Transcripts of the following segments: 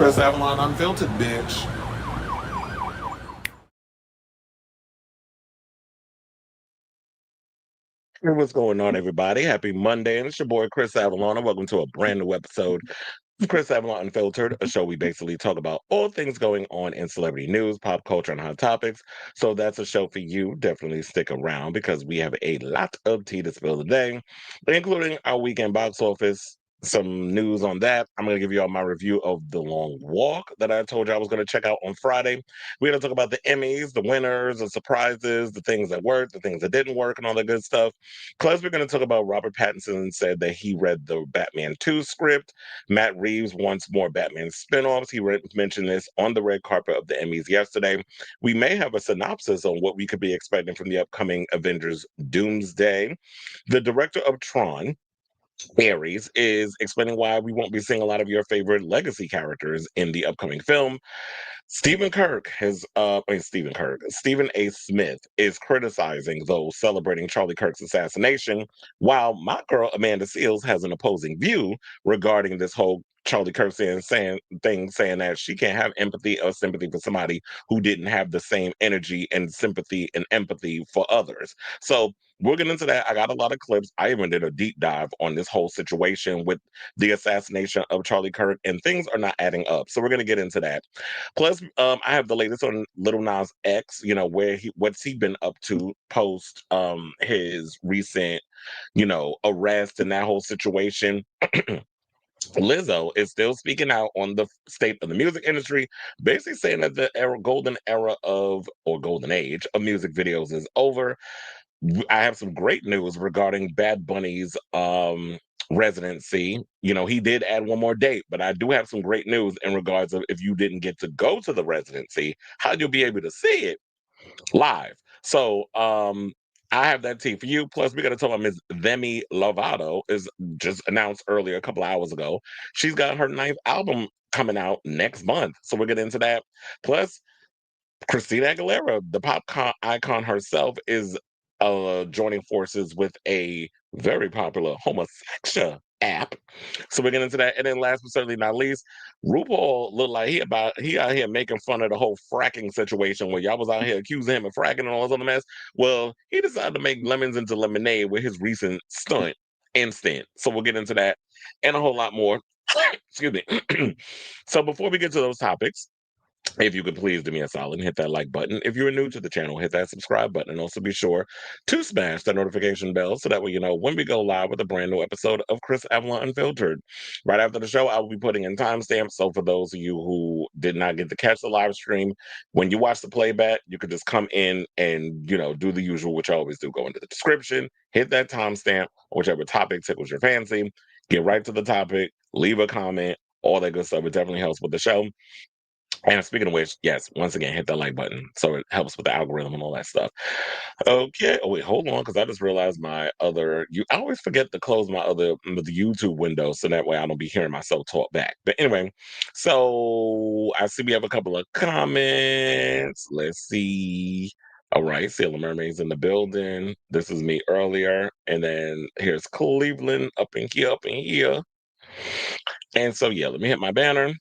Chris Avalon Unfiltered, bitch. Hey, what's going on, everybody? Happy Monday, and it's your boy Chris Avalon, and welcome to a brand new episode of Chris Avalon Unfiltered, a show we basically talk about all things going on in celebrity news, pop culture, and hot topics. So that's a show for you. Definitely stick around because we have a lot of tea to spill today, including our weekend box office. Some news on that. I'm going to give you all my review of The Long Walk that I told you I was going to check out on Friday. We're going to talk about the Emmys, the winners, the surprises, the things that worked, the things that didn't work, and all that good stuff. Plus, we're going to talk about Robert Pattinson said that he read the Batman 2 script. Matt Reeves wants more Batman spinoffs. He mentioned this on the red carpet of the Emmys yesterday. We may have a synopsis on what we could be expecting from the upcoming Avengers Doomsday. The director of TRON, Aries, is explaining why we won't be seeing a lot of your favorite legacy characters in the upcoming film. Stephen A. Smith is criticizing those celebrating Charlie Kirk's assassination, while my girl Amanda Seales has an opposing view regarding this whole Charlie Kirk saying that she can't have empathy or sympathy for somebody who didn't have the same energy and sympathy and empathy for others. So we'll get into that. I got a lot of clips. I even did a deep dive on this whole situation with the assassination of Charlie Kirk, and things are not adding up. So we're going to get into that. Plus, I have the latest on Little Nas X. What's he been up to post his recent, arrest and that whole situation. Lizzo is still speaking out on the state of the music industry, basically saying that the golden era of or golden age of music videos is over. I have some great news regarding Bad Bunny's residency. He did add one more date, but I do have some great news in regards of if you didn't get to go to the residency, how you'll be able to see it live. So I have that tea for you. Plus, we got to talk about Miss Demi Lovato is just announced earlier a couple of hours ago. She's got her ninth album coming out next month. So we'll get into that. Plus, Christina Aguilera, the icon herself, is joining forces with a very popular homosexual app. So we're getting into that. And then last but certainly not least, RuPaul looked like he out here making fun of the whole fracking situation where y'all was out here accusing him of fracking and all this other mess. Well, he decided to make lemons into lemonade with his recent stunt instant. So we'll get into that and a whole lot more. Excuse me. So before we get to those topics, if you could please do me a solid and hit that like button. If you're new to the channel, hit that subscribe button. And also be sure to smash that notification bell so that way you know when we go live with a brand new episode of Chris Avalon Unfiltered. Right after the show, I will be putting in timestamps. So for those of you who did not get to catch the live stream, when you watch the playback, you could just come in and, do the usual, which I always do. Go into the description, hit that timestamp, whichever topic tickles your fancy, get right to the topic, leave a comment, all that good stuff. It definitely helps with the show. And speaking of which, yes, once again, hit that like button so it helps with the algorithm and all that stuff. Okay. Oh wait, hold on, because I just realized I always forget to close the YouTube window so that way I don't be hearing myself talk back. But anyway, so I see we have a couple of comments. Let's see. All right, Sailor Mermaid's in the building. This is me earlier. And then here's Cleveland up in here, up in here. And so yeah, let me hit my banner.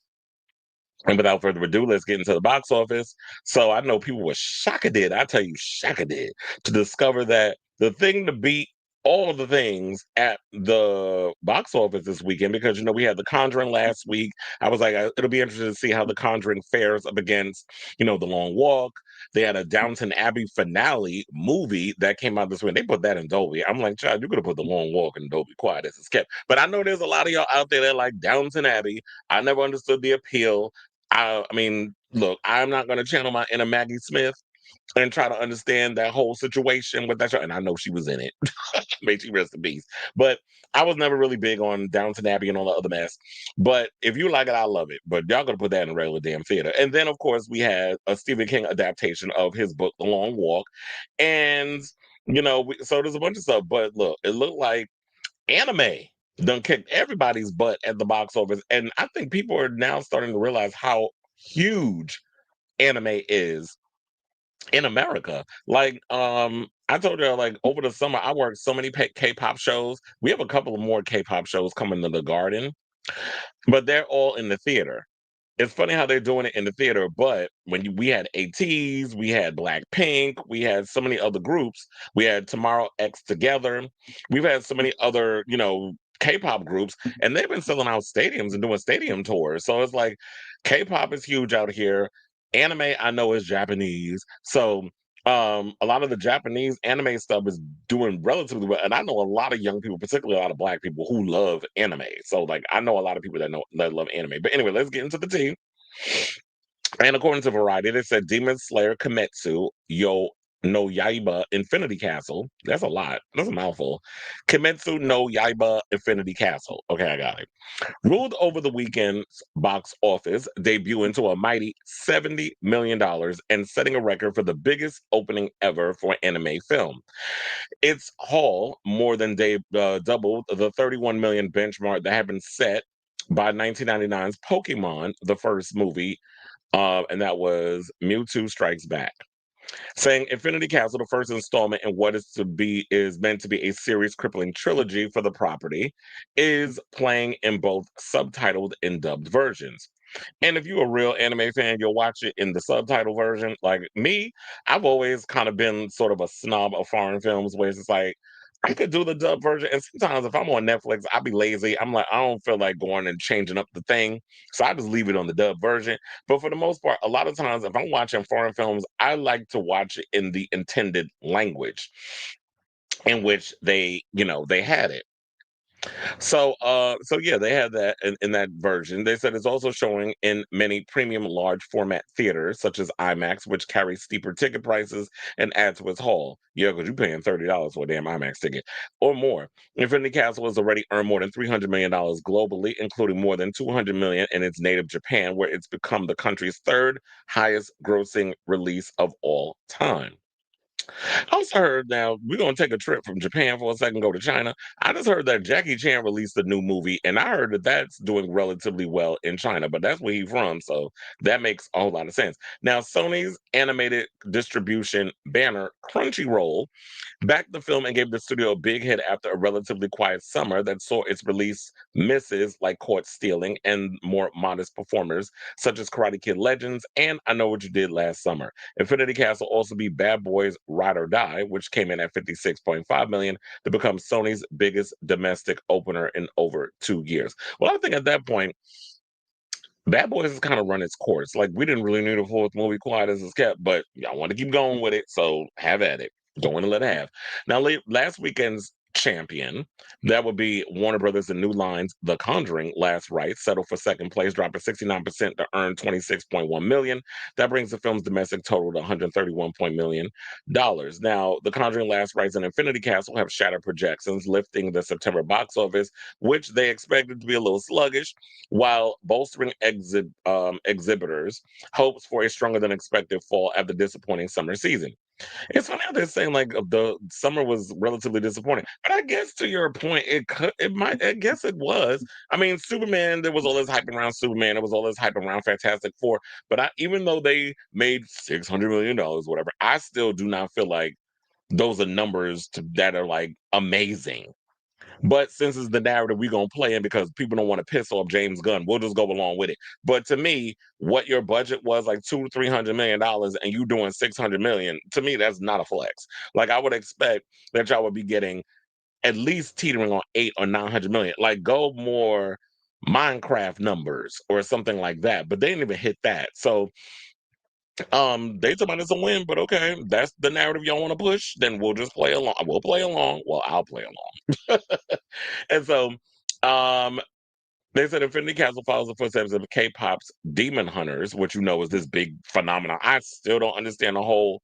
And without further ado, let's get into the box office. So I know people were shocked I tell you, shocked to discover that the thing to beat all the things at the box office this weekend, because we had The Conjuring last week. I was like, it'll be interesting to see how The Conjuring fares up against, The Long Walk. They had a Downton Abbey finale movie that came out this week. They put that in Dolby. I'm like, child, you could have put The Long Walk in Dolby. Quiet as it's kept. But I know there's a lot of y'all out there that like Downton Abbey. I never understood the appeal. I mean, look, I'm not going to channel my inner Maggie Smith and try to understand that whole situation with that show. And I know she was in it. May she rest in peace. But I was never really big on Downton Abbey and all the other mess. But if you like it, I love it. But y'all gonna put that in a regular damn theater. And then, of course, we had a Stephen King adaptation of his book, The Long Walk. And, so there's a bunch of stuff. But look, it looked like anime done kicked everybody's butt at the box office. And I think people are now starting to realize how huge anime is in America. Like, I told you, like, over the summer, I worked so many K-pop shows. We have a couple of more K-pop shows coming to the Garden, but they're all in the theater. it's funny how they're doing it in the theater, but we had ATs, we had Blackpink, we had so many other groups, we had Tomorrow X Together, we've had so many other, K-pop groups, and they've been selling out stadiums and doing stadium tours. So it's like K-pop is huge out here. Anime, I know, is Japanese. So a lot of the Japanese anime stuff is doing relatively well. And I know a lot of young people, particularly a lot of black people who love anime. So like I know a lot of people that love anime. But anyway, let's get into the tea. And according to Variety, they said Demon Slayer Kimetsu Yo no Yaiba Infinity Castle. That's a lot. That's a mouthful. Kimetsu no Yaiba Infinity Castle. Okay, I got it. Ruled over the weekend's box office, debuting to a mighty $70 million and setting a record for the biggest opening ever for an anime film. Its haul more than doubled the 31 million benchmark that had been set by 1999's Pokemon, the first movie, and that was Mewtwo Strikes Back. Saying Infinity Castle, the first installment in what is meant to be a series crippling trilogy for the property, is playing in both subtitled and dubbed versions. And if you're a real anime fan, you'll watch it in the subtitle version. Like me, I've always kind of been sort of a snob of foreign films where it's just like, I could do the dub version. And sometimes if I'm on Netflix, I'll be lazy. I'm like, I don't feel like going and changing up the thing. So I just leave it on the dub version. But for the most part, a lot of times if I'm watching foreign films, I like to watch it in the intended language in which they had it. So yeah, they had that in that version. They said it's also showing in many premium large format theaters, such as IMAX, which carries steeper ticket prices and add to its haul. Yeah, because you're paying $30 for a damn IMAX ticket or more. Infinity Castle has already earned more than $300 million globally, including more than $200 million in its native Japan, where it's become the country's third highest grossing release of all time. I also heard now we're gonna take a trip from Japan for a second, go to China. I just heard that Jackie Chan released a new movie, and I heard that that's doing relatively well in China, but that's where he's from, so that makes a whole lot of sense. Now, Sony's animated distribution banner Crunchyroll backed the film and gave the studio a big hit after a relatively quiet summer that saw its release misses like Caught Stealing and more modest performers such as Karate Kid Legends and I Know What You Did Last Summer. Infinity Castle also beat Bad Boys Ride or Die, which came in at 56.5 million to become Sony's biggest domestic opener in over 2 years. Well, I think at that point, Bad Boys has kind of run its course. Like we didn't really need a fourth movie, quiet as it's kept, but y'all want to keep going with it, so have at it. Go in and let it have. Now, last weekend's champion, that would be Warner Brothers and New Line's The Conjuring Last Rites, settled for second place, dropping 69% to earn 26.1 million. That brings the film's domestic total to 131 million dollars. Now, The Conjuring Last Rites and Infinity Castle have shattered projections, lifting the September box office, which they expected to be a little sluggish, while bolstering exhibitors' hopes for a stronger than expected fall after the disappointing summer season. It's funny how they're saying like the summer was relatively disappointing, but I guess to your point, I guess it was. I mean, Superman, there was all this hype around Superman, there was all this hype around Fantastic Four, but even though they made $600 million, whatever, I still do not feel like those are numbers that are like amazing. But since it's the narrative we're gonna play in because people don't want to piss off James Gunn, we'll just go along with it. But to me, what your budget was like $200-300 million and you doing 600 million, to me, that's not a flex. Like I would expect that y'all would be getting at least teetering on 800 or 900 million. Like go more Minecraft numbers or something like that. But they didn't even hit that. So they told me it's a win, but okay, that's the narrative y'all want to push, then we'll just play along. We'll play along. Well, I'll play along. And so, um, they said Infinity Castle follows the footsteps of K-pop's Demon Hunters, which is this big phenomenon. I still don't understand the whole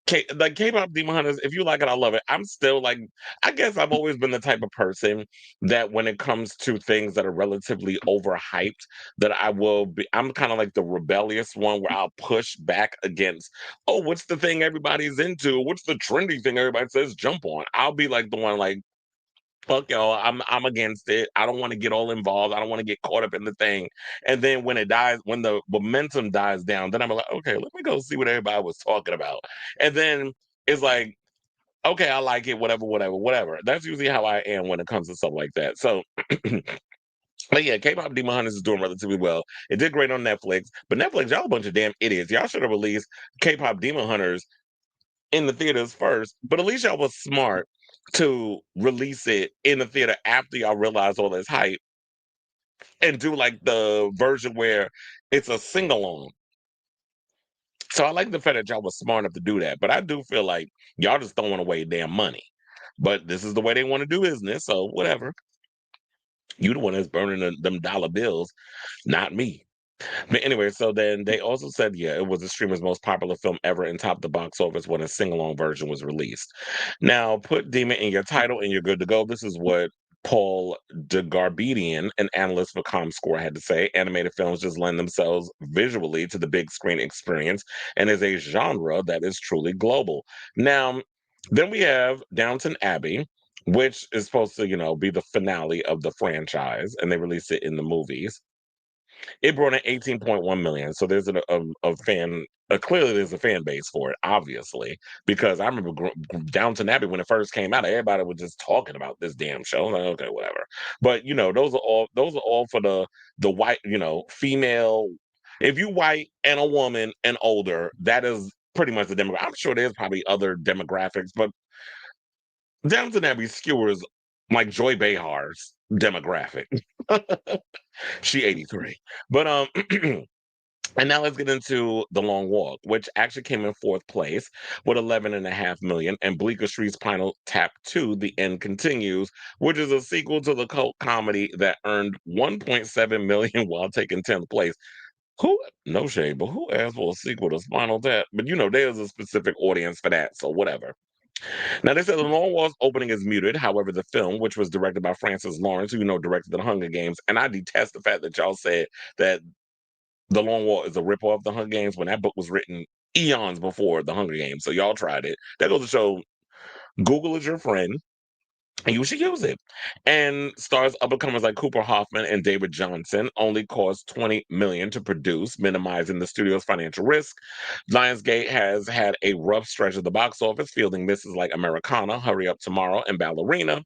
K-pop Demon Hunters. If you like it, I love it. I'm still like, I guess I've always been the type of person that when it comes to things that are relatively overhyped, that I will be. I'm kind of like the rebellious one where I'll push back against. Oh, what's the thing everybody's into? What's the trendy thing everybody says jump on? I'll be like the one like fuck y'all, I'm against it. I don't want to get all involved. I don't want to get caught up in the thing. And then when it dies, when the momentum dies down, then I'm like, okay, let me go see what everybody was talking about. And then it's like, okay, I like it, whatever, whatever, whatever. That's usually how I am when it comes to stuff like that. So But yeah, K-pop Demon Hunters is doing relatively well. It did great on Netflix, but Netflix, y'all a bunch of damn idiots. Y'all should have released K-pop Demon Hunters in the theaters first, but at least y'all was smart to release it in the theater after y'all realized all this hype and do like the version where it's a sing along. So I like the fact that y'all was smart enough to do that, but I do feel like y'all just throwing away damn money. But this is the way they want to do business, so whatever. You the one that's burning them dollar bills, not me. But anyway, so then they also said, yeah, it was the streamer's most popular film ever and topped the box office when a sing-along version was released. Now, put Demon in your title and you're good to go. This is what Paul DeGarbedian, an analyst for ComScore, had to say. Animated films just lend themselves visually to the big screen experience and is a genre that is truly global. Now, then we have Downton Abbey, which is supposed to, be the finale of the franchise, and they released it in the movies. It brought in 18.1 million. So there's a fan. Clearly, there's a fan base for it, obviously, because I remember Downton Abbey when it first came out. Everybody was just talking about this damn show. I'm like, okay, whatever. But those are all for the white, female. If you white and a woman and older, that is pretty much the demographic. I'm sure there's probably other demographics, but Downton Abbey skewers like Joy Behar's demographic. She 83. But and now let's get into The Long Walk, which actually came in fourth place with 11.5 million, and Bleecker Street's Final Tap 2, The End Continues, which is a sequel to the cult comedy that earned 1.7 million while taking 10th place. Who, no shade, but who asked for a sequel to Spinal Tap? But there's a specific audience for that, so whatever. Now, they said The Long Walk's opening is muted. However, the film, which was directed by Francis Lawrence, who directed The Hunger Games, and I detest the fact that y'all said that The Long Walk is a ripoff of The Hunger Games when that book was written eons before The Hunger Games. So y'all tried it. That goes to show Google is your friend and you should use it. And stars up-and-comers like Cooper Hoffman and David Johnson only cost 20 million to produce, minimizing the studio's financial risk. Lionsgate has had a rough stretch at the box office, fielding misses like Americana, Hurry Up Tomorrow, and Ballerina.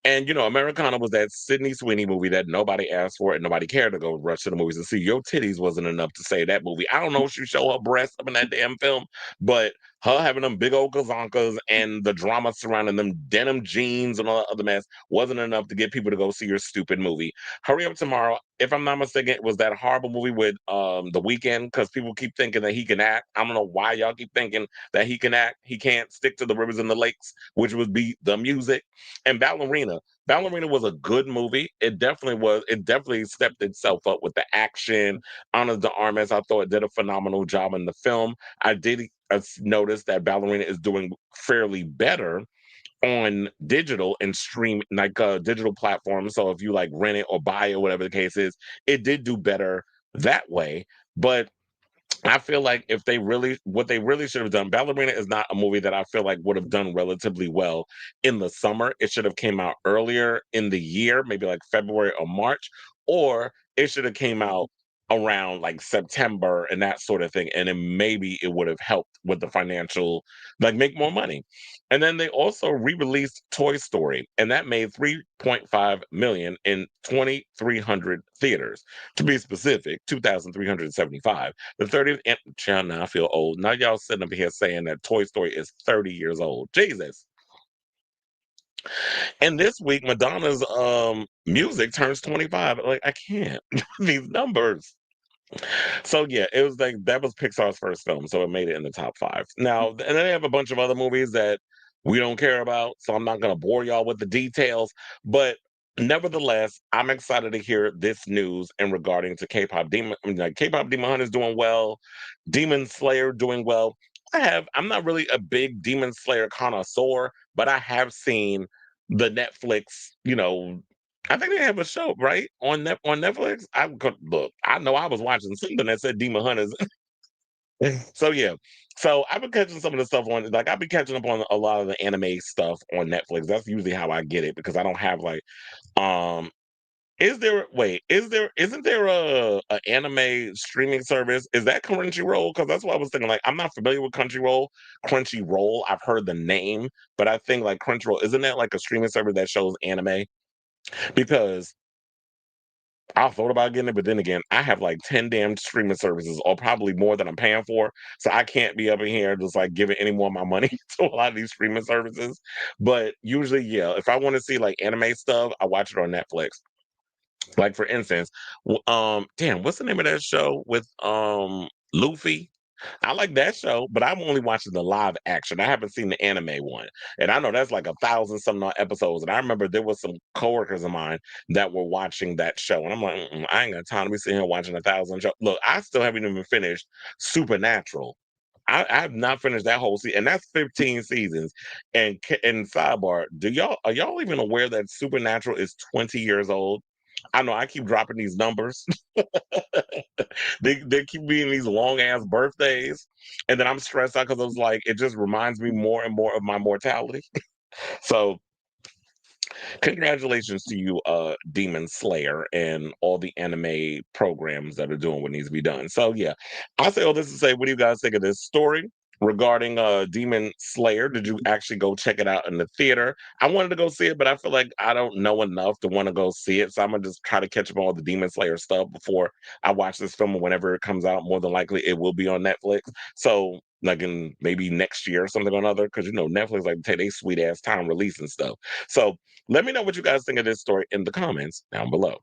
And Americana was that Sydney Sweeney movie that nobody asked for and nobody cared to go rush to the movies to see. Your titties wasn't enough to say that movie. I don't know if she showed her breasts up in that damn film, but her having them big old kazankas and the drama surrounding them denim jeans and all that other mess wasn't enough to get people to go see your stupid movie. Hurry Up Tomorrow, if I'm not mistaken, it was that horrible movie with The Weeknd, because people keep thinking that he can act. I don't know why y'all keep thinking that he can act. He can't stick to the rivers and the lakes, which would be the music. And Ballerina. Ballerina was a good movie. It definitely was. It definitely stepped itself up with the action. Ana de Armas, I thought, did a phenomenal job in the film. I did notice that Ballerina is doing fairly better on digital and stream like digital platforms. So if you like rent it or buy it, whatever the case is, it did do better that way. But I feel like if they really, what they really should have done, Ballerina is not a movie that I feel like would have done relatively well in the summer. It should have came out earlier in the year, maybe like February or March, or it should have came out around like September and that sort of thing. And then maybe it would have helped with the financial, like make more money. And then they also re-released Toy Story, and that made 3.5 million in 2,300 theaters. To be specific, 2,375. The 30th, child, now I feel old. Now y'all sitting up here saying that Toy Story is 30 years old. Jesus. And this week, Madonna's music turns 25. Like, I can't. These numbers. So yeah, it was like that was Pixar's first film, so it made it in the top five. Now, and then they have a bunch of other movies that we don't care about, so I'm not gonna bore y'all with the details. But nevertheless, I'm excited to hear this news in regarding to K-pop Demon. I mean, like K-pop Demon Hunt is doing well, Demon Slayer doing well. I'm not really a big Demon Slayer connoisseur, but I have seen the Netflix, I think they have a show, right? On Netflix. I could look. I know I was watching something that said Demon Hunters. So yeah. So I've been catching some of the stuff on like I've been catching up on a lot of the anime stuff on Netflix. That's usually how I get it because I don't have like um isn't there a anime streaming service? Is that Crunchyroll? Because that's what I was thinking. Like I'm not familiar with Crunchyroll. I've heard the name, but I think like Crunchyroll, isn't that like a streaming service that shows anime? Because I thought about getting it, but then again, I have like 10 damn streaming services, or probably more than I'm paying for. So I can't be up in here just like giving any more of my money to a lot of these streaming services. But usually, yeah, if I want to see like anime stuff, I watch it on Netflix. Like for instance, damn, what's the name of that show with Luffy? I like that show, but I'm only watching the live action. I haven't seen the anime one. And I know that's like 1,000 some odd episodes. And I remember there was some coworkers of mine that were watching that show. And I'm like, I ain't got time to be sitting here watching 1,000 show. Look, I still haven't even finished Supernatural. I have not finished that whole season, and that's 15 seasons. And sidebar, are y'all even aware that Supernatural is 20 years old? I know I keep dropping these numbers. They keep being these long ass birthdays, and then I'm stressed out because I was like, it just reminds me more and more of my mortality. So congratulations to you, Demon Slayer, and all the anime programs that are doing what needs to be done. So yeah, I say all this to say, what do you guys think of this story regarding Demon Slayer? Did you actually go check it out in the theater? I wanted to go see it, but I feel like I don't know enough to want to go see it. So I'm gonna just try to catch up on all the Demon Slayer stuff before I watch this film. Whenever it comes out, more than likely it will be on Netflix. So like in maybe next year or something or another, because Netflix like take their sweet ass time releasing stuff. So let me know what you guys think of this story in the comments down below.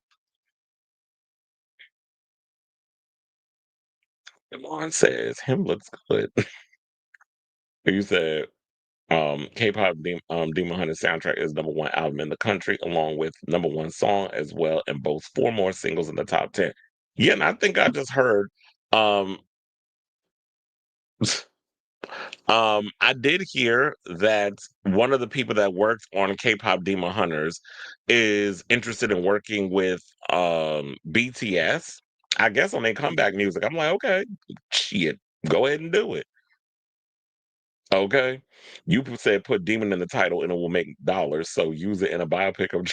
Lamont says, him looks good. You said K-pop Demon Hunter soundtrack is number one album in the country, along with number one song as well, and boasts four more singles in the top 10. Yeah, and I think I just heard um I did hear that one of the people that worked on K-pop Demon Hunters is interested in working with BTS. I guess on their comeback music. I'm like, okay, shit, go ahead and do it. Okay. Said put demon in the title and it will make dollars. So use it in a biopic of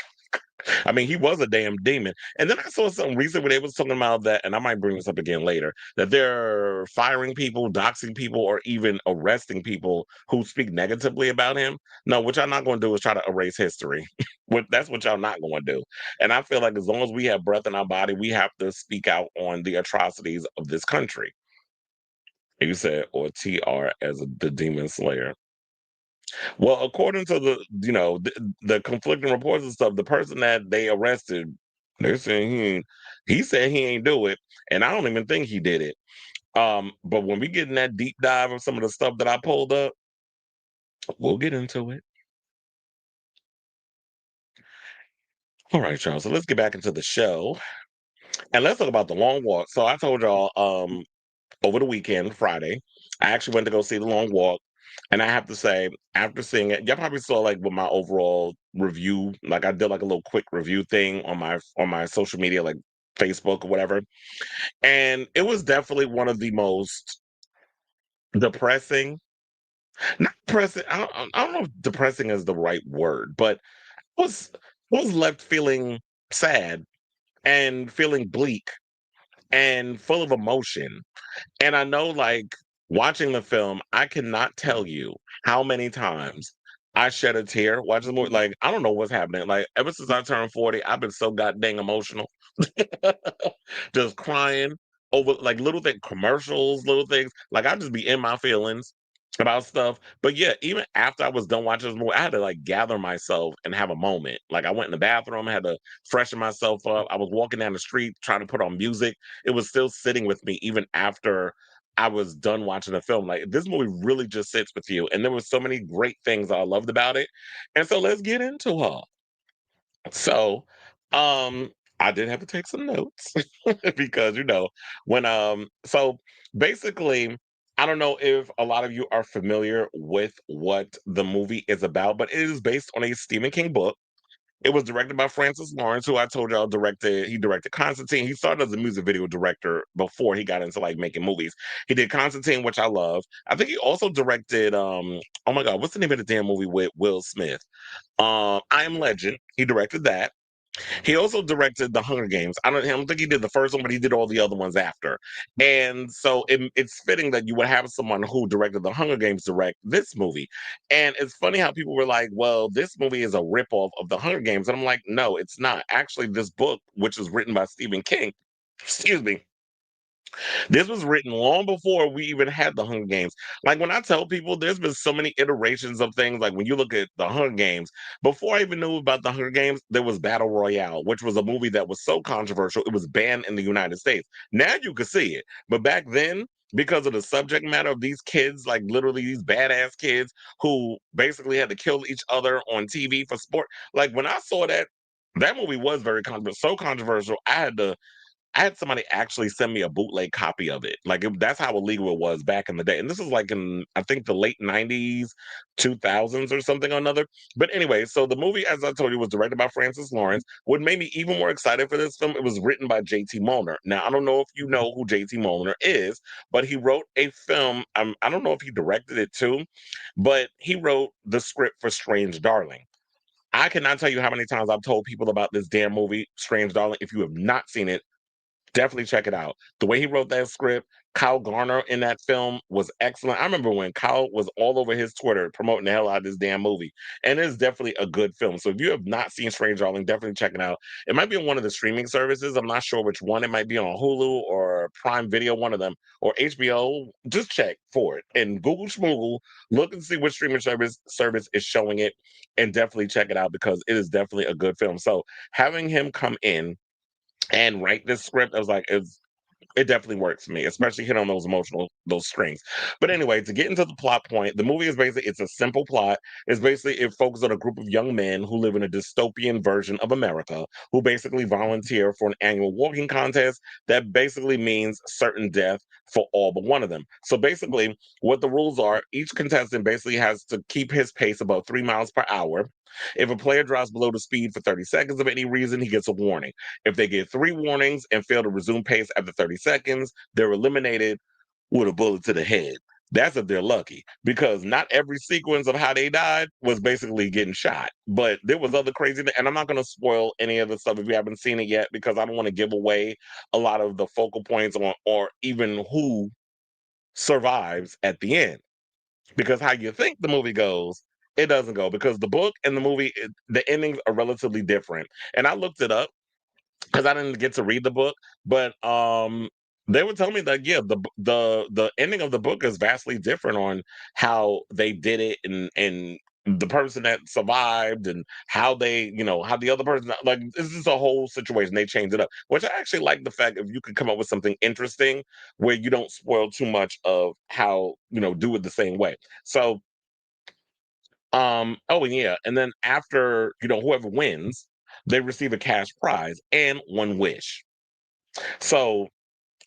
I mean, he was a damn demon. And then I saw something recent where they was talking about that, and I might bring this up again later, that they're firing people, doxing people, or even arresting people who speak negatively about him. No, what y'all not going to do is try to erase history. That's what y'all not going to do. And I feel like as long as we have breath in our body, we have to speak out on the atrocities of this country. You said, or TR as the demon slayer. Well, according to the conflicting reports and stuff, the person that they arrested, they're saying he said he ain't do it, and I don't even think he did it. But when we get in that deep dive of some of the stuff that I pulled up, we'll get into it. All right, y'all. So let's get back into the show, and let's talk about the long walk. So I told y'all, over the weekend, Friday, I actually went to go see the long walk. And I have to say, after seeing it, y'all probably saw like with my overall review, like I did like a little quick review thing on my social media, like Facebook or whatever. And it was definitely one of the most depressing, not depressing. I don't know if depressing is the right word, but was was left feeling sad and feeling bleak and full of emotion. And I know, like, watching the film, I cannot tell you how many times I shed a tear watching the movie. Like, I don't know what's happening. Like, ever since I turned 40, I've been so goddamn emotional. Just crying over like little thing commercials, little things. Like I just be in my feelings about stuff. But yeah, even after I was done watching this movie, I had to like gather myself and have a moment. Like I went in the bathroom, I had to freshen myself up. I was walking down the street trying to put on music. It was still sitting with me even after I was done watching the film. Like this movie really just sits with you. And there were so many great things I loved about it. And so let's get into her. So, I did have to take some notes because when so basically I don't know if a lot of you are familiar with what the movie is about, but it is based on a Stephen King book. It was directed by Francis Lawrence, who I told y'all he directed Constantine. He started as a music video director before he got into like making movies. He did Constantine, which I love. I think he also directed oh my god, what's the name of the damn movie with Will Smith? I Am Legend. He directed that. He also directed the Hunger Games. I don't think he did the first one, but he did all the other ones after. And so it's fitting that you would have someone who directed the Hunger Games direct this movie. And it's funny how people were like, well, this movie is a ripoff of the Hunger Games. And I'm like, no, it's not. Actually, this book, which was written by Stephen King, excuse me, this was written long before we even had the Hunger Games. Like when I tell people there's been so many iterations of things, like when you look at the Hunger Games, before I even knew about the Hunger Games, there was Battle Royale, which was a movie that was so controversial, it was banned in the United States. Now you can see it. But back then, because of the subject matter of these kids, like literally these badass kids who basically had to kill each other on TV for sport. Like when I saw that, that movie was very so controversial. I had somebody actually send me a bootleg copy of it. Like that's how illegal it was back in the day. And this is like in I think the late 90s, 2000s or something or another. But anyway, so the movie, as I told you, was directed by Francis Lawrence. What made me even more excited for this film, it was written by J.T. Molnar. Now, I don't know if you know who J.T. Molnar is, but he wrote a film. I don't know if he directed it too, but he wrote the script for Strange Darling. I cannot tell you how many times I've told people about this damn movie, Strange Darling. If you have not seen it, definitely check it out. The way he wrote that script, Kyle Garner in that film was excellent. I remember when Kyle was all over his Twitter promoting the hell out of this damn movie. And it's definitely a good film. So if you have not seen Strange Darling, definitely check it out. It might be on one of the streaming services. I'm not sure which one. It might be on Hulu or Prime Video, one of them, or HBO. Just check for it. And Google Schmoogle, look and see which streaming service is showing it, and definitely check it out because it is definitely a good film. So having him come in and write this script, I was like, it definitely works for me, especially hit on those emotional those strings. But anyway, to get into the plot point, the movie is basically it's a simple plot. It's basically it focuses on a group of young men who live in a dystopian version of America who basically volunteer for an annual walking contest that basically means certain death for all but one of them. So basically, what the rules are, each contestant basically has to keep his pace about 3 miles per hour. If a player drops below the speed for 30 seconds of any reason, he gets a warning. If they get three warnings and fail to resume pace after 30 seconds, they're eliminated with a bullet to the head. That's if they're lucky, because not every sequence of how they died was basically getting shot. But there was other crazy, and I'm not going to spoil any of the stuff if you haven't seen it yet, because I don't want to give away a lot of the focal points on, or even who survives at the end. Because how you think the movie goes, it doesn't go. Because the book and the movie, the endings are relatively different. And I looked it up because I didn't get to read the book, but they were telling me that yeah, the ending of the book is vastly different on how they did it, and the person that survived and how they, how the other person, like this is a whole situation. They changed it up, which I actually like the fact if you could come up with something interesting where you don't spoil too much of how, do it the same way. So oh, and yeah, and then after, whoever wins, they receive a cash prize and one wish. So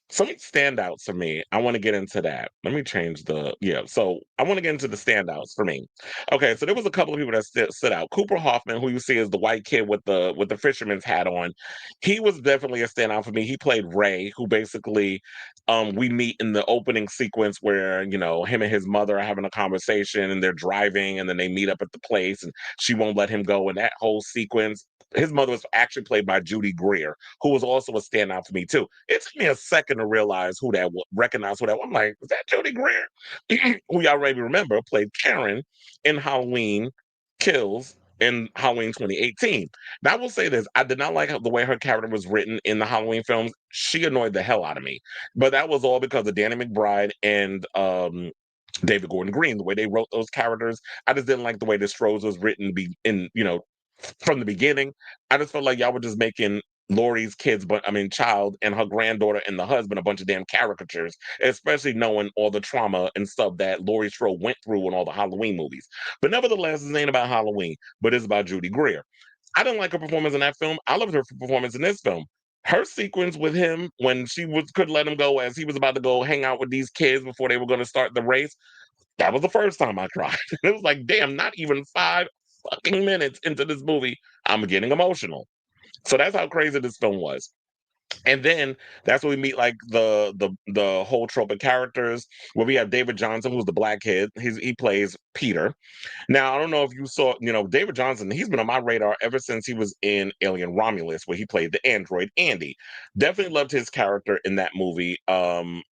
some standouts for me. I want to get into that. Let me change the So I want to get into the standouts for me. Okay, so there was a couple of people that stood out. Cooper Hoffman, who you see is the white kid with the fisherman's hat on, he was definitely a standout for me. He played Ray, who basically we meet in the opening sequence where him and his mother are having a conversation and they're driving and then they meet up at the place and she won't let him go. And that whole sequence, his mother was actually played by Judy Greer, who was also a standout for me too. It took me a second to realize recognize who that was. I'm like, is that Judy Greer? Who y'all already remember played Karen in Halloween Kills in Halloween 2018. Now I will say this: I did not like the way her character was written in the Halloween films. She annoyed the hell out of me, but that was all because of Danny McBride and David Gordon Green. The way they wrote those characters, I just didn't like the way the Strohs was written. From the beginning, I just felt like y'all were just making Lori's kids, but I mean, child and her granddaughter and the husband, a bunch of damn caricatures, especially knowing all the trauma and stuff that Laurie Strode went through in all the Halloween movies. But nevertheless, this ain't about Halloween, but it's about Judy Greer. I didn't like her performance in that film. I loved her performance in this film. Her sequence with him when she couldn't let him go as he was about to go hang out with these kids before they were going to start the race. That was the first time I cried. It was like, damn, not even 5 fucking minutes into this movie, I'm getting emotional. So that's how crazy this film was. And then that's when we meet like the whole trope of characters where we have David Johnson, who's the black kid. He plays Peter. Now, I don't know if you saw, David Johnson, he's been on my radar ever since he was in Alien Romulus, where he played the android Andy. Definitely loved his character in that movie.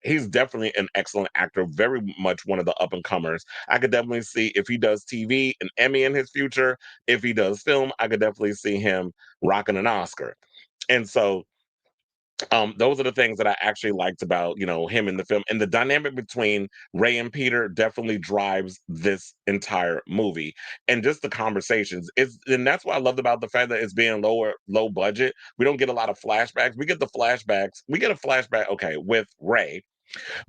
He's definitely an excellent actor, very much one of the up and comers. I could definitely see if he does TV, an Emmy in his future. If he does film, I could definitely see him rocking an Oscar. And so those are the things that I actually liked about, him in the film. And the dynamic between Ray and Peter definitely drives this entire movie. And just the conversations. And that's what I loved about the fact that it's being low budget. We don't get a lot of flashbacks. We get the flashbacks. We get a flashback, okay, with Ray,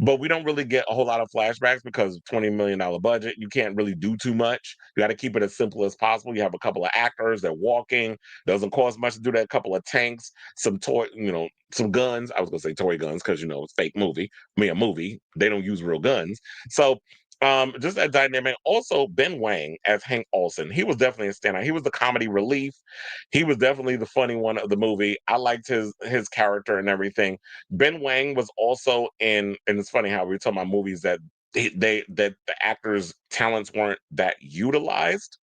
but we don't really get a whole lot of flashbacks because $20 million budget, you can't really do too much. You got to keep it as simple as possible. You have a couple of actors, they're walking, doesn't cost much to do that. A couple of tanks, some toy, some guns. I was gonna say toy guns because it's fake movie. I mean, a movie. They don't use real guns. So just that dynamic. Also, Ben Wang as Hank Olsen. He was definitely a standout. He was the comedy relief. He was definitely the funny one of the movie. I liked his character and everything. Ben Wang was also in, and it's funny how we were talking about movies that that the actors' talents weren't that utilized,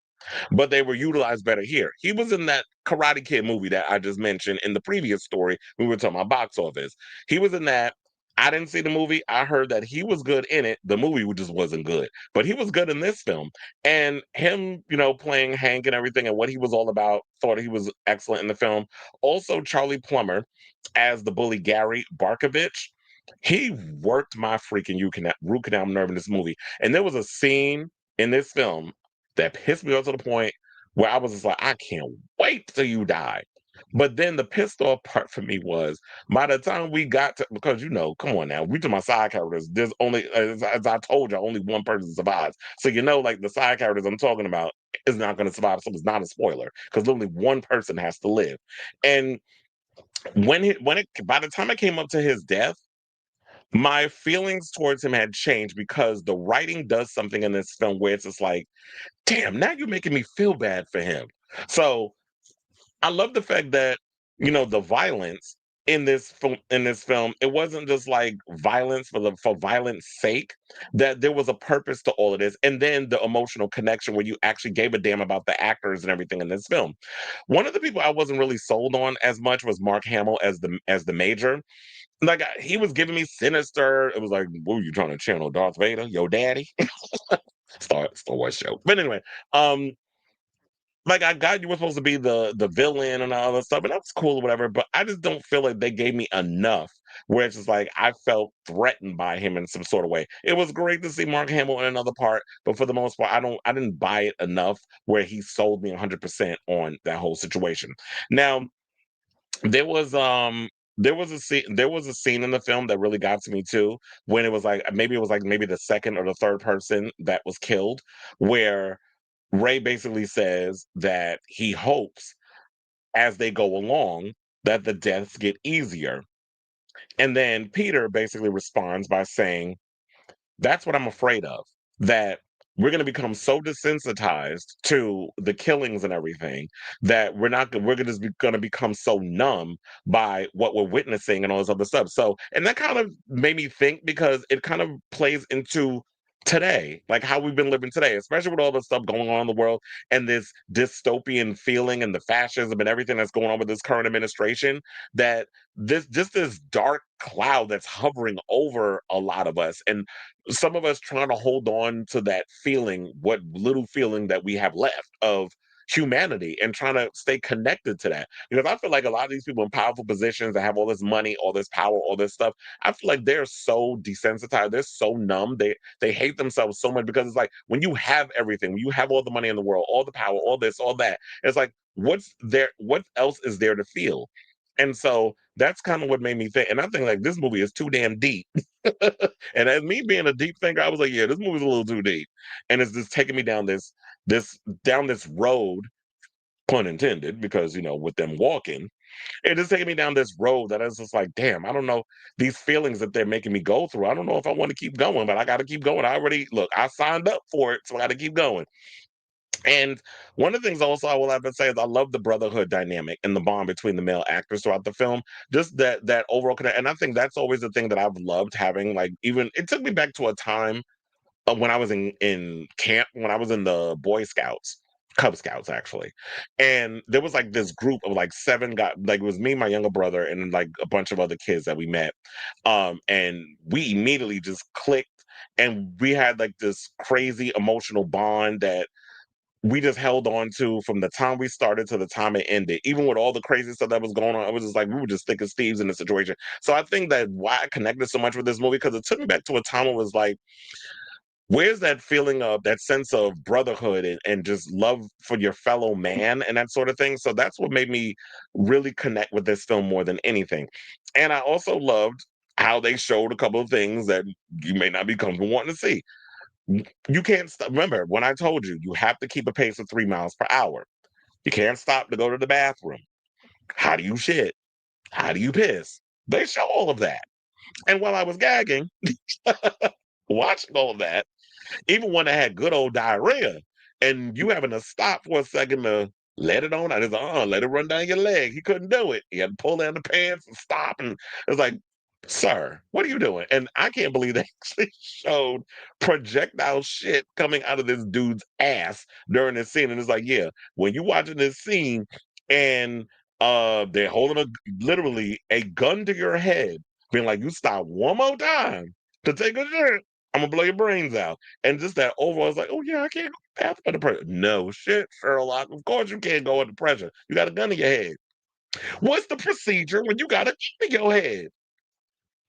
but they were utilized better here. He was in that Karate Kid movie that I just mentioned in the previous story. We were talking about box office. He was in that. I didn't see the movie. I heard that he was good in it. The movie just wasn't good, but he was good in this film. And him, playing Hank and everything and what he was all about, thought he was excellent in the film. Also, Charlie Plummer as the bully Gary Barkovich. He worked my freaking root canal nerve in this movie. And there was a scene in this film that pissed me off to the point where I was just like, I can't wait till you die. But then the pissed off part for me was by the time we got to, because come on now, we to my side characters. There's only, as I told you, only one person survives. So like the side characters I'm talking about is not going to survive. So it's not a spoiler because literally one person has to live. And by the time it came up to his death, my feelings towards him had changed because the writing does something in this film where it's just like, damn, now you're making me feel bad for him. So I love the fact that the violence in this film, it wasn't just like violence for violence sake. That there was a purpose to all of this, and then the emotional connection where you actually gave a damn about the actors and everything in this film. One of the people I wasn't really sold on as much was Mark Hamill as the Major. Like he was giving me sinister. It was like, what were you trying to channel, Darth Vader, your daddy? Star Wars show. But anyway, um, like I got you were supposed to be the villain and all that stuff, and that's cool or whatever. But I just don't feel like they gave me enough where it's just like I felt threatened by him in some sort of way. It was great to see Mark Hamill in another part, but for the most part, I didn't buy it enough where he sold me 100% on that whole situation. Now there was a scene in the film that really got to me too when it was like maybe the second or the third person that was killed, where Ray basically says that he hopes as they go along that the deaths get easier. And then Peter basically responds by saying, that's what I'm afraid of. That we're going to become so desensitized to the killings and everything that we're just going to become so numb by what we're witnessing and all this other stuff. So, and that kind of made me think because it kind of plays into today, like how we've been living today, especially with all the stuff going on in the world and this dystopian feeling and the fascism and everything that's going on with this current administration. That this dark cloud that's hovering over a lot of us, and some of us trying to hold on to that feeling, what little feeling that we have left of humanity, and trying to stay connected to that. Because I feel like a lot of these people in powerful positions that have all this money, all this power, all this stuff, I feel like they're so desensitized, they're so numb, they hate themselves so much because it's like when you have everything, when you have all the money in the world, all the power, all this, all that, it's like what else is there to feel? And so that's kind of what made me think. And I think like this movie is too damn deep. And as me being a deep thinker, I was like, yeah, this movie's a little too deep. And it's just taking me down this road, pun intended, because with them walking, it is taking me down this road that is just like, damn, I don't know these feelings that they're making me go through. I don't know if I want to keep going, but I gotta keep going. I signed up for it, so I gotta keep going. And one of the things also I will have to say is I love the brotherhood dynamic and the bond between the male actors throughout the film. Just that overall connect, and I think that's always the thing that I've loved having. Like, even it took me back to a time when I was in camp, when I was in the Boy Scouts, Cub Scouts actually, and there was like this group of like seven guys. Like, it was me, my younger brother, and like a bunch of other kids that we met, and we immediately just clicked, and we had like this crazy emotional bond that we just held on to from the time we started to the time it ended. Even with all the crazy stuff that was going on, it was just like we were just thick as thieves in the situation. So I think that why I connected so much with this movie, because it took me back to a time where it was like, where's that feeling of that sense of brotherhood and just love for your fellow man and that sort of thing. So that's what made me really connect with this film more than anything. And I also loved how they showed a couple of things that you may not be comfortable wanting to see. You can't stop. Remember, when I told you, you have to keep a pace of 3 miles per hour. You can't stop to go to the bathroom. How do you shit? How do you piss? They show all of that. And while I was gagging, watching all of that, even when I had good old diarrhea, and you having to stop for a second to let it on, I just let it run down your leg. He couldn't do it. He had to pull down the pants and stop. And it was like, sir, what are you doing? And I can't believe they actually showed projectile shit coming out of this dude's ass during this scene. And it's like, yeah, when you watching this scene and they're holding literally a gun to your head, being like, you stop one more time to take a shit, I'm gonna blow your brains out. And just that overall, it's like, oh yeah, I can't go to the bathroom under pressure. No shit, Sherlock. Of course you can't go under pressure. You got a gun in your head. What's the procedure when you got a gun in your head?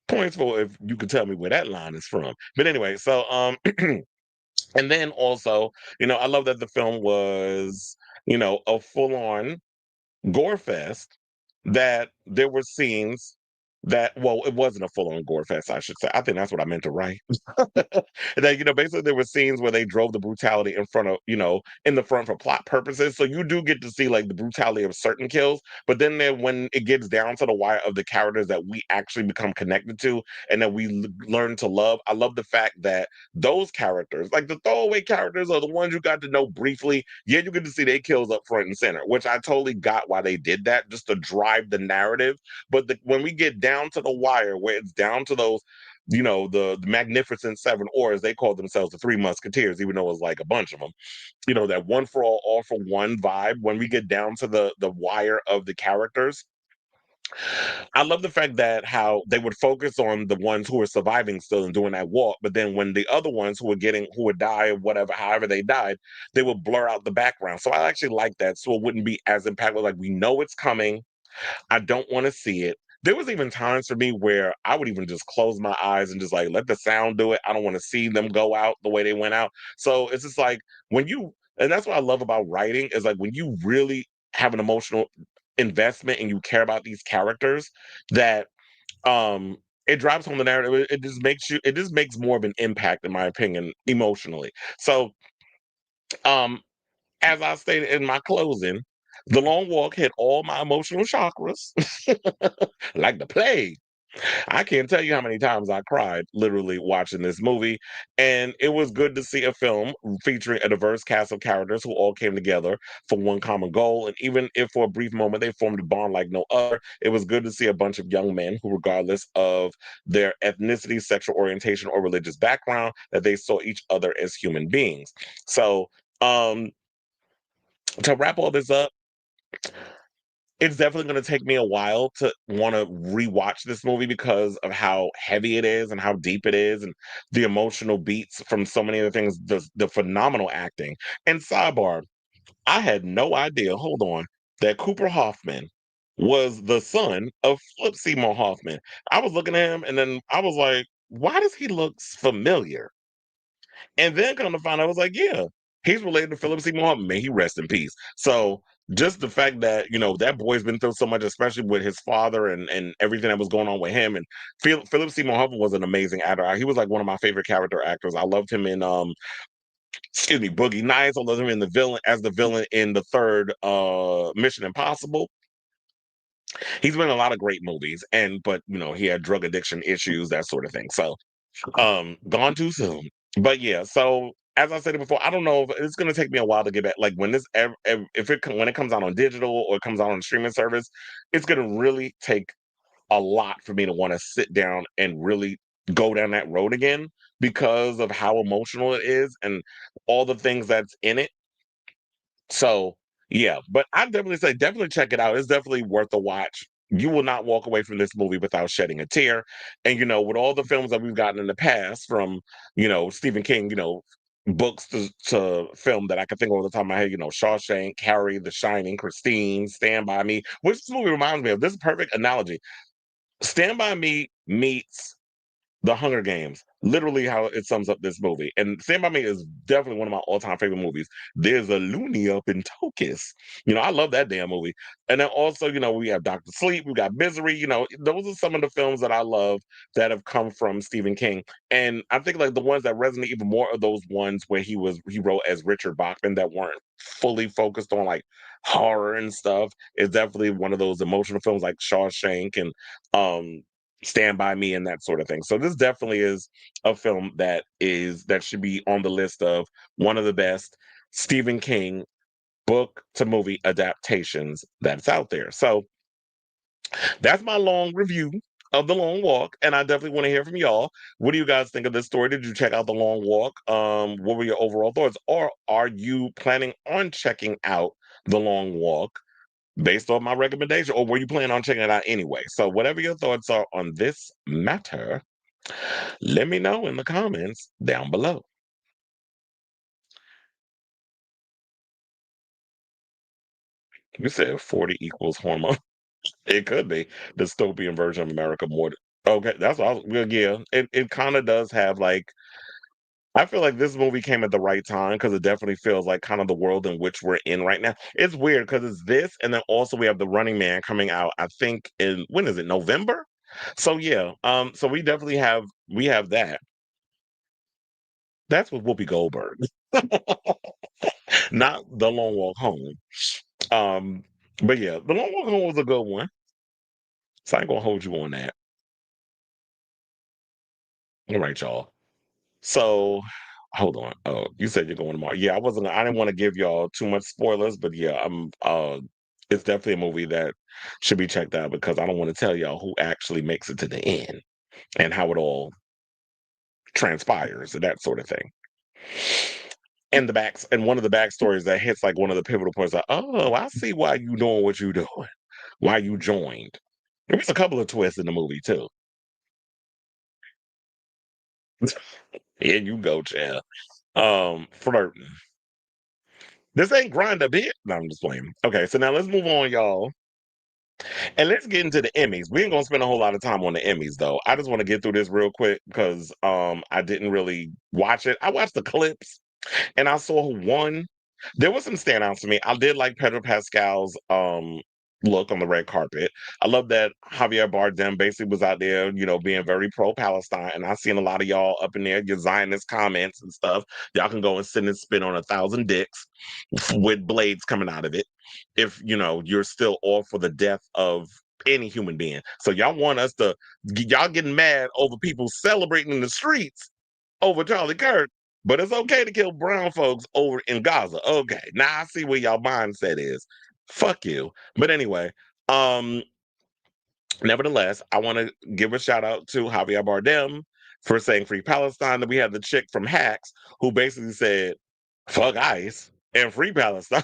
Points for if you could tell me where that line is from. But anyway, so and then also, I love that the film was, a full on gore fest, that there were scenes that, well, it wasn't a full on gore fest, I should say. I think that's what I meant to write. That, basically there were scenes where they drove the brutality in front of, in the front for plot purposes. So you do get to see like the brutality of certain kills, but then when it gets down to the wire of the characters that we actually become connected to and that we learn to love, I love the fact that those characters, like the throwaway characters, are the ones you got to know briefly. Yeah, you get to see their kills up front and center, which I totally got why they did that, just to drive the narrative. But when we get down to the wire, where it's down to those, the Magnificent Seven, or as they call themselves, the Three Musketeers, even though it was like a bunch of them, that one for all for one vibe. When we get down to the wire of the characters, I love the fact that how they would focus on the ones who were surviving still and doing that walk, but then when the other ones who would die or whatever, however they died, they would blur out the background. So I actually like that, so it wouldn't be as impactful. Like, we know it's coming. I don't want to see it. There was even times for me where I would even just close my eyes and just like let the sound do it. I don't want to see them go out the way they went out. So it's just like, and that's what I love about writing, is like when you really have an emotional investment and you care about these characters, that um it drives home the narrative. It just makes more of an impact, in my opinion, emotionally. So um as I stated in my closing, the long walk hit all my emotional chakras like the plague. I can't tell you how many times I cried literally watching this movie. And it was good to see a film featuring a diverse cast of characters who all came together for one common goal. And even if for a brief moment they formed a bond like no other, it was good to see a bunch of young men who, regardless of their ethnicity, sexual orientation, or religious background, that they saw each other as human beings. So, um, to wrap all this up, it's definitely going to take me a while to want to rewatch this movie because of how heavy it is and how deep it is, and the emotional beats from so many of the things, the phenomenal acting. And sidebar, I had no idea, hold on, that Cooper Hoffman was the son of Philip Seymour Hoffman. I was looking at him and then I was like, why does he look familiar? And then come to find out, I was like, yeah, he's related to Philip Seymour Hoffman. May he rest in peace. So just the fact that, that boy's been through so much, especially with his father and everything that was going on with him. And Philip Seymour Hoffman was an amazing actor. He was like one of my favorite character actors. I loved him in excuse me, Boogie Nights. I loved him in the villain in the third Mission Impossible. He's been in a lot of great movies, but he had drug addiction issues, that sort of thing. So gone too soon. But yeah, so as I said it before, I don't know if it's going to take me a while to get back. Like when when it comes out on digital or it comes out on a streaming service, it's going to really take a lot for me to want to sit down and really go down that road again because of how emotional it is and all the things that's in it. So, yeah, but I definitely say definitely check it out. It's definitely worth a watch. You will not walk away from this movie without shedding a tear. And with all the films that we've gotten in the past from, Stephen King, books to film that I can think of all the time in my head, Shawshank, Carrie, The Shining, Christine, Stand By Me, which this movie reminds me of. This is a perfect analogy. Stand By Me meets the Hunger Games, literally how it sums up this movie. And Stand By Me is definitely one of my all-time favorite movies. There's a loony up in Tokus. I love that damn movie. And then also, we have Doctor Sleep, we got Misery. Those are some of the films that I love that have come from Stephen King. And I think like the ones that resonate even more are those ones where he wrote as Richard Bachman that weren't fully focused on like horror and stuff. It's definitely one of those emotional films like Shawshank and Stand By Me and that sort of thing. So this definitely is a film that should be on the list of one of the best Stephen King book to movie adaptations that's out there. So that's my long review of The Long Walk, and I definitely want to hear from y'all. What do you guys think of this story? Did you check out The Long Walk? What were your overall thoughts? Or are you planning on checking out The Long Walk based on my recommendation, or were you planning on checking it out anyway? So whatever your thoughts are on this matter, let me know in the comments down below. You said 40 equals hormone. It could be dystopian version of America more. Okay, that's what well, yeah. It kind of does have like I feel like this movie came at the right time because it definitely feels like kind of the world in which we're in right now. It's weird because it's this, and then also we have the Running Man coming out. I think in when is it November? So yeah, so we have that. That's with Whoopi Goldberg, not the Long Walk Home. Um, but yeah, the Long Walk Home was a good one. So I ain't gonna hold you on that. All right, y'all. So hold on. Oh, you said you're going tomorrow. Yeah, I didn't want to give y'all too much spoilers, but yeah, it's definitely a movie that should be checked out because I don't want to tell y'all who actually makes it to the end and how it all transpires and that sort of thing. And one of the backstories that hits like one of the pivotal points like, oh, I see why you doing what you doing, why you joined. There was a couple of twists in the movie too. Here you go, Chad. Flirting. This ain't grind a bit. No, I'm just playing. Okay, so now let's move on, y'all. And let's get into the Emmys. We ain't gonna spend a whole lot of time on the Emmys though. I just want to get through this real quick because I didn't really watch it. I watched the clips and I saw who won. There was some standouts for me. I did like Pedro Pascal's look on the red carpet. I love that Javier Bardem basically was out there, being very pro Palestine. And I've seen a lot of y'all up in there, your Zionist comments and stuff. Y'all can go and sit and spit on 1,000 dicks with blades coming out of it. If you're still all for the death of any human being. So y'all want us to y'all getting mad over people celebrating in the streets over Charlie Kirk, but it's okay to kill brown folks over in Gaza. Okay, now I see where y'all mindset is. Fuck you. But anyway, um, nevertheless, I want to give a shout out to Javier Bardem for saying free Palestine. Then we had the chick from Hacks who basically said, fuck ICE and free Palestine.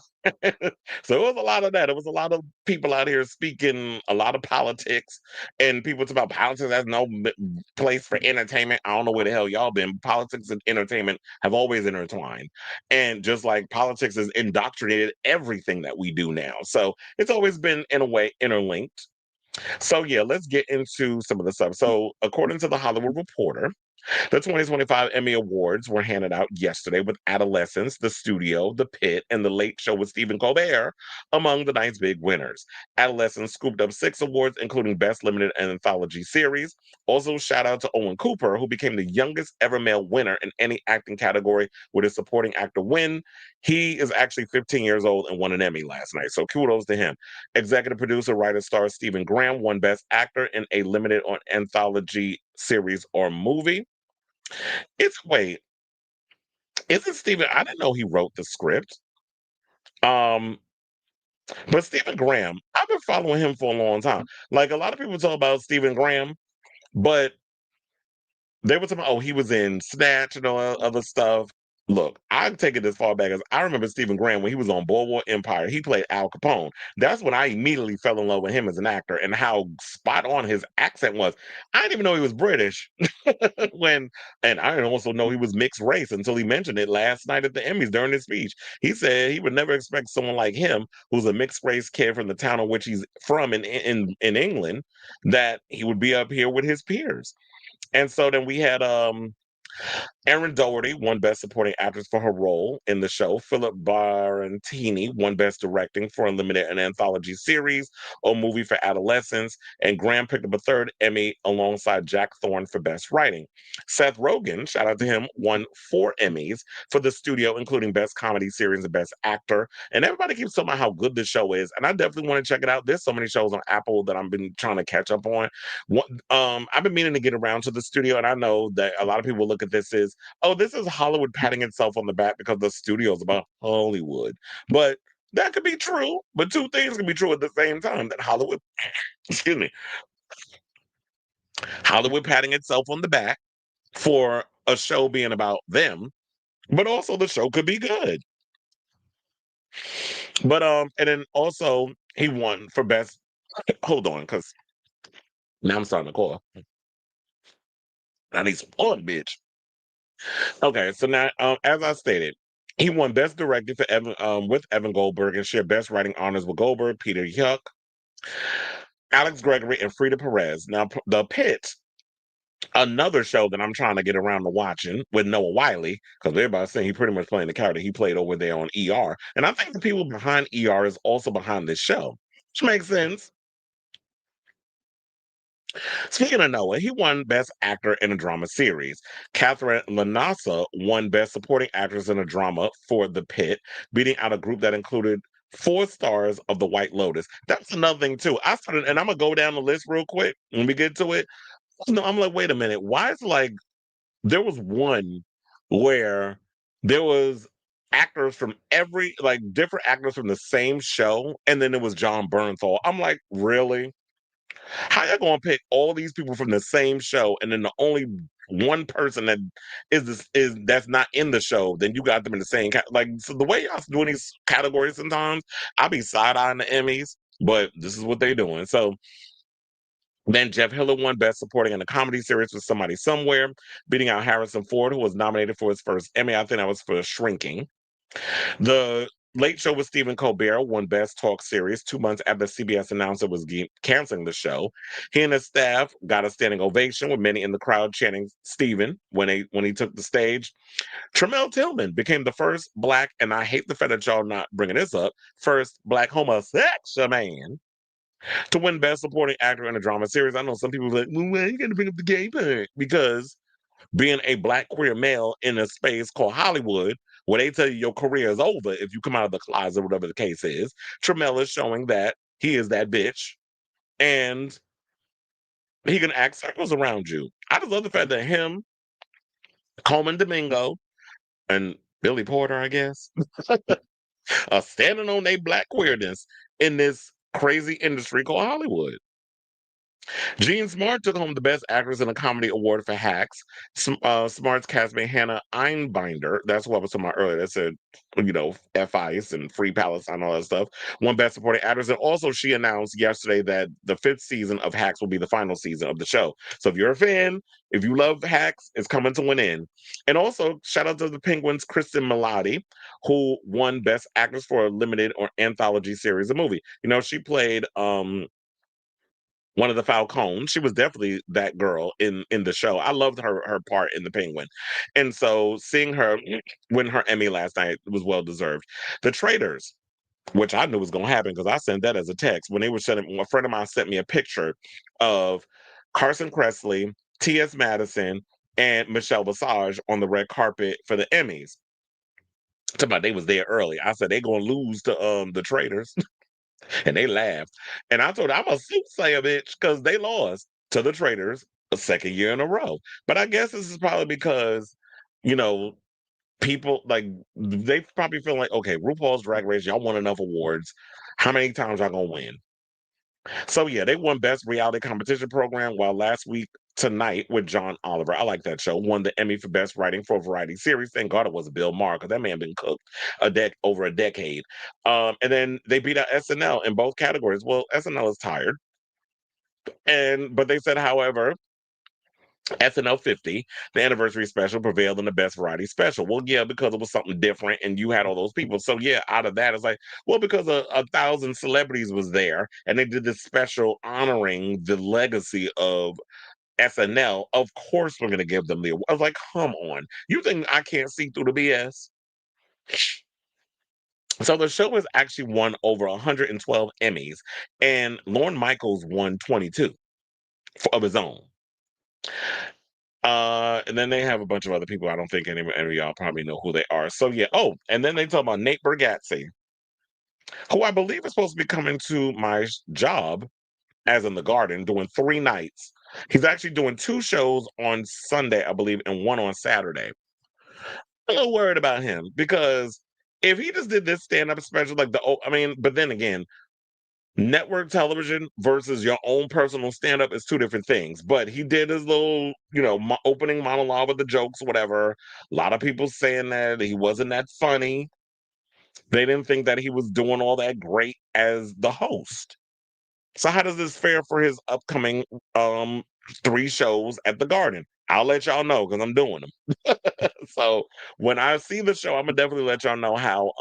So it was a lot of that. It was a lot of people out here speaking a lot of politics, and people talk about politics has no place for entertainment. I don't know where the hell y'all been. Politics and entertainment have always intertwined, and just like politics has indoctrinated everything that we do now. So it's always been in a way interlinked. So yeah, let's get into some of the stuff. So according to the Hollywood Reporter, the 2025 Emmy Awards were handed out yesterday with Adolescence, The Studio, The Pit, and The Late Show with Stephen Colbert among the night's big winners. Adolescence scooped up 6 awards, including Best Limited and Anthology Series. Also, shout out to Owen Cooper, who became the youngest ever male winner in any acting category with a supporting actor win. He is actually 15 years old and won an Emmy last night, so kudos to him. Executive producer, writer, star Stephen Graham won Best Actor in a limited on anthology series or movie. It's wait. Isn't Stephen? I didn't know he wrote the script. Um, but Stephen Graham, I've been following him for a long time. Like a lot of people talk about Stephen Graham, but they were talking about, oh, he was in Snatch and all that other stuff. Look, I take it as far back as I remember Stephen Graham when he was on Boardwalk Empire. He played Al Capone. That's when I immediately fell in love with him as an actor and how spot on his accent was. I didn't even know he was British when, and I didn't also know he was mixed race until he mentioned it last night at the Emmys during his speech. He said he would never expect someone like him, who's a mixed race kid from the town in which he's from in England, that he would be up here with his peers. And so then we had Erin Doherty won Best Supporting Actress for her role in the show. Philip Barantini won Best Directing for a limited and anthology series or movie for adolescents. And Graham picked up a third Emmy alongside Jack Thorne for Best Writing. Seth Rogen, shout out to him, won 4 Emmys for the studio, including Best Comedy Series and Best Actor. And everybody keeps talking about how good this show is. And I definitely want to check it out. There's so many shows on Apple that I've been trying to catch up on. I've been meaning to get around to the studio, and I know that a lot of people look at this as, oh, this is Hollywood patting itself on the back because the studio's about Hollywood. But that could be true, but two things can be true at the same time. That Hollywood, excuse me, Hollywood patting itself on the back for a show being about them, but also the show could be good. But and then also he won for best. Hold on, because now I'm starting to call. I need some on, bitch. Okay, so now, as I stated, he won Best Director for Evan with Evan Goldberg and shared Best Writing honors with Goldberg, Peter Yuck, Alex Gregory, and Frida Perez. Now, The Pit, another show that I'm trying to get around to watching with Noah Wiley, because everybody's saying he pretty much playing the character he played over there on ER. And I think the people behind ER is also behind this show, which makes sense. Speaking of Noah, he won Best Actor in a Drama Series. Catherine Lanasa won Best Supporting Actress in a Drama for The Pit, beating out a group that included 4 stars of The White Lotus. That's another thing too. I started, and I'm gonna go down the list real quick when we get to it. No, I'm like, wait a minute. Why is like there was one where there was actors from every like different actors from the same show, and then it was John Bernthal. I'm like, really? How you gonna pick all these people from the same show, and then the only one person that is that's not in the show, then you got them in the same like so the way y'all doing these categories sometimes, I be side eyeing the Emmys, but this is what they doing. So then Jeff Hiller won Best Supporting in a Comedy Series with Somebody Somewhere, beating out Harrison Ford, who was nominated for his first Emmy. I think that was for Shrinking. The Late Show with Stephen Colbert won Best Talk Series 2 months after CBS announced it was canceling the show. He and his staff got a standing ovation, with many in the crowd chanting Stephen when he took the stage. Tremel Tillman became the first Black, and I hate the fact that y'all not bringing this up, first Black homosexual man to win Best Supporting Actor in a Drama Series. I know some people are like, well, why you got to bring up the gay part? Because being a Black queer male in a space called Hollywood, where they tell you your career is over if you come out of the closet, whatever the case is, Tremel is showing that he is that bitch and he can act circles around you. I just love the fact that him, Coleman Domingo, and Billy Porter, I guess, are standing on their Black queerness in this crazy industry called Hollywood. Jean Smart took home the Best Actress in a Comedy Award for Hacks. Smart's castmate Hannah Einbinder, that's what I was talking about earlier, that said, F-Ice and Free Palestine, all that stuff, won Best Supporting Actress. And also she announced yesterday that the 5th season of Hacks will be the final season of the show. So if you're a fan, if you love Hacks, it's coming to an end. And also, shout out to the Penguins' Kristen Milotti, who won Best Actress for a limited or anthology series of movie. She played one of the Falcones. She was definitely that girl in the show. I loved her part in The Penguin. And so seeing her win her Emmy last night was well deserved. The Traitors, which I knew was going to happen because I sent that as a text. When they were sending, a friend of mine sent me a picture of Carson Kressley, T.S. Madison, and Michelle Visage on the red carpet for the Emmys. Talking about they was there early. I said they gonna lose to the Traitors. And they laughed. And I told her, I'm a soothsayer, bitch, because they lost to the Traitors a second year in a row. But I guess this is probably because, you know, people like they probably feel like, okay, RuPaul's Drag Race, y'all won enough awards. How many times y'all gonna win? So yeah, they won Best Reality Competition Program, while last week tonight with John Oliver, I like that show, won the Emmy for Best Writing for a Variety Series. Thank God it was Bill Maher, because that man been cooked over a decade. And then they beat out SNL in both categories. Well, SNL is tired, but they said, however, SNL 50, the anniversary special, prevailed in the best variety special. Well, yeah, because it was something different and you had all those people. So, yeah, out of that, it's like, well, because a thousand celebrities was there and they did this special honoring the legacy of SNL, of course we're going to give them the award. I was like, come on. You think I can't see through the BS? So the show has actually won over 112 Emmys, and Lorne Michaels won 22 of his own. And then they have a bunch of other people. I don't think any of y'all probably know who they are. So yeah. Oh, and then they talk about Nate Bargatze, who I believe is supposed to be coming to my job, as in the Garden, doing 3 nights. He's actually doing 2 shows on Sunday, I believe, and one on Saturday. I'm a little worried about him because if he just did this stand-up special, like I mean, but then again, network television versus your own personal stand-up is two different things. But he did his little, opening monologue with the jokes, whatever. A lot of people saying that he wasn't that funny. They didn't think that he was doing all that great as the host. So how does this fare for his upcoming 3 shows at the Garden? I'll let y'all know because I'm doing them. So when I see the show, I'm gonna definitely let y'all know how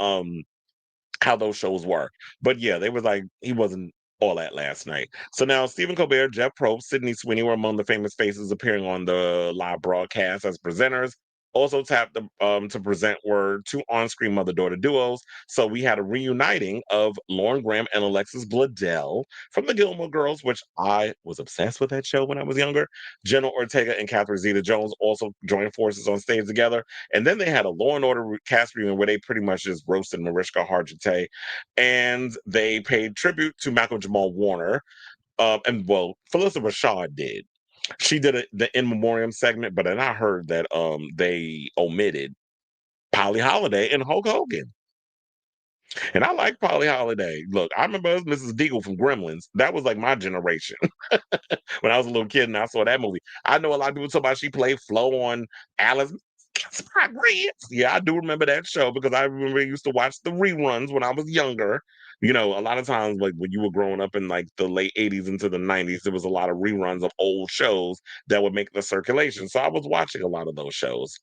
those shows were. But yeah, they was like he wasn't all that last night. So now Stephen Colbert, Jeff Probst, Sydney Sweeney were among the famous faces appearing on the live broadcast as presenters. Also tapped to present were 2 on-screen mother-daughter duos. So we had a reuniting of Lauren Graham and Alexis Bledel from the Gilmore Girls, which I was obsessed with that show when I was younger. Jenna Ortega and Catherine Zeta-Jones also joined forces on stage together. And then they had a Law and Order cast reunion where they pretty much just roasted Mariska Hargitay, and they paid tribute to Malcolm Jamal Warner. And well, Felissa Rashad did. She did the in memoriam segment, but then I heard that they omitted Polly Holiday and Hulk Hogan. And I like Polly Holiday. Look, I remember us Mrs. Deagle from Gremlins. That was like my generation when I was a little kid and I saw that movie. I know a lot of people talk about she played Flo on Alice. Yeah, I do remember that show because I remember I used to watch the reruns when I was younger. A lot of times, like when you were growing up in like the late 80s into the 90s, there was a lot of reruns of old shows that would make the circulation. So I was watching a lot of those shows.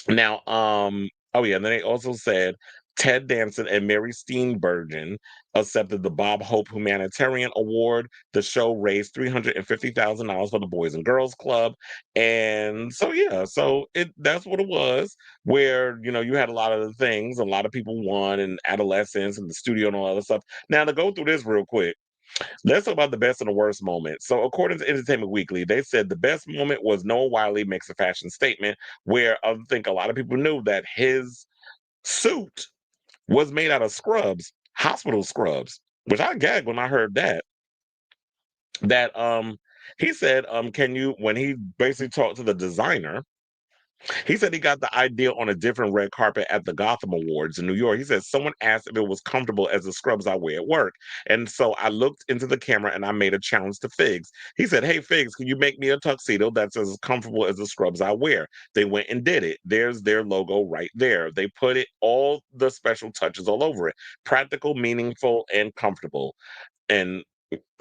Now, oh yeah, and then they also said Ted Danson and Mary Steenburgen accepted the Bob Hope Humanitarian Award. The show raised $350,000 for the Boys and Girls Club, and so yeah, so that's what it was. Where you had a lot of the things, a lot of people won, and adolescents, and the studio, and all other stuff. Now to go through this real quick. Let's talk about the best and the worst moment. So, according to Entertainment Weekly, they said the best moment was Noah Wiley makes a fashion statement where I think a lot of people knew that his suit was made out of scrubs, hospital scrubs, which I gagged when I heard that. That he said, can you when he basically talked to the designer, he said he got the idea on a different red carpet at the Gotham Awards in New York. He said someone asked if it was comfortable as the scrubs I wear at work. And so I looked into the camera and I made a challenge to Figs. He said, hey, Figs, can you make me a tuxedo that's as comfortable as the scrubs I wear? They went and did it. There's their logo right there. They put all the special touches all over it. Practical, meaningful, and comfortable. And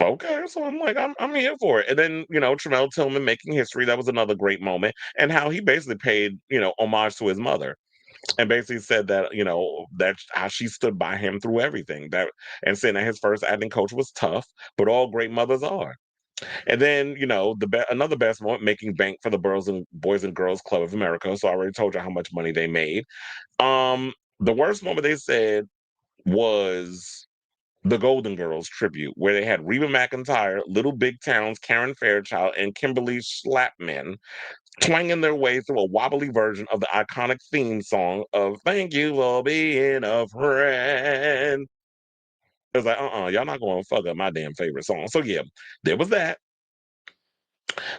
okay, so I'm like, I'm here for it. And then, Tremel Tillman making history, that was another great moment. And how he basically paid, homage to his mother and basically said that, that's how she stood by him through everything. And saying that his first acting coach was tough, but all great mothers are. And then, another best moment, making bank for the Boys and Girls Club of America. So I already told you how much money they made. The worst moment they said was the Golden Girls tribute, where they had Reba McEntire, Little Big Town's Karen Fairchild, and Kimberly Schlapman twanging their way through a wobbly version of the iconic theme song of Thank You for Being a Friend. It was like, y'all not going to fuck up my damn favorite song. So yeah, there was that.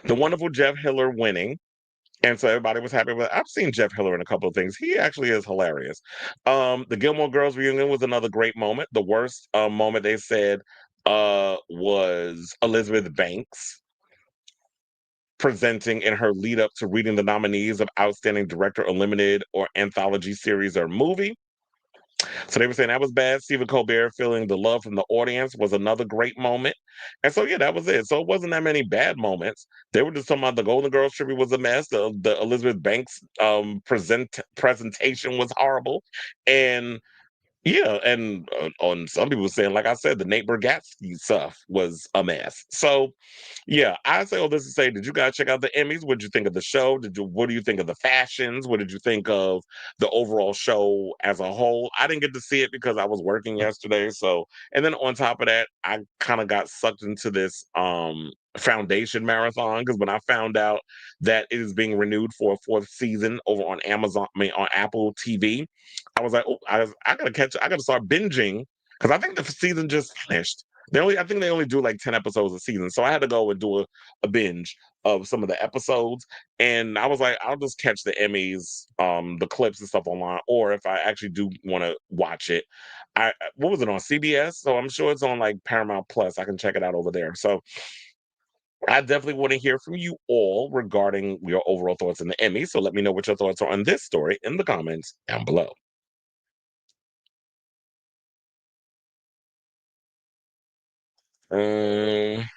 The wonderful Jeff Hiller winning. And so everybody was happy with it. I've seen Jeff Hiller in a couple of things. He actually is hilarious. The Gilmore Girls reunion was another great moment. The worst moment they said was Elizabeth Banks presenting in her lead up to reading the nominees of Outstanding Director or Limited or Anthology Series or Movie. So they were saying that was bad. Stephen Colbert feeling the love from the audience was another great moment. And so, yeah, that was it. So it wasn't that many bad moments. They were just talking about the Golden Girls tribute was a mess. The Elizabeth Banks presentation was horrible. And yeah, and on some people saying, like I said, the Nate Bargatze stuff was a mess. So yeah, I say all this to say, did you guys check out the Emmys? What did you think of the show? What do you think of the fashions? What did you think of the overall show as a whole? I didn't get to see it because I was working yesterday. So, and then on top of that, I kind of got sucked into this Foundation marathon because when I found out that it is being renewed for a fourth season over on Amazon, I mean on Apple TV, I was like, oh, I gotta catch, I gotta start binging because I think the season just finished. I think they only do like 10 episodes a season. So I had to go and do a binge of some of the episodes. And I was like, I'll just catch the Emmys, the clips and stuff online. Or if I actually do want to watch it, what was it on CBS? So I'm sure it's on like Paramount Plus. I can check it out over there. So I definitely want to hear from you all regarding your overall thoughts on the Emmy. So let me know what your thoughts are on this story in the comments down below. Um,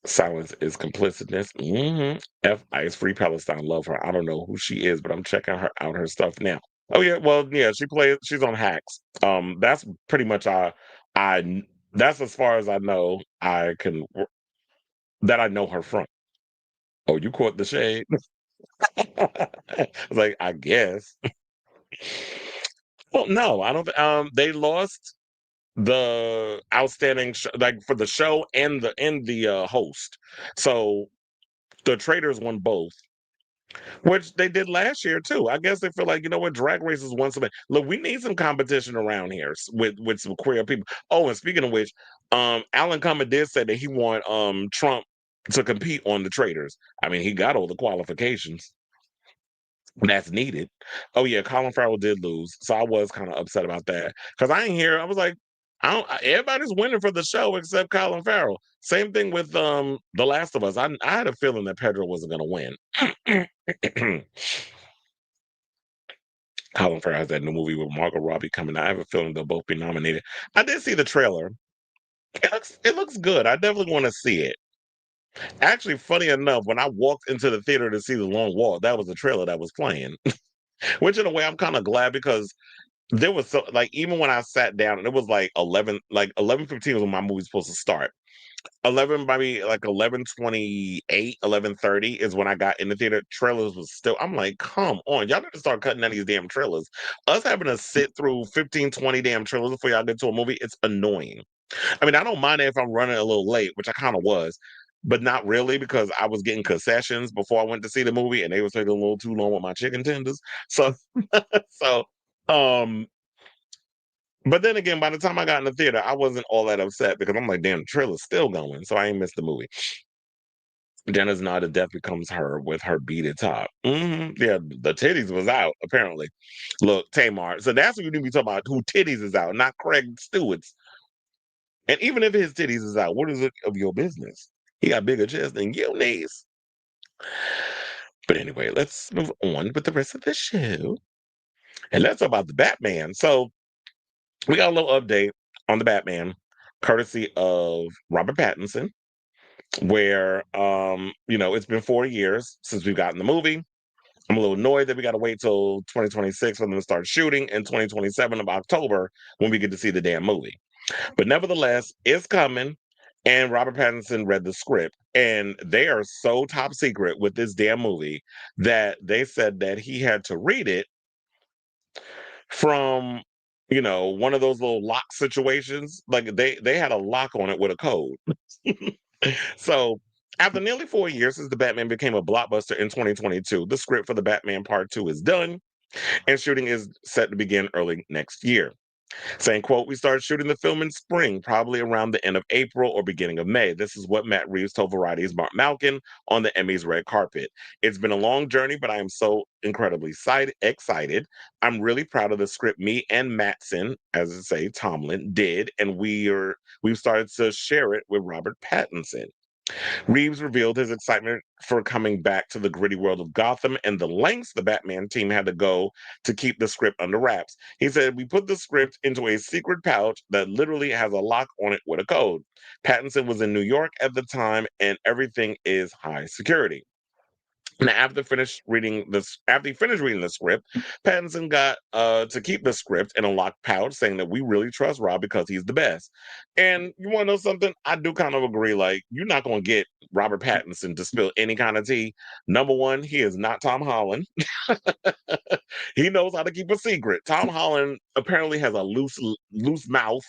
Silence is complicitness. F Ice Free Palestine. Love her. I don't know who she is, but I'm checking her out her stuff now. Oh yeah, well yeah, she's on Hacks. That's pretty much I that's as far as I know that I know her from. Oh, you caught the shade. I was like, I guess. Well, no, I don't. They lost the outstanding like for the show and the host. So the traders won both, which they did last year too. I guess they feel like, you know what, Drag Race is once a minute. Look, we need some competition around here with some queer people. Oh, and speaking of which, Alan Cumming did say that he want Trump to compete on the traders. I mean, he got all the qualifications that's needed. Oh yeah, Colin Farrell did lose, so I was kind of upset about that because I ain't hear. I was like, everybody's winning for the show except Colin Farrell. Same thing with The Last of Us. I had a feeling that Pedro wasn't going to win. Colin Farrell has that new movie with Margot Robbie coming out. I have a feeling they'll both be nominated. I did see the trailer. It looks good. I definitely want to see it. Actually, funny enough, when I walked into the theater to see The Long Walk, that was the trailer that was playing. Which in a way I'm kind of glad because there was so like even when I sat down and it was like 11:15 was when my movie's supposed to start. 11 maybe like 11:28, 11:30 is when I got in the theater. Trailers was still, I'm like, come on, y'all need to start cutting out these damn trailers. Us having to sit through 15, 20 damn trailers before y'all get to a movie, it's annoying. I mean, I don't mind it if I'm running a little late, which I kind of was, but not really because I was getting concessions before I went to see the movie and they was taking a little too long with my chicken tenders. So so um but then again, by the time I got in the theater, I wasn't all that upset because I'm like, damn, the trailer's still going, so I ain't missed the movie. Jenna's Not a Death Becomes Her with her beaded top. Yeah, the titties was out, apparently. Look, Tamar. So that's what you need to be talking about, who titties is out, not Craig Stewart's. And even if his titties is out, what is it of your business? He got bigger chest than your knees. But anyway, let's move on with the rest of the show. And let's talk about the Batman. So we got a little update on the Batman, courtesy of Robert Pattinson, where it's been 4 years since we've gotten the movie. I'm a little annoyed that we got to wait till 2026 for them to start shooting and 2027 of October when we get to see the damn movie. But nevertheless, it's coming. And Robert Pattinson read the script, and they are so top secret with this damn movie that they said that he had to read it from one of those little lock situations. Like they had a lock on it with a code. So after nearly 4 years since the Batman became a blockbuster in 2022, the script for the Batman Part 2 is done, and shooting is set to begin early next year. saying, quote, "We started shooting the film in spring, probably around the end of April or beginning of May. This is what Matt Reeves told Variety's Mark Malkin on the Emmys red carpet. It's been a long journey, but I am so incredibly excited. I'm really proud of the script me and Mattson, as I say, Tomlin, did, and we've started to share it with Robert Pattinson." Reeves revealed his excitement for coming back to the gritty world of Gotham and the lengths the Batman team had to go to keep the script under wraps. He said, "We put the script into a secret pouch that literally has a lock on it with a code. Pattinson was in New York at the time, and everything is high security." Now, after he finished reading the script, Pattinson got to keep the script in a locked pouch, saying that we really trust Rob because he's the best. And you want to know something? I do kind of agree. Like, you're not going to get Robert Pattinson to spill any kind of tea. Number one, he is not Tom Holland. He knows how to keep a secret. Tom Holland apparently has a loose mouth.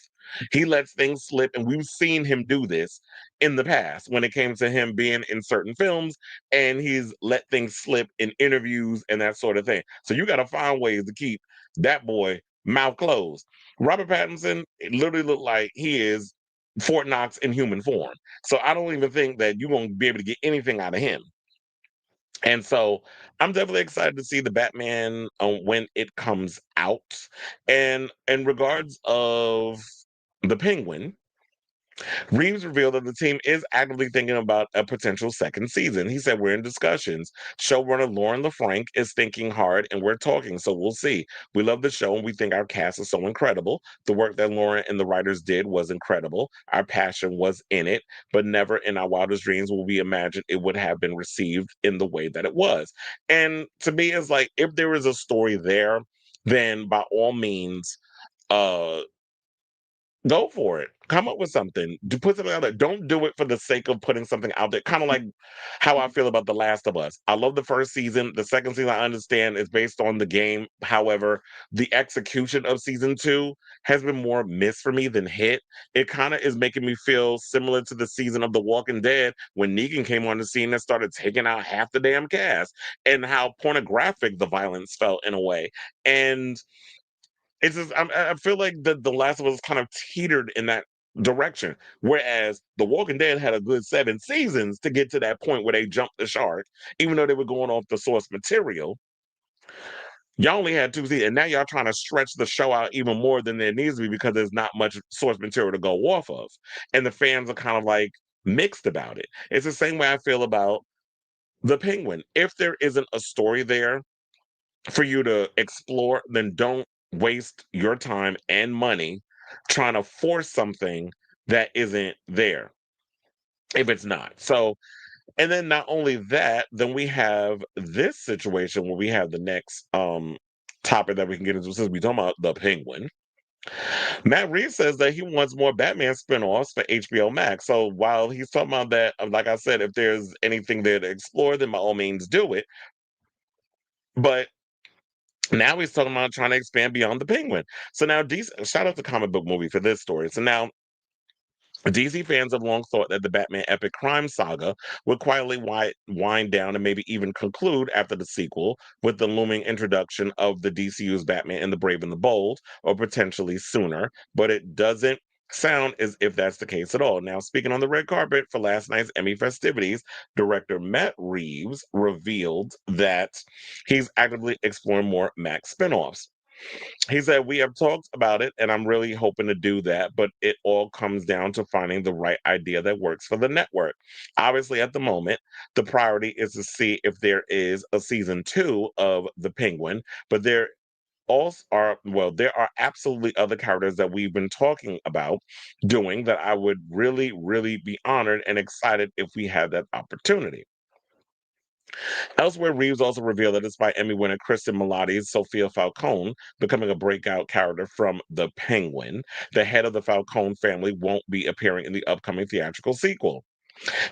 He lets things slip, and we've seen him do this in the past when it came to him being in certain films, and he's let things slip in interviews and that sort of thing. So you got to find ways to keep that boy mouth closed. Robert Pattinson, it literally looked like he is Fort Knox in human form. So I don't even think that you're going to be able to get anything out of him. And so I'm definitely excited to see the Batman when it comes out. And in regards of the Penguin, Reeves revealed that the team is actively thinking about a potential second season. He said, "We're in discussions. Showrunner Lauren LaFranc is thinking hard and we're talking, so we'll see. We love the show and we think our cast is so incredible. The work that Lauren and the writers did was incredible. Our passion was in it, but never in our wildest dreams will we imagine it would have been received in the way that it was." And to me, it's like, if there is a story there, then by all means, uh go for it. Come up with something. Put something out there. Don't do it for the sake of putting something out there. Kind of like how I feel about The Last of Us. I love the first season. The second season, I understand, is based on the game. However, the execution of season two has been more miss for me than hit. It kind of is making me feel similar to the season of The Walking Dead when Negan came on the scene and started taking out half the damn cast, and how pornographic the violence felt in a way. And it's just, I feel like the Last of Us kind of teetered in that direction, whereas The Walking Dead had a good 7 seasons to get to that point where they jumped the shark, even though they were going off the source material. Y'all only had 2 seasons, and now y'all trying to stretch the show out even more than there needs to be because there's not much source material to go off of, and the fans are kind of like mixed about it. It's the same way I feel about the Penguin. If there isn't a story there for you to explore, then don't waste your time and money trying to force something that isn't there if it's not. So, and then not only that, then we have this situation where we have the next topic that we can get into since we talking about the Penguin. Matt Reeves says that he wants more Batman spinoffs for HBO Max. So while he's talking about that, like I said, if there's anything there to explore, then by all means do it. But now he's talking about trying to expand beyond the Penguin. So now, shout out to Comic Book Movie for this story. So now, DC fans have long thought that the Batman epic crime saga would quietly wind down and maybe even conclude after the sequel with the looming introduction of the DCU's Batman and the Brave and the Bold, or potentially sooner. But it doesn't sound as if that's the case at all. Now, speaking on the red carpet for last night's Emmy festivities, director Matt Reeves revealed that he's actively exploring more Max spinoffs. He said, "We have talked about it, and I'm really hoping to do that, but it all comes down to finding the right idea that works for the network. Obviously, at the moment, the priority is to see if there is a season two of The Penguin, but there are absolutely other characters that we've been talking about doing that I would really, really be honored and excited if we had that opportunity." Elsewhere, Reeves also revealed that despite Emmy winner Kristen Milioti's Sofia Falcone becoming a breakout character from The Penguin, the head of the Falcone family won't be appearing in the upcoming theatrical sequel.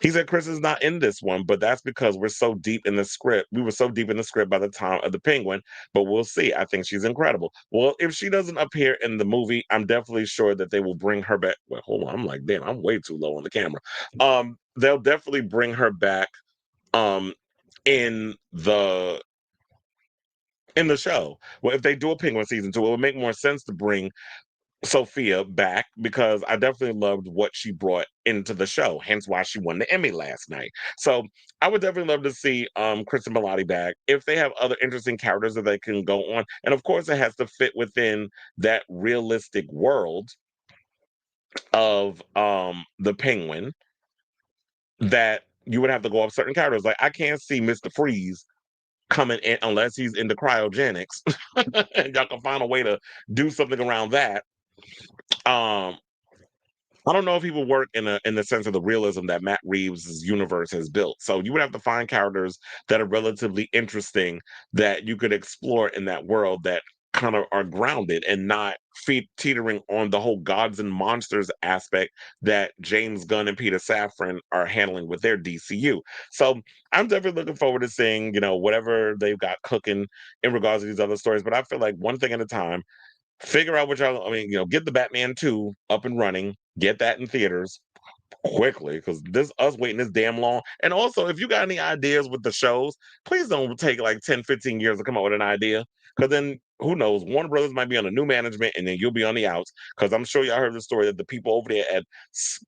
He said Chris is not in this one, but that's because we're so deep in the script. We were so deep in the script by the time of The Penguin, but we'll see. I think she's incredible. Well, if she doesn't appear in the movie, I'm definitely sure that they will bring her back. Well, hold on. I'm like, damn, I'm way too low on the camera. They'll definitely bring her back um in the show. Well, if they do a Penguin season two, it would make more sense to bring Sofia back because I definitely loved what she brought into the show, hence why she won the Emmy last night. So I would definitely love to see Kristen Milotti back if they have other interesting characters that they can go on. And of course, it has to fit within that realistic world of the Penguin that you would have to go off certain characters. Like I can't see Mr. Freeze coming in unless he's into cryogenics. And y'all can find a way to do something around that. Um, I don't know if he would work in the sense of the realism that Matt Reeves' universe has built. So you would have to find characters that are relatively interesting that you could explore in that world that kind of are grounded and not feet teetering on the whole gods and monsters aspect that James Gunn and Peter Safran are handling with their DCU. So I'm definitely looking forward to seeing, whatever they've got cooking in regards to these other stories. But I feel like one thing at a time, figure out what y'all, I mean, get the Batman 2 up and running, get that in theaters quickly because this us waiting this damn long. And also, if you got any ideas with the shows, please don't take like 10, 15 years to come up with an idea. Because then who knows? Warner Brothers might be on a new management and then you'll be on the outs. Because I'm sure y'all heard the story that the people over there at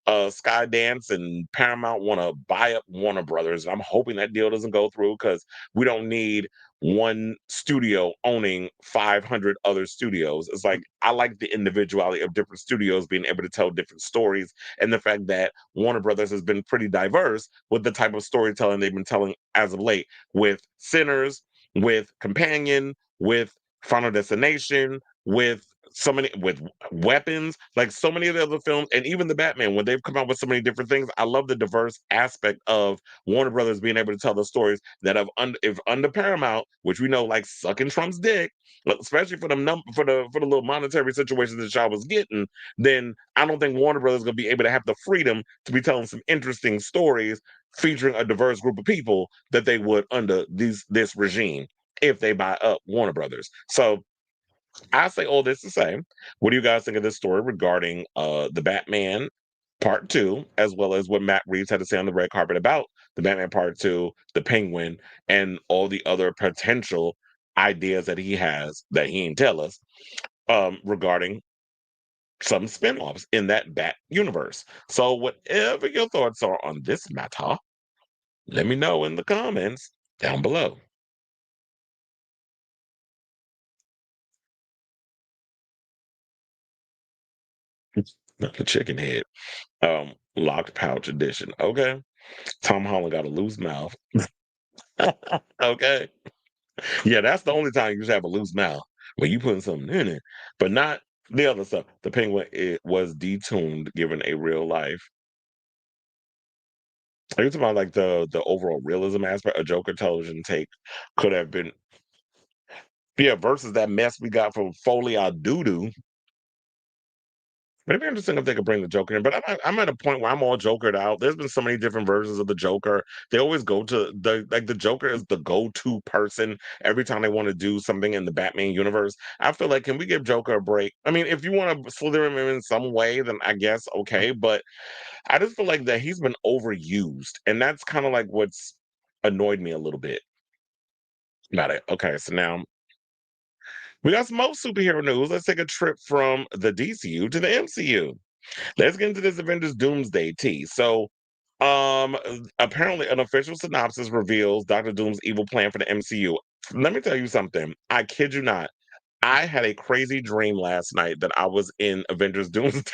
Skydance and Paramount want to buy up Warner Brothers. I'm hoping that deal doesn't go through because we don't need one studio owning 500 other studios. It's like I like the individuality of different studios being able to tell different stories, and the fact that Warner Brothers has been pretty diverse with the type of storytelling they've been telling as of late, with Sinners, with Companion, with Final Destination, with so many, with Weapons, like so many of the other films, and even the Batman, when they've come out with so many different things. I love the diverse aspect of Warner Brothers being able to tell the stories that if under Paramount, which we know like sucking Trump's dick, especially for the little monetary situations that y'all was getting, then I don't think Warner Brothers is gonna be able to have the freedom to be telling some interesting stories featuring a diverse group of people that they would under this regime if they buy up Warner Brothers. So I say all this to say, what do you guys think of this story regarding the Batman Part Two, as well as what Matt Reeves had to say on the red carpet about the Batman Part Two, the Penguin, and all the other potential ideas that he has that he didn't tell us regarding some spin-offs in that Bat universe. So whatever your thoughts are on this matter, let me know in the comments down below. Not the chicken head. Locked pouch edition. Okay. Tom Holland got a loose mouth. Okay. Yeah, that's the only time you should have a loose mouth when you putting something in it, but not the other stuff. The penguin, it was detuned given a real life. Are you talking about like the overall realism aspect? A Joker television take could have been, yeah, versus that mess we got from Foley doo doo. Maybe interesting if they could bring the Joker in, but I'm at a point where I'm all Jokered out. There's been so many different versions of the Joker. They always go to the Joker is the go-to person every time they want to do something in the Batman universe. I feel like, can we give Joker a break? I mean, if you want to slither him in some way, then I guess okay. But I just feel like that he's been overused, and that's kind of like what's annoyed me a little bit about it. Okay, so now we got some more superhero news. Let's take a trip from the DCU to the MCU. Let's get into this Avengers Doomsday tea. So, apparently, an official synopsis reveals Doctor Doom's evil plan for the MCU. Let me tell you something. I kid you not. I had a crazy dream last night that I was in Avengers Doomsday.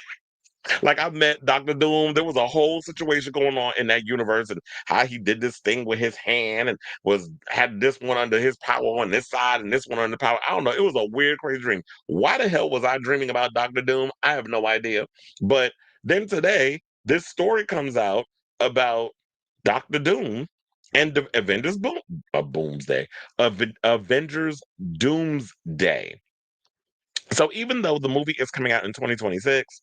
Like I met Doctor Doom. There was a whole situation going on in that universe, and how he did this thing with his hand and was had this one under his power on this side and this one under power. I don't know. It was a weird, crazy dream. Why the hell was I dreaming about Doctor Doom? I have no idea. But then today, this story comes out about Doctor Doom and the Boomsday, Avengers Doomsday. So even though the movie is coming out in 2026,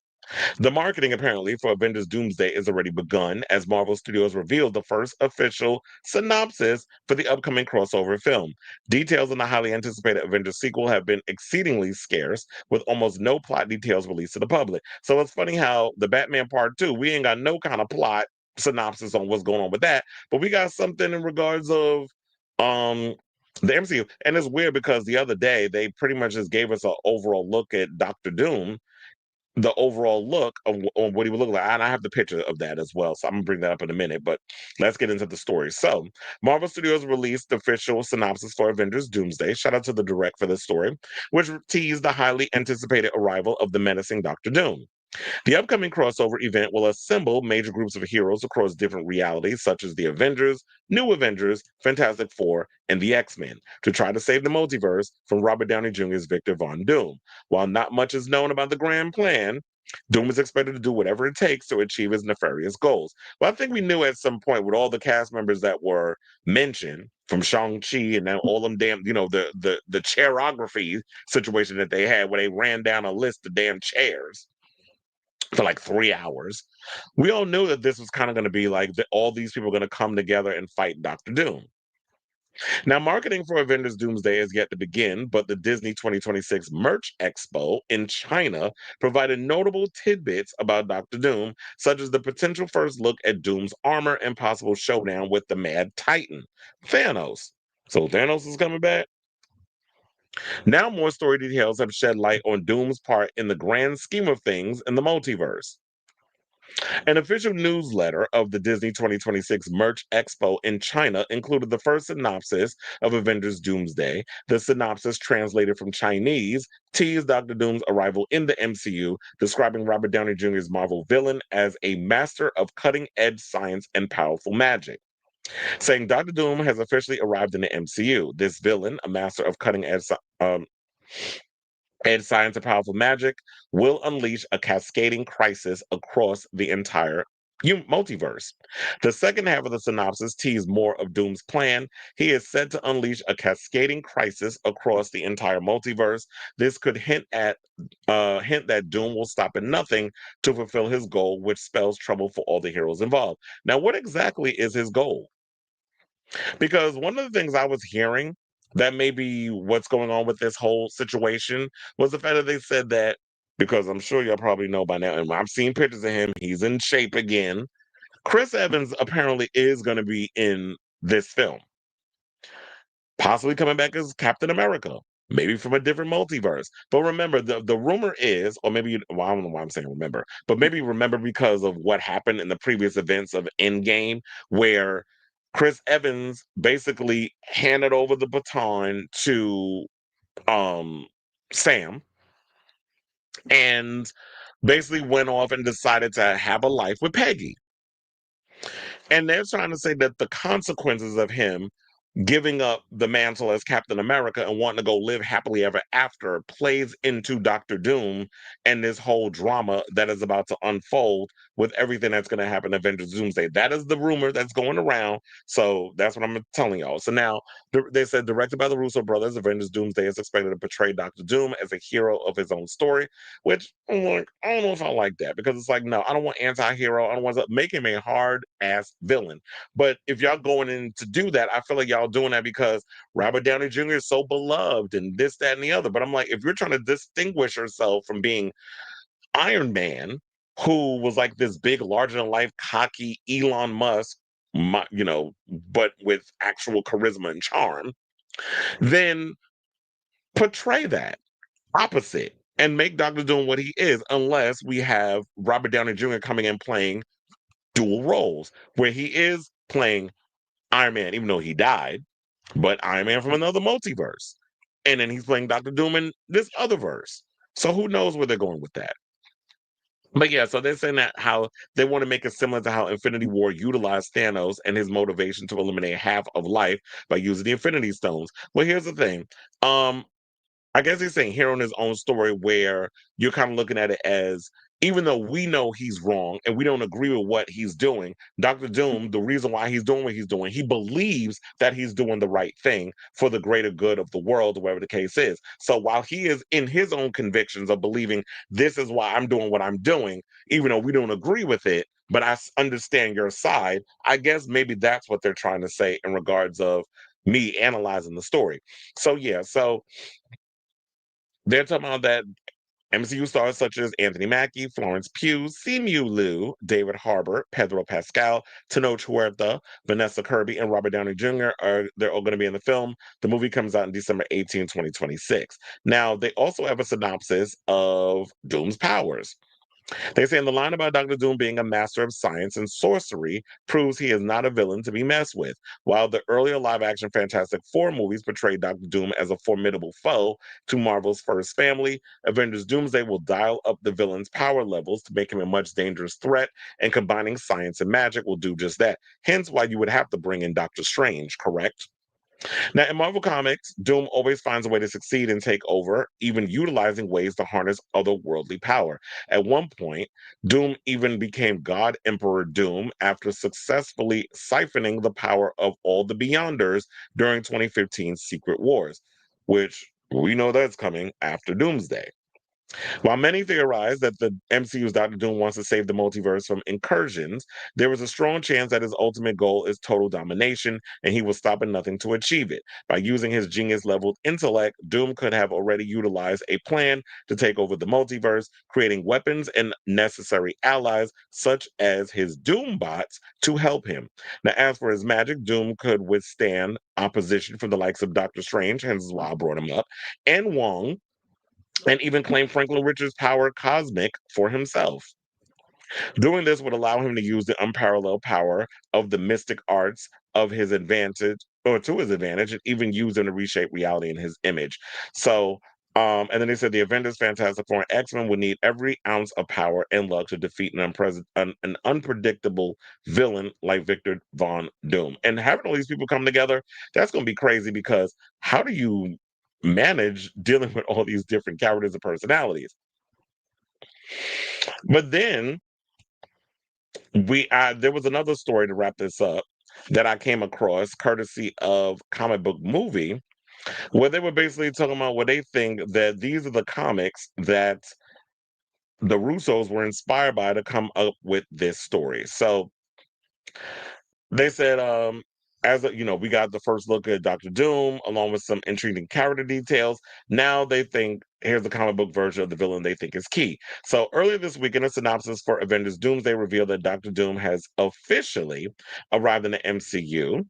the marketing apparently for Avengers Doomsday is already begun as Marvel Studios revealed the first official synopsis for the upcoming crossover film. Details on the highly anticipated Avengers sequel have been exceedingly scarce, with almost no plot details released to the public. So it's funny how the Batman Part 2, we ain't got no kind of plot synopsis on what's going on with that, but we got something in regards of um the MCU. And it's weird because the other day they pretty much just gave us an overall look at Doctor Doom, the overall look of on what he would look like. And I have the picture of that as well, so I'm gonna bring that up in a minute. But let's get into the story. So, Marvel Studios released the official synopsis for Avengers: Doomsday. Shout out to the direct for this story, which teased the highly anticipated arrival of the menacing Doctor Doom. The upcoming crossover event will assemble major groups of heroes across different realities, such as the Avengers, New Avengers, Fantastic Four, and the X-Men, to try to save the multiverse from Robert Downey Jr.'s Victor Von Doom. While not much is known about the grand plan, Doom is expected to do whatever it takes to achieve his nefarious goals. Well, I think we knew at some point with all the cast members that were mentioned, from Shang-Chi and then all them damn, the chairography situation that they had where they ran down a list of damn chairs for like 3 hours. We all knew that this was kind of going to be like all these people are going to come together and fight Doctor Doom. Now, marketing for Avengers Doomsday is yet to begin, but the Disney 2026 Merch Expo in China provided notable tidbits about Doctor Doom, such as the potential first look at Doom's armor and possible showdown with the Mad Titan, Thanos. So Thanos is coming back? Now, more story details have shed light on Doom's part in the grand scheme of things in the multiverse. An official newsletter of the Disney 2026 Merch Expo in China included the first synopsis of Avengers Doomsday. The synopsis, translated from Chinese, teased Doctor Doom's arrival in the MCU, describing Robert Downey Jr.'s Marvel villain as a master of cutting edge science and powerful magic, saying Doctor Doom has officially arrived in the MCU. This villain, a master of cutting edge science and powerful magic, will unleash a cascading crisis across the entire multiverse. The second half of the synopsis teased more of Doom's plan. He is said to unleash a cascading crisis across the entire multiverse. This could hint that Doom will stop at nothing to fulfill his goal, which spells trouble for all the heroes involved. Now, what exactly is his goal? Because one of the things I was hearing that may be what's going on with this whole situation was the fact that they said that, because I'm sure y'all probably know by now, and I've seen pictures of him, he's in shape again. Chris Evans apparently is going to be in this film, possibly coming back as Captain America, maybe from a different multiverse. But remember, the rumor is, or maybe, well, I don't know why I'm saying remember, but maybe remember because of what happened in the previous events of Endgame, where Chris Evans basically handed over the baton to um, Sam and basically went off and decided to have a life with Peggy. And they're trying to say that the consequences of him giving up the mantle as Captain America and wanting to go live happily ever after plays into Doctor Doom and this whole drama that is about to unfold with everything that's going to happen in Avengers Doomsday. That is the rumor that's going around. So that's what I'm telling y'all. So now they said, directed by the Russo brothers, Avengers Doomsday is expected to portray Doctor Doom as a hero of his own story, which I'm like, I don't know if I like that, because it's like, no, I don't want anti-hero. I don't want to make him a hard ass villain. But if y'all going in to do that, I feel like y'all doing that because Robert Downey Jr. is so beloved and this, that, and the other. But I'm like, if you're trying to distinguish yourself from being Iron Man, who was like this big, larger than life, cocky Elon Musk, but with actual charisma and charm, then portray that opposite and make Doctor Doom what he is, unless we have Robert Downey Jr. coming in playing dual roles, where he is playing Iron Man, even though he died, but Iron Man from another multiverse. And then he's playing Doctor Doom in this other verse. So who knows where they're going with that? But yeah, so they're saying that how they want to make it similar to how Infinity War utilized Thanos and his motivation to eliminate half of life by using the Infinity Stones. Well, here's the thing. I guess he's saying hero in his own story, where you're kind of looking at it as, even though we know he's wrong and we don't agree with what he's doing, Dr. Doom, the reason why he's doing what he's doing, he believes that he's doing the right thing for the greater good of the world, whatever the case is. So while he is in his own convictions of believing this is why I'm doing what I'm doing, even though we don't agree with it, but understand your side, I guess maybe that's what they're trying to say in regards of me analyzing the story. So yeah, so they're talking about that. MCU stars such as Anthony Mackie, Florence Pugh, Simu Liu, David Harbour, Pedro Pascal, Tenoch Huerta, Vanessa Kirby, and Robert Downey Jr. They're all going to be in the film. The movie comes out on December 18, 2026. Now, they also have a synopsis of Doom's powers. They say in the line about Dr. Doom being a master of science and sorcery proves he is not a villain to be messed with. While the earlier live action Fantastic Four movies portrayed Dr. Doom as a formidable foe to Marvel's first family, Avengers Doomsday will dial up the villain's power levels to make him a much dangerous threat, and combining science and magic will do just that. Hence why you would have to bring in Doctor Strange, correct? Now, in Marvel Comics, Doom always finds a way to succeed and take over, even utilizing ways to harness otherworldly power. At one point, Doom even became God Emperor Doom after successfully siphoning the power of all the Beyonders during 2015's Secret Wars, which we know that's coming after Doomsday. While many theorize that the MCU's Doctor Doom wants to save the multiverse from incursions, there is a strong chance that his ultimate goal is total domination, and he will stop at nothing to achieve it. By using his genius leveled intellect, Doom could have already utilized a plan to take over the multiverse, creating weapons and necessary allies, such as his Doom bots, to help him. Now, as for his magic, Doom could withstand opposition from the likes of Doctor Strange, hence why I brought him up, and Wong, and even claim Franklin Richards' power cosmic for himself. Doing this would allow him to use the unparalleled power of the mystic arts of his advantage or to his advantage, and even use them to reshape reality in his image. So, and then they said the Avengers, Fantastic Four, and X-Men would need every ounce of power and luck to defeat an unpredictable villain like Victor Von Doom. And having all these people come together, that's going to be crazy because how do you manage dealing with all these different characters and personalities? But then there was another story to wrap this up that I came across courtesy of Comic Book Movie, where they were basically talking about what they think that these are the comics that the Russos were inspired by to come up with this story. So they said, we got the first look at Doctor Doom, along with some intriguing character details. Now they think here's the comic book version of the villain they think is key. So earlier this week, in a synopsis for Avengers Doomsday, revealed that Doctor Doom has officially arrived in the MCU.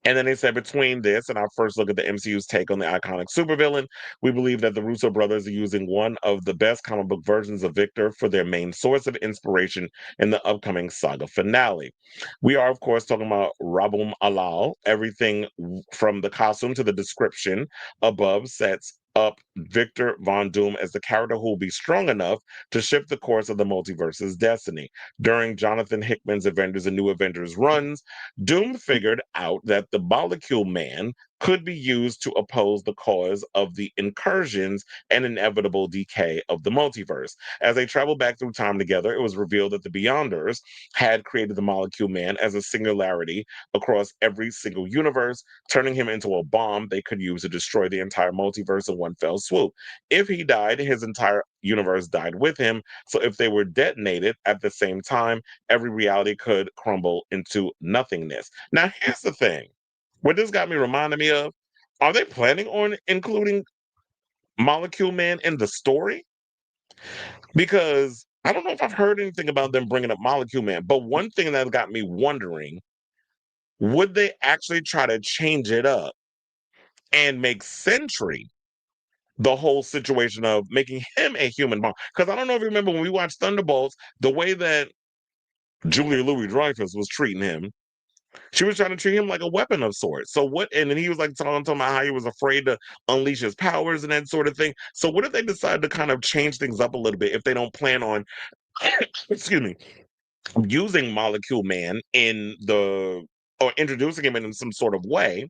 And then they said between this and our first look at the MCU's take on the iconic supervillain, we believe that the Russo brothers are using one of the best comic book versions of Victor for their main source of inspiration in the upcoming saga finale. We are, of course, talking about Rabum Alal. Everything from the costume to the description above sets up Victor Von Doom as the character who will be strong enough to shift the course of the multiverse's destiny. During Jonathan Hickman's Avengers and New Avengers runs, Doom figured out that the Molecule Man could be used to oppose the cause of the incursions and inevitable decay of the multiverse. As they traveled back through time together, it was revealed that the Beyonders had created the Molecule Man as a singularity across every single universe, turning him into a bomb they could use to destroy the entire multiverse in one fell swoop. If he died, his entire universe died with him. So if they were detonated at the same time, every reality could crumble into nothingness. Now, here's the thing. What this got me reminding me of, are they planning on including Molecule Man in the story? Because I don't know if I've heard anything about them bringing up Molecule Man, but one thing that got me wondering, would they actually try to change it up and make Sentry the whole situation of making him a human bomb? Because I don't know if you remember when we watched Thunderbolts, the way that Julia Louis-Dreyfus was treating him, she was trying to treat him like a weapon of sorts. So what? And then he was like talking about how he was afraid to unleash his powers and that sort of thing. So what if they decide to kind of change things up a little bit if they don't plan on, excuse me, using Molecule Man in the or introducing him in some sort of way?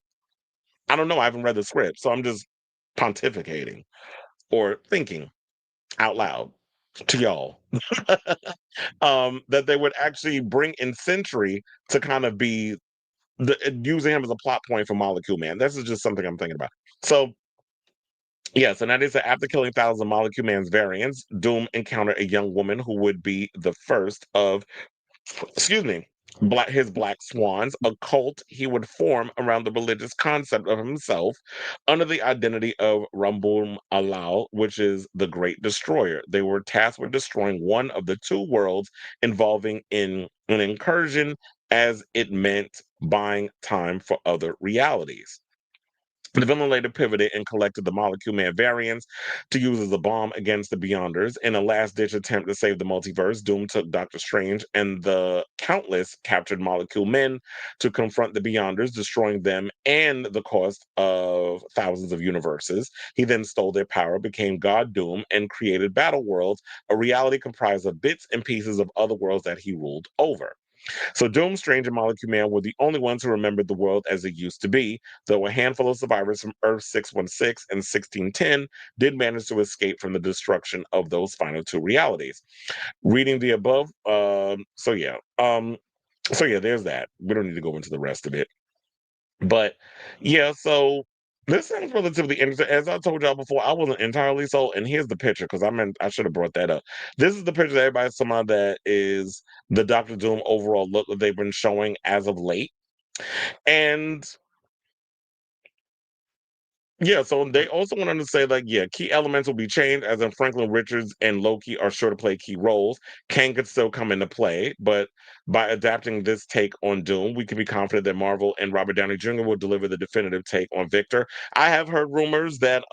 I don't know. I haven't read the script, so I'm just pontificating or thinking out loud to y'all. That they would actually bring in Sentry to kind of be using him as a plot point for Molecule Man. This is just something I'm thinking about. So, yes, and that is that after killing thousands of Molecule Man's variants, Doom encountered a young woman who would be the first of, excuse me, his black swans, a cult he would form around the religious concept of himself under the identity of Rambum Alal, which is the Great Destroyer. They were tasked with destroying one of the two worlds involving in an incursion as it meant buying time for other realities. The villain later pivoted and collected the Molecule Man variants to use as a bomb against the Beyonders. In a last ditch attempt to save the multiverse, Doom took Doctor Strange and the countless captured Molecule Men to confront the Beyonders, destroying them and the cost of thousands of universes. He then stole their power, became God Doom, and created Battle Worlds, a reality comprised of bits and pieces of other worlds that he ruled over. So Doom, Strange, and Molecule Man were the only ones who remembered the world as it used to be, though a handful of survivors from Earth 616 and 1610 did manage to escape from the destruction of those final two realities. Reading the above, there's that. We don't need to go into the rest of it. But yeah, so this sounds relatively interesting. As I told y'all before, I wasn't entirely sold. And here's the picture because I should have brought that up. This is the picture that everybody's talking about that is the Doctor Doom overall look that they've been showing as of late. And yeah, so they also wanted to say, like, yeah, key elements will be changed, as in Franklin Richards and Loki are sure to play key roles. Kang could still come into play, but by adapting this take on Doom, we can be confident that Marvel and Robert Downey Jr. will deliver the definitive take on Victor. I have heard rumors that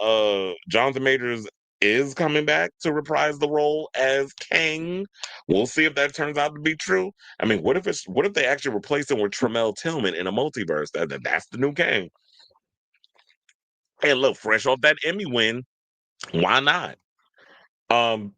Jonathan Majors is coming back to reprise the role as Kang. We'll see if that turns out to be true. I mean, what if they actually replace him with Tremel Tillman in a multiverse? That's the new Kang. And look, fresh off that Emmy win, why not? Um,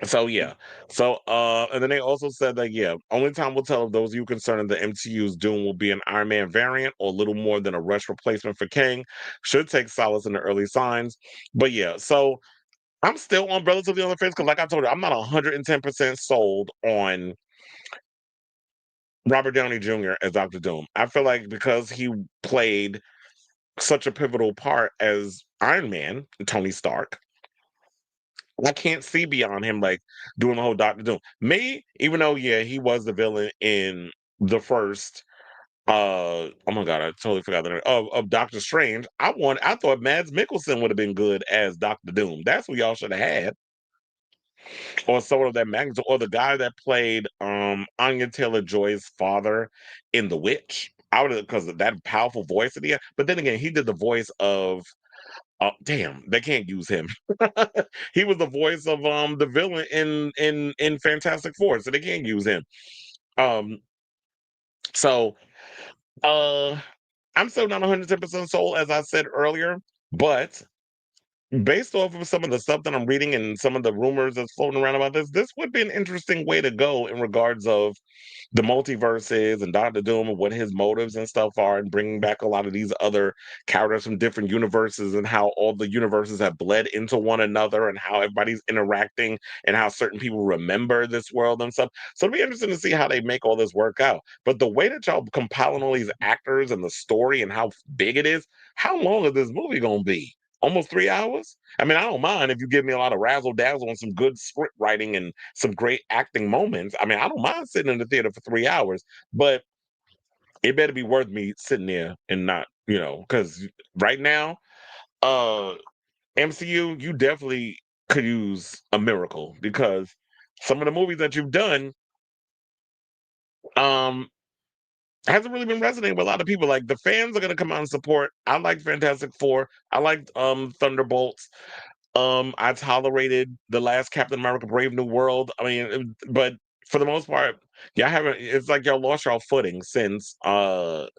so yeah. And then they also said that yeah, only time will tell if those of you concerned in the MCU's Doom will be an Iron Man variant or little more than a rush replacement for King. Should take solace in the early signs. But yeah, so I'm still on relatively on the fence because like I told you, I'm not 110% sold on Robert Downey Jr. as Doctor Doom. I feel like because he played such a pivotal part as Iron Man, Tony Stark, I can't see beyond him like doing the whole Doctor Doom. Me, even though yeah, he was the villain in the first oh my god, I totally forgot the name of Doctor Strange. I thought Mads Mikkelsen would have been good as Doctor Doom. That's what y'all should have had. Or someone of that magnitude, or the guy that played Anya Taylor Joy's father in The Witch. I would have because of that powerful voice that he had. But then again, he did the voice of damn, they can't use him. He was the voice of the villain in Fantastic Four, so they can't use him. Um so uh I'm still not 110% sold as I said earlier, but based off of some of the stuff that I'm reading and some of the rumors that's floating around about this would be an interesting way to go in regards of the multiverses and Doctor Doom and what his motives and stuff are, and bringing back a lot of these other characters from different universes and how all the universes have bled into one another and how everybody's interacting and how certain people remember this world and stuff. So it'll be interesting to see how they make all this work out. But the way that y'all compiling all these actors and the story and how big it is, how long is this movie gonna be? Almost 3 hours. I mean, I don't mind if you give me a lot of razzle dazzle and some good script writing and some great acting moments. I mean, I don't mind sitting in the theater for 3 hours, but it better be worth me sitting there and not, because right now, uh, MCU, you definitely could use a miracle because some of the movies that you've done, um, hasn't really been resonating with a lot of people. Like the fans are gonna come out and support. I like Fantastic Four. I like Thunderbolts. I tolerated the last Captain America: Brave New World. I mean, but for the most part, y'all haven't. It's like y'all lost y'all footing since the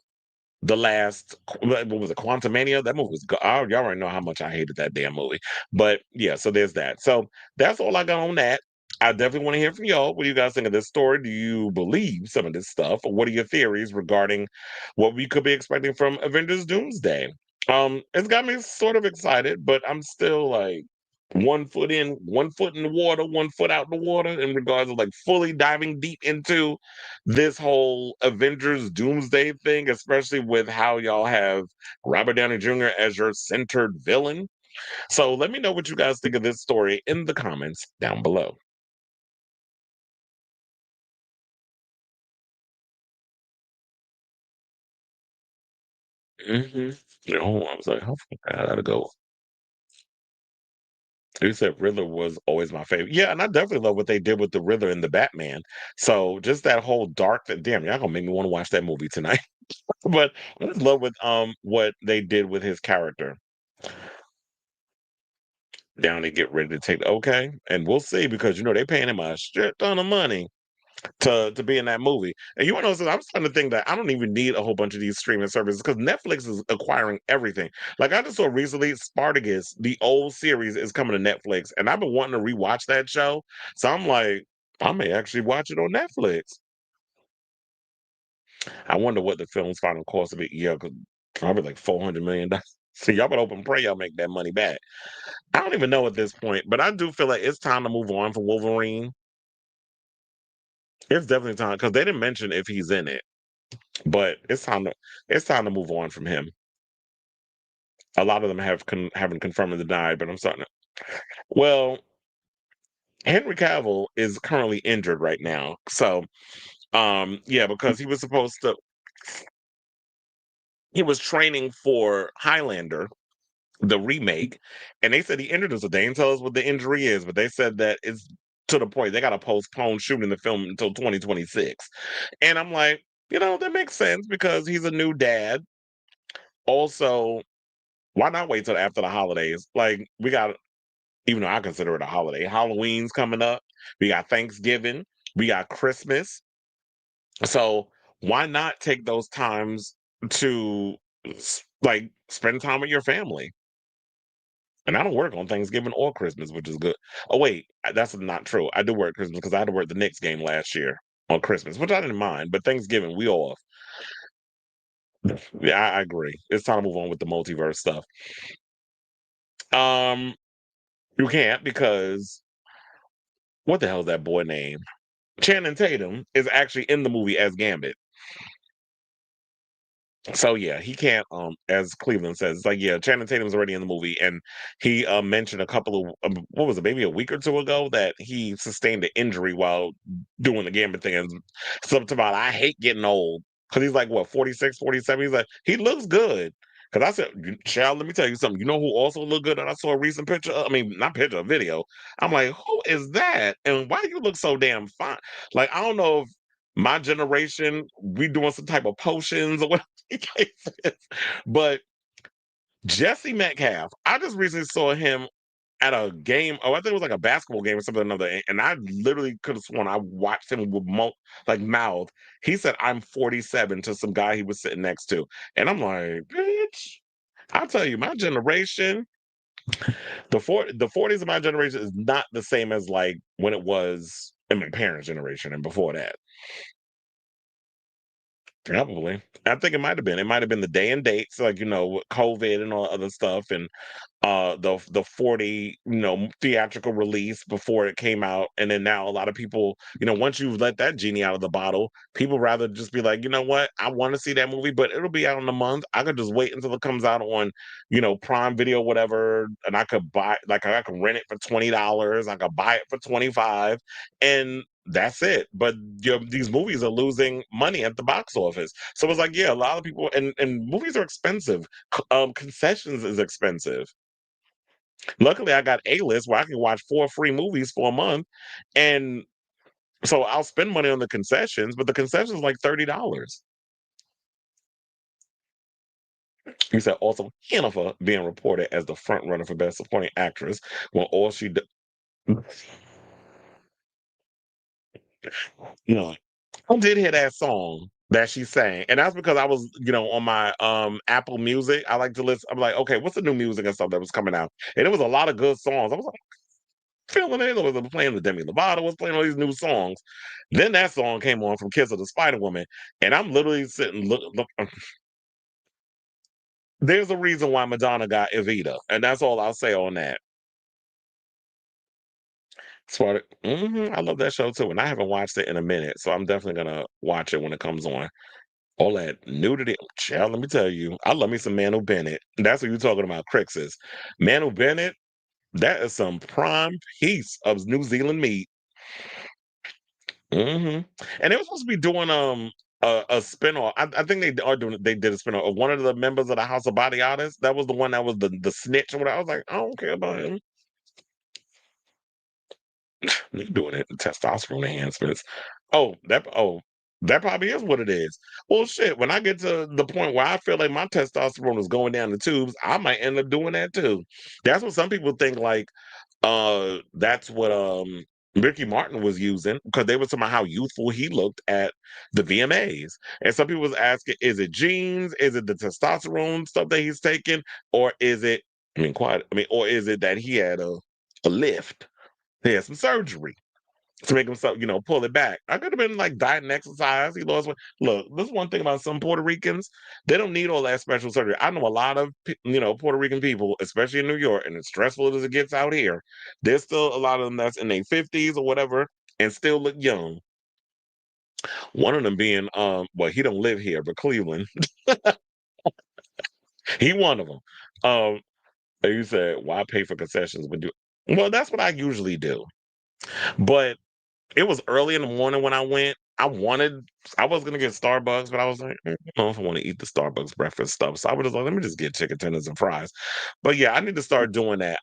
last what was it, Quantumania? That movie was y'all already know how much I hated that damn movie. But yeah, so there's that. So that's all I got on that. I definitely want to hear from y'all. What do you guys think of this story? Do you believe some of this stuff? Or what are your theories regarding what we could be expecting from Avengers Doomsday? It's got me sort of excited, but I'm still like 1 foot in, 1 foot in the water, 1 foot out the water in regards to like fully diving deep into this whole Avengers Doomsday thing, especially with how y'all have Robert Downey Jr. as your centered villain. So let me know what you guys think of this story in the comments down below. Hmm. No, I was like, oh, I gotta go. You said Riddler was always my favorite. Yeah, and I definitely love what they did with the Riddler in the Batman. So just that whole dark that damn, y'all gonna make me want to watch that movie tonight. But I just love what they did with his character. Down and get ready to take okay. And we'll see because they paying him a shit ton of money to be in that movie. And you wanna know something? I'm starting to think that I don't even need a whole bunch of these streaming services because Netflix is acquiring everything. Like I just saw recently, Spartacus, the old series, is coming to Netflix, and I've been wanting to rewatch that show. So I'm like, I may actually watch it on Netflix. I wonder what the film's final cost of it. Yeah, probably like $400 million. So y'all better open pray y'all make that money back. I don't even know at this point, but I do feel like it's time to move on for Wolverine. It's definitely time because they didn't mention if he's in it. But it's time to move on from him. A lot of them haven't confirmed or denied, but I'm starting to. Well, Henry Cavill is currently injured right now, so yeah, because he was training for Highlander, the remake, and they said he injured himself. They didn't tell us what the injury is, but they said that it's to the point they got to postpone shooting the film until 2026. And I'm like, that makes sense because he's a new dad. Also, why not wait till after the holidays? Like we got, even though I consider it a holiday, Halloween's coming up. We got Thanksgiving. We got Christmas. So why not take those times to like spend time with your family? And I don't work on Thanksgiving or Christmas, which is good. Oh wait, that's not true. I do work Christmas because I had to work the Knicks game last year on Christmas, which I didn't mind. But Thanksgiving, we off. Yeah, I agree. It's time to move on with the multiverse stuff. Um, you can't because what the hell is that boy name? Channing Tatum is actually in the movie as Gambit. So yeah, he can't. As Cleveland says, it's like yeah, Channing Tatum's already in the movie, and he mentioned a couple of what was it, maybe a week or two ago, that he sustained an injury while doing the Gambit thing, and something about I hate getting old because he's like what 46, 47. He's like he looks good. Because I said, child, let me tell you something. You know who also looked good? And I saw a recent picture. I mean, not picture, a video. I'm like, who is that? And why you look so damn fine? Like, I don't know if my generation, we doing some type of potions or whatever the case is. But Jesse Metcalf, I just recently saw him at a game. Oh, I think it was like a basketball game or something another. And I literally could have sworn I watched him with mouth. He said, I'm 47 to some guy he was sitting next to. And I'm like, bitch, I'll tell you, my generation, the 40s of my generation is not the same as like when it was in my parents' generation and before that. Probably. I think it might have been. It might have been the day and dates, like, with COVID and all other stuff, and the 40, theatrical release before it came out. And then now a lot of people, once you let that genie out of the bottle, people rather just be like, you know what, I want to see that movie, but it'll be out in a month. I could just wait until it comes out on, Prime Video, whatever, and I could buy like I could rent it for $20, I could buy it for 25, and that's it. But these movies are losing money at the box office. So it's like, yeah, a lot of people and movies are expensive. Concessions is expensive. Luckily, I got A list where I can watch 4 free movies for a month, and so I'll spend money on the concessions. But the concessions like $30. He said also Jennifer being reported as the front runner for best supporting actress when all she did. You know, I did hear that song that she sang, and that's because I was, on my Apple Music. I like to listen. I'm like, okay, what's the new music and stuff that was coming out? And it was a lot of good songs. I was like, feeling it. It was playing the Demi Lovato was playing all these new songs. Then that song came on from Kiss of the Spider Woman, and I'm literally sitting look. There's a reason why Madonna got Evita, and that's all I'll say on that. I love that show too, and I haven't watched it in a minute, so I'm definitely gonna watch it when it comes on. All that nudity, child. Let me tell you, I love me some Manu Bennett. That's what you're talking about, Crixus. Manu Bennett, that is some prime piece of New Zealand meat. And they were supposed to be doing a spinoff. I think they are doing. They did a spinoff of one of the members of the House of Body Artists. That was the one that was the snitch or whatever. I was like, I don't care about him. They're doing it. Testosterone enhancements. Oh, that probably is what it is. Well, shit. When I get to the point where I feel like my testosterone is going down the tubes, I might end up doing that too. That's what some people think. Like, that's what Ricky Martin was using because they were talking about how youthful he looked at the VMAs. And some people was asking, is it genes? Is it the testosterone stuff that he's taking? Or is it, or is it that he had a lift? He had some surgery to make himself, pull it back. I could have been like diet and exercise. He lost weight. Look, this is one thing about some Puerto Ricans. They don't need all that special surgery. I know a lot of, Puerto Rican people, especially in New York, and as stressful as it gets out here, there's still a lot of them that's in their 50s or whatever and still look young. One of them being, well, he don't live here, but Cleveland. He one of them. And you said, why pay for concessions when do? Well, that's what I usually do. But it was early in the morning when I went. I was gonna get Starbucks, but I was like, I don't know if I want to eat the Starbucks breakfast stuff. So I was just like, let me just get chicken tenders and fries. But yeah, I need to start doing that.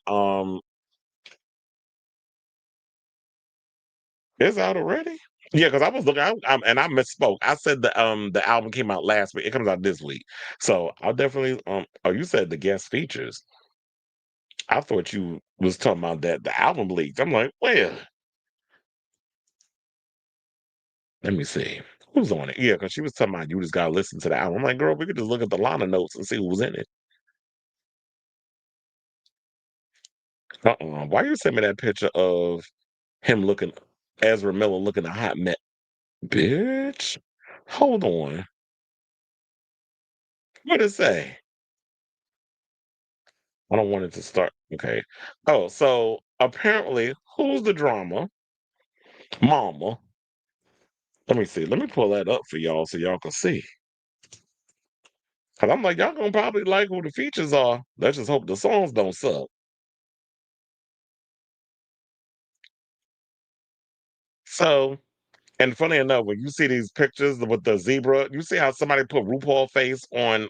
It's out already. Yeah, because I was looking, and I misspoke. I said the album came out last week. It comes out this week, so I'll definitely. Oh, you said the guest features. I thought you was talking about that the album leaked. I'm like, well, let me see. Who's on it? Yeah, because she was talking about you just gotta listen to the album. I'm like, girl, we could just look at the liner notes and see who's in it. Why you send me that picture of him looking, Ezra Miller looking a hot mess? Bitch, hold on. What did it say? I don't want it to start. Okay. Oh, so apparently, who's the drama? Mama. Let me see. Let me pull that up for y'all so y'all can see. Cause I'm like, y'all gonna probably like who the features are. Let's just hope the songs don't suck. So, and funny enough, when you see these pictures with the zebra, you see how somebody put RuPaul face on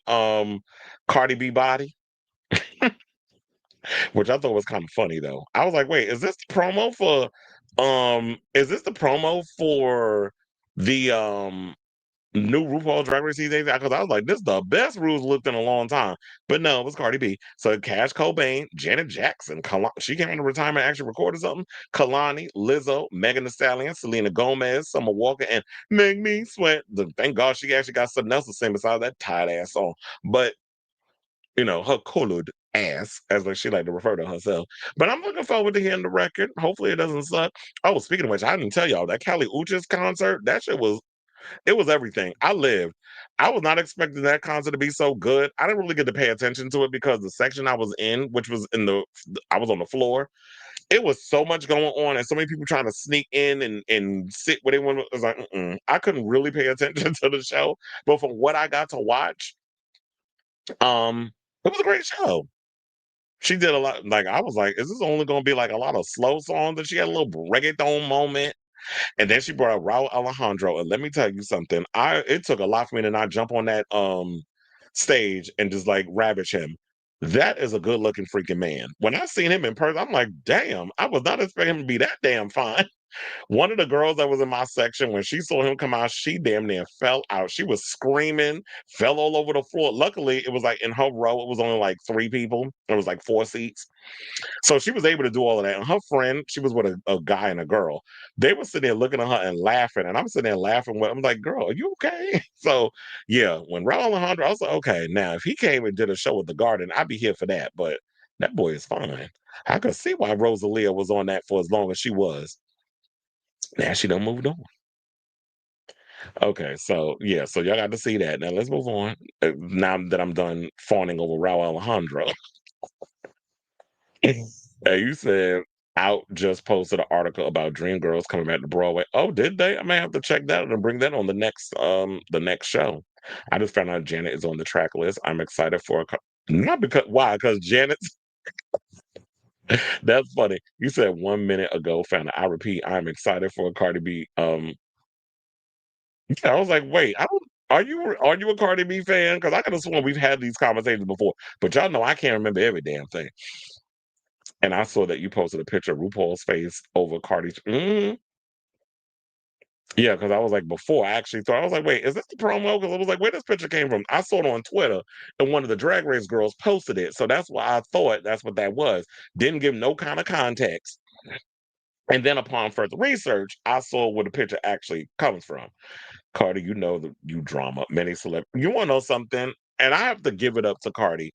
Cardi B body, which I thought was kind of funny though. I was like, wait, is this the promo for the new RuPaul Drag Race season? Because I was like, this is the best Ru's looked in a long time. But no, it was Cardi B. So Cash Cobain, Janet Jackson, she came into retirement, actually recorded something. Kalani, Lizzo, Megan Thee Stallion, Selena Gomez, Summer Walker, and Make Me Sweat. Thank God she actually got something else to sing besides that tight ass song. But her colored ass, as like she like to refer to herself. But I'm looking forward to hearing the record. Hopefully it doesn't suck. Oh, speaking of which, I didn't tell y'all that Kali Uchis concert, that shit was it was everything. I lived. I was not expecting that concert to be so good. I didn't really get to pay attention to it because the section I was in, which was I was on the floor. It was so much going on, and so many people trying to sneak in and sit where they want. It was like, I couldn't really pay attention to the show. But from what I got to watch, it was a great show. She did a lot. Like I was like, is this only going to be like a lot of slow songs? And she had a little reggaeton moment. And then she brought out Raul Alejandro. And let me tell you something. It took a lot for me to not jump on that stage and just like ravage him. That is a good looking freaking man. When I seen him in person, I'm like, damn, I was not expecting him to be that damn fine. One of the girls that was in my section, when she saw him come out, she damn near fell out. She was screaming, fell all over the floor. Luckily, it was like in her row, it was only like three people. It was like four seats. So she was able to do all of that. And her friend, she was with a guy and a girl. They were sitting there looking at her and laughing. And I'm sitting there laughing with, I'm like, girl, are you okay? So yeah, when Raul Alejandro, I was like, okay, now if he came and did a show at the Garden, I'd be here for that. But that boy is fine. I could see why Rosalia was on that for as long as she was. Now she done moved on. Okay, so yeah, so y'all got to see that. Now let's move on. Now that I'm done fawning over Raul Alejandro. Hey, you said Out just posted an article about Dreamgirls coming back to Broadway. Oh, did they? I may have to check that out and bring that on the next show. I just found out Janet is on the track list. I'm excited for not because why? Because Janet's that's funny. You said 1 minute ago, found out. I repeat, I'm excited for a Cardi B Yeah, I was like, wait, I don't. Are you a Cardi B fan? Because I could have sworn we've had these conversations before, but y'all know I can't remember every damn thing. And I saw that you posted a picture of RuPaul's face over Cardi's. Yeah, because I was like, before I actually thought, I was like, wait, is this the promo? Because I was like, where this picture came from? I saw it on Twitter, and one of the Drag Race girls posted it. So that's why I thought that's what that was. Didn't give no kind of context. And then upon further research, I saw where the picture actually comes from. Cardi, you know the you drama, many celeb. You want to know something? And I have to give it up to Cardi.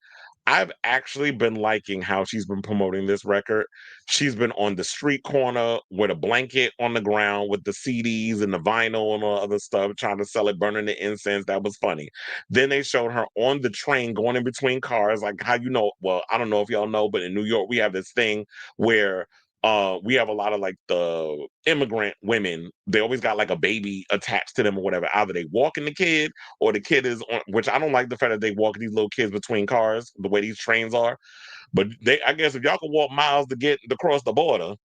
I've actually been liking how she's been promoting this record. She's been on the street corner with a blanket on the ground with the CDs and the vinyl and all other stuff, trying to sell it, burning the incense. That was funny. Then they showed her on the train going in between cars, like how you know. Well, I don't know if y'all know, but in New York we have this thing where we have a lot of like the immigrant women. They always got like a baby attached to them or whatever. Either they walking the kid or the kid is on, which I don't like the fact that they walk these little kids between cars the way these trains are. But they, I guess, if y'all could walk miles to get across the border,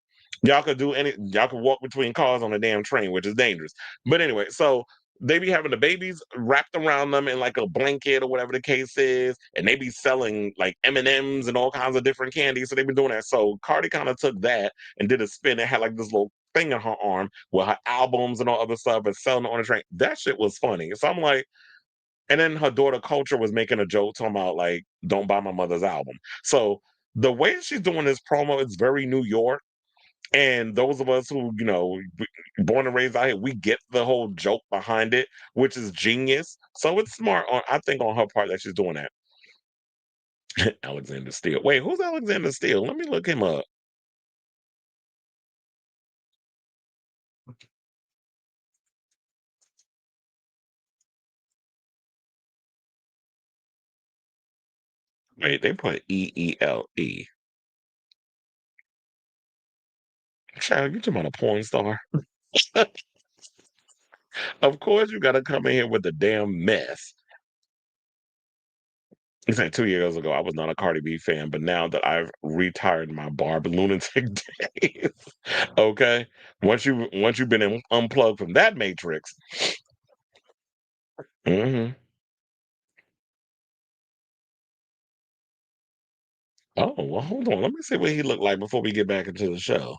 y'all could do any. Y'all could walk between cars on a damn train, which is dangerous. But anyway, so they be having the babies wrapped around them in like a blanket or whatever the case is, and they be selling like M&Ms and all kinds of different candies. So they've been doing that. So Cardi kind of took that and did a spin and had like this little thing in her arm with her albums and all other stuff and selling it on the train. That shit was funny. So I'm like, and then her daughter Culture was making a joke talking about like, don't buy my mother's album. So the way she's doing this promo is very New York. And those of us who, born and raised out here, we get the whole joke behind it, which is genius. So it's smart on, I think, on her part that she's doing that. Alexander Steele. Wait, who's Alexander Steele? Let me look him up. Wait, they put EELE. Child, you talking about a porn star? Of course, you got to come in here with the damn mess. He said 2 years ago, I was not a Cardi B fan, but now that I've retired my Barb lunatic days, okay. Once you've been unplugged from that matrix, hmm oh well, hold on. Let me see what he looked like before we get back into the show.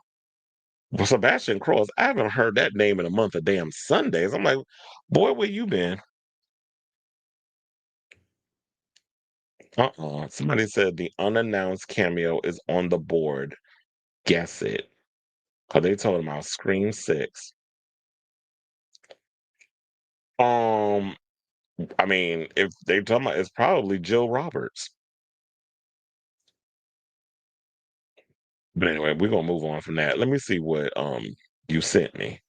Well, Sebastian Cross, I haven't heard that name in a month of damn Sundays. I'm like, boy, where you been? Somebody said the unannounced cameo is on the board. Guess it. Because they told him I'll Scream 6. Um, I mean, if they talking about, it's probably Jill Roberts. But anyway, we're gonna move on from that. Let me see what you sent me.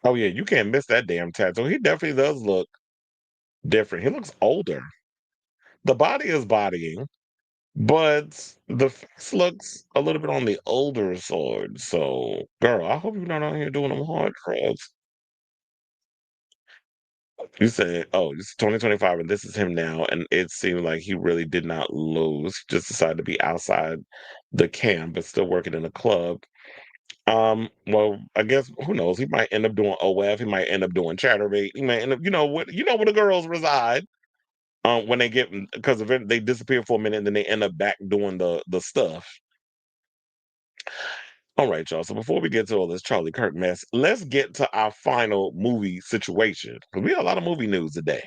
Oh yeah, you can't miss that damn tattoo. He definitely does look different. He looks older. The body is bodying, but the face looks a little bit on the older side. So, girl, I hope you're not out here doing them hard drugs. You said, oh, it's 2025 and this is him now. And it seemed like he really did not lose, just decided to be outside the camp, but still working in a club. Well, I guess who knows? He might end up doing OF, he might end up doing Chatterbait, he might end up, where the girls reside. When they get because they disappear for a minute and then they end up back doing the stuff. All right, y'all. So before we get to all this Charlie Kirk mess, let's get to our final movie situation. Because we have a lot of movie news today.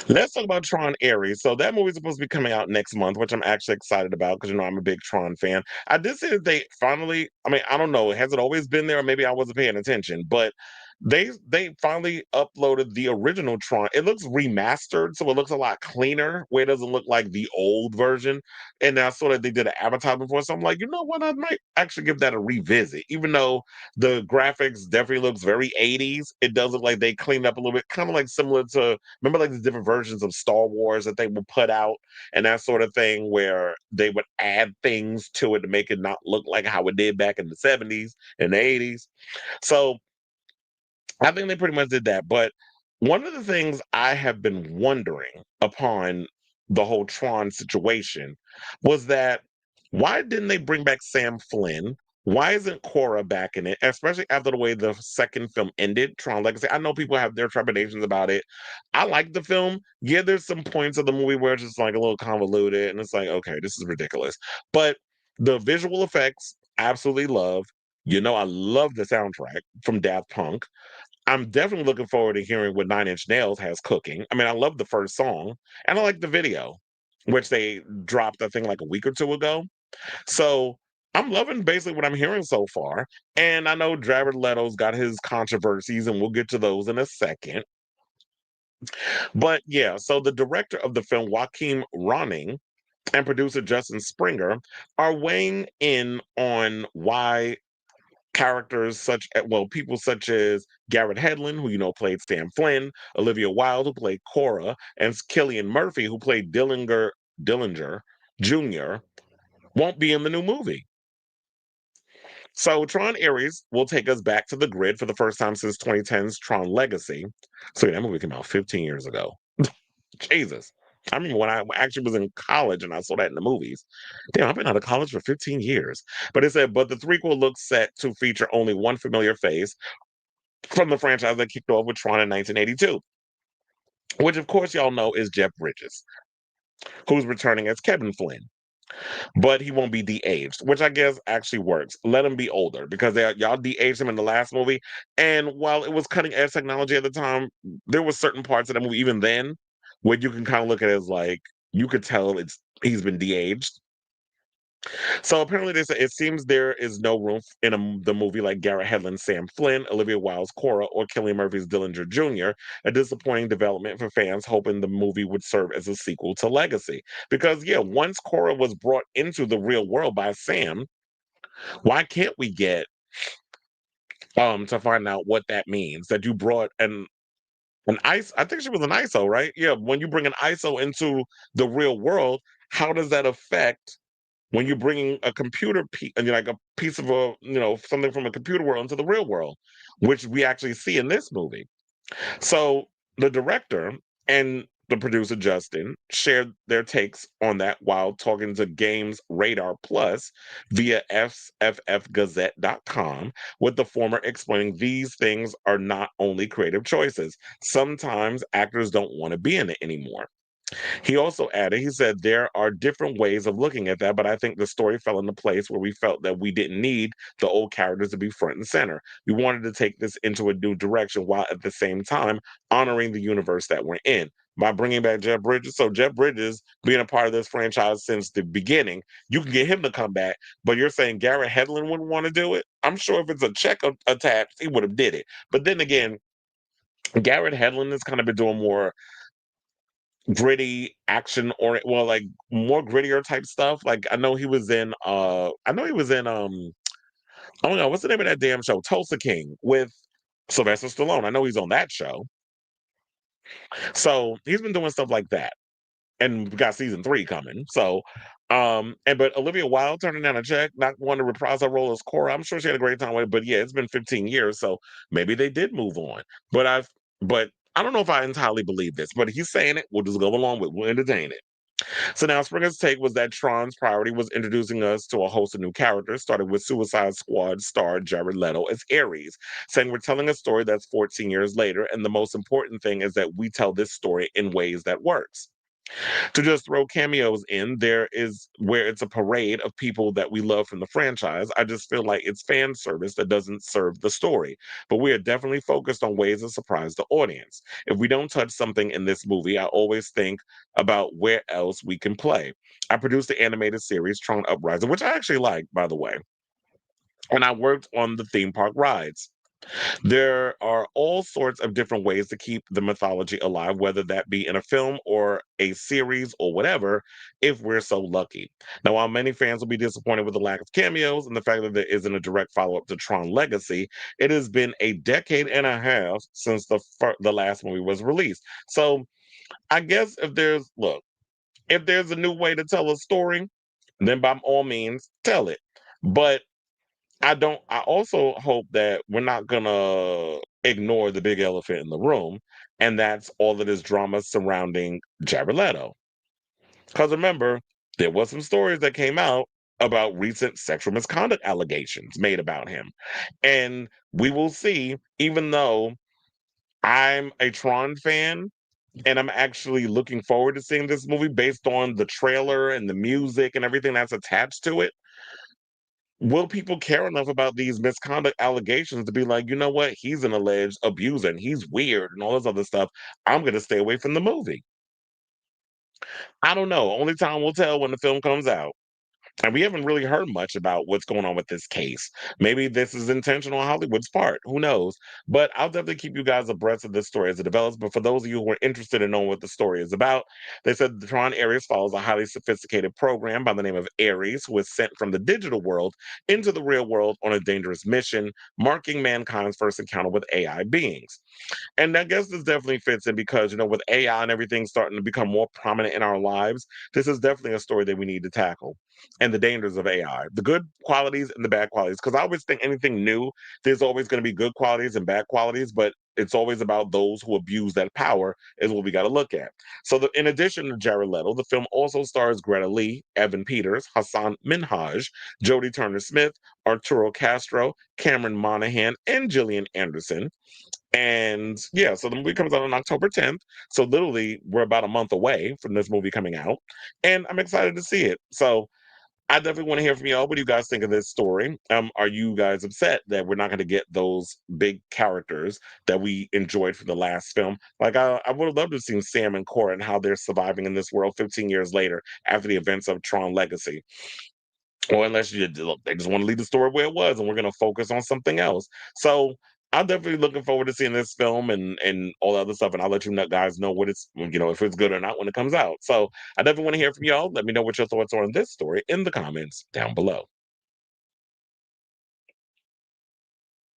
Let's talk about Tron Ares. So that movie's supposed to be coming out next month, which I'm actually excited about because I'm a big Tron fan. I did see that they finally, I mean, I don't know, has it always been there or maybe I wasn't paying attention, but they finally uploaded the original Tron. It looks remastered, so it looks a lot cleaner, where it doesn't look like the old version. And I saw that they did an advertisement for it. So I'm like, you know what? I might actually give that a revisit, even though the graphics definitely looks very 80s. It does look like they cleaned up a little bit, kind of like similar to remember like the different versions of Star Wars that they would put out and that sort of thing where they would add things to it to make it not look like how it did back in the 70s and the 80s. So I think they pretty much did that. But one of the things I have been wondering upon the whole Tron situation was that why didn't they bring back Sam Flynn? Why isn't Cora back in it? Especially after the way the second film ended, Tron Legacy. I know people have their trepidations about it. I like the film. Yeah, there's some points of the movie where it's just like a little convoluted, and it's like, okay, this is ridiculous. But the visual effects, absolutely love. You know, I love the soundtrack from Daft Punk. I'm definitely looking forward to hearing what Nine Inch Nails has cooking. I mean, I love the first song, and I like the video, which they dropped, I think, like a week or two ago. So I'm loving basically what I'm hearing so far. And I know Jared Leto's got his controversies, and we'll get to those in a second. But yeah, so the director of the film, Joaquin Ronning, and producer Justin Springer are weighing in on why characters people such as Garrett Hedlund, who you know played Sam Flynn, Olivia Wilde, who played Cora, and Killian Murphy, who played Dillinger Jr., won't be in the new movie. So Tron Ares will take us back to the grid for the first time since 2010's Tron Legacy. So that movie came out 15 years ago. Jesus. I remember when I actually was in college and I saw that in the movies. Damn, I've been out of college for 15 years. But it said, but the threequel looks set to feature only one familiar face from the franchise that kicked off with Tron in 1982, which of course y'all know is Jeff Bridges, who's returning as Kevin Flynn. But he won't be de-aged, which I guess actually works. Let him be older because y'all de-aged him in the last movie. And while it was cutting edge technology at the time, there were certain parts of the movie, even then, where you can kind of look at it as like you could tell he's been de-aged. So apparently, it seems there is no room in the movie like Garrett Hedlund's Sam Flynn, Olivia Wilde's Cora, or Cillian Murphy's Dillinger Jr. A disappointing development for fans hoping the movie would serve as a sequel to Legacy. Because yeah, once Cora was brought into the real world by Sam, why can't we get to find out what that means? That you brought an ice, I think she was an ISO, right? Yeah, when you bring an ISO into the real world, how does that affect when you're bringing a computer piece, like a piece of something from a computer world into the real world, which we actually see in this movie. So the director and the producer Justin shared their takes on that while talking to Games Radar Plus via fffgazette.com, with the former explaining these things are not only creative choices. Sometimes actors don't want to be in it anymore. He also added, he said, there are different ways of looking at that, but I think the story fell into place where we felt that we didn't need the old characters to be front and center. We wanted to take this into a new direction while at the same time honoring the universe that we're in. By bringing back Jeff Bridges, so Jeff Bridges being a part of this franchise since the beginning, you can get him to come back. But you're saying Garrett Hedlund wouldn't want to do it? I'm sure if it's a check attached, he would have did it. But then again, Garrett Hedlund has kind of been doing more gritty action or well like more grittier type stuff. Like I know he was in oh my god, what's the name of that damn show, Tulsa King, with Sylvester Stallone. I know he's on that show. So he's been doing stuff like that, and we got season 3 coming. So and but Olivia Wilde turning down a check, not wanting to reprise her role as Cora. I'm sure she had a great time with it, but yeah, it's been 15 years, so maybe they did move on. But I don't know if I entirely believe this, but he's saying it. We'll just go along with it. We'll entertain it. So now Springer's take was that Tron's priority was introducing us to a host of new characters, starting with Suicide Squad star Jared Leto as Ares, saying we're telling a story that's 14 years later, and the most important thing is that we tell this story in ways that works. To just throw cameos in there is where it's a parade of people that we love from the franchise. I just feel like it's fan service that doesn't serve the story. But we are definitely focused on ways to surprise the audience. If we don't touch something in this movie, I always think about where else we can play. I produced the animated series Tron Uprising, which I actually like, by the way. And I worked on the theme park rides. There are all sorts of different ways to keep the mythology alive, whether that be in a film or a series or whatever, if we're so lucky. Now, while many fans will be disappointed with the lack of cameos and the fact that there isn't a direct follow up to Tron Legacy, it has been a decade and a half since the last movie was released. So, I guess if there's a new way to tell a story, then by all means, tell it. But I also hope that we're not gonna ignore the big elephant in the room, and that's all of this drama surrounding Jared Leto. Because remember, there was some stories that came out about recent sexual misconduct allegations made about him. And we will see, even though I'm a Tron fan, and I'm actually looking forward to seeing this movie based on the trailer and the music and everything that's attached to it. Will people care enough about these misconduct allegations to be like, you know what? He's an alleged abuser and he's weird and all this other stuff. I'm going to stay away from the movie. I don't know. Only time will tell when the film comes out. And we haven't really heard much about what's going on with this case. Maybe this is intentional on Hollywood's part. Who knows? But I'll definitely keep you guys abreast of this story as it develops. But for those of you who are interested in knowing what the story is about, they said the Tron Ares follows a highly sophisticated program by the name of Ares, who is sent from the digital world into the real world on a dangerous mission, marking mankind's first encounter with AI beings. And I guess this definitely fits in because, with AI and everything starting to become more prominent in our lives, this is definitely a story that we need to tackle. And the dangers of AI, the good qualities and the bad qualities. Because I always think anything new, there's always going to be good qualities and bad qualities, but it's always about those who abuse that power, is what we got to look at. So, in addition to Jared Leto, the film also stars Greta Lee, Evan Peters, Hassan Minhaj, Jodie Turner Smith, Arturo Castro, Cameron Monaghan, and Gillian Anderson. And yeah, so the movie comes out on October 10th. So literally, we're about a month away from this movie coming out. And I'm excited to see it. So I definitely want to hear from y'all. What do you guys think of this story? Are you guys upset that we're not going to get those big characters that we enjoyed from the last film? Like, I would have loved to have seen Sam and Cora and how they're surviving in this world 15 years later after the events of Tron Legacy. Or unless they just want to leave the story where it was and we're going to focus on something else. So I'm definitely looking forward to seeing this film and all the other stuff. And I'll let guys know what it's, if it's good or not when it comes out. So I definitely want to hear from y'all. Let me know what your thoughts are on this story in the comments down below.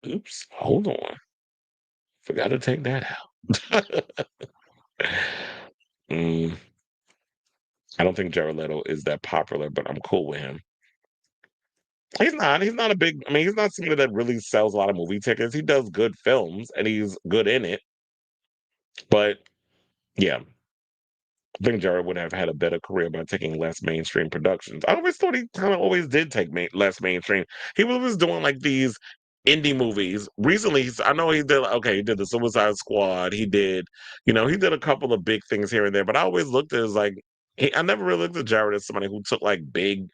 Oops, hold on. Forgot to take that out. Mm, I don't think Jared Leto is that popular, but I'm cool with him. He's not. He's not a big. I mean, he's not somebody that really sells a lot of movie tickets. He does good films, and he's good in it. But yeah, I think Jared would have had a better career by taking less mainstream productions. I always thought he kind of always did take less mainstream. He was doing like these indie movies. Recently, I know he did. Okay, he did the Suicide Squad. He did. He did a couple of big things here and there. But I always looked at it as like I never really looked at Jared as somebody who took like big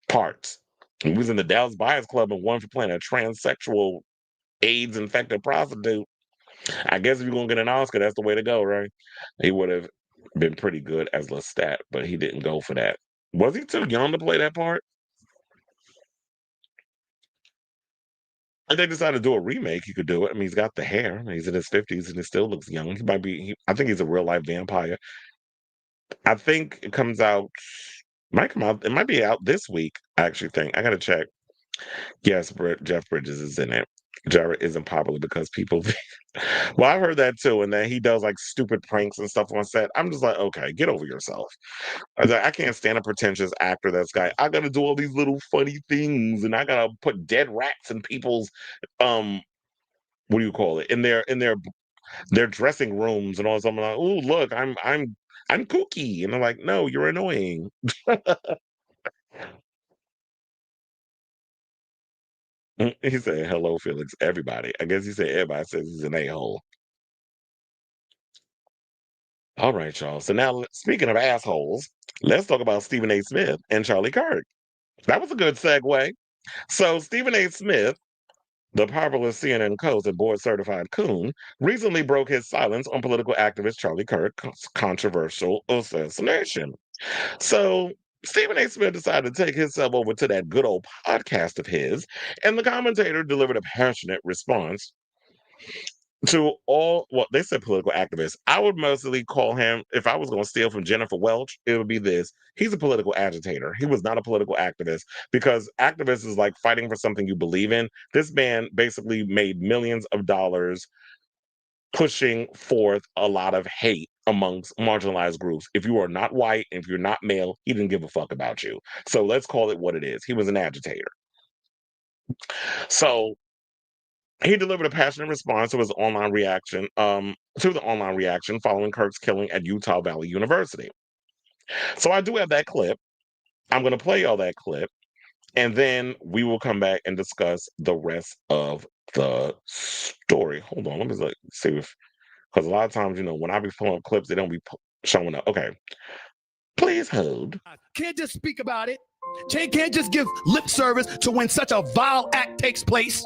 parts. He was in the Dallas Buyers Club and won for playing a transsexual AIDS infected prostitute. I guess if you're gonna get an Oscar, that's the way to go, right? He would have been pretty good as Lestat, but he didn't go for that. Was he too young to play that part? And they decided to do a remake. He could do it. I mean, he's got the hair. He's in his 50s and he still looks young. He might be. I think he's a real life vampire. I think it comes out. Might come out. It might be out this week. I actually think. I gotta check. Yes, Jeff Bridges is in it. Jared isn't popular because people. Well, I've heard that too, and that he does like stupid pranks and stuff on set. I'm just like, okay, get over yourself. I can't stand a pretentious actor that's guy. I gotta do all these little funny things, and I gotta put dead rats in people's um, what do you call it, in their dressing rooms and all this. I'm like, oh look, I'm kooky, and I'm like, no, you're annoying. He said, hello, Felix. Everybody. I guess he said everybody says he's an a-hole. All right, y'all. So now, speaking of assholes, let's talk about Stephen A. Smith and Charlie Kirk. That was a good segue. So, Stephen A. Smith, the popular CNN host and board certified coon, recently broke his silence on political activist Charlie Kirk's controversial assassination. So, Stephen A. Smith decided to take himself over to that good old podcast of his, and the commentator delivered a passionate response to all, well, they said political activist. I would mostly call him, if I was going to steal from Jennifer Welch, it would be this. He's a political agitator. He was not a political activist, because activist is like fighting for something you believe in. This man basically made millions of dollars pushing forth a lot of hate amongst marginalized groups. If you are not white, if you're not male, he didn't give a fuck about you. So let's call it what it is. He was an agitator. So he delivered a passionate response to his online reaction, to the online reaction following Kirk's killing at Utah Valley University. So I do have that clip. I'm going to play y'all that clip, And then we will come back and discuss the rest of the story. Hold on, let me see if, because a lot of times, when I be pulling up clips, they don't be showing up. Okay, please hold. Can't just speak about it. Can't just give lip service to when such a vile act takes place.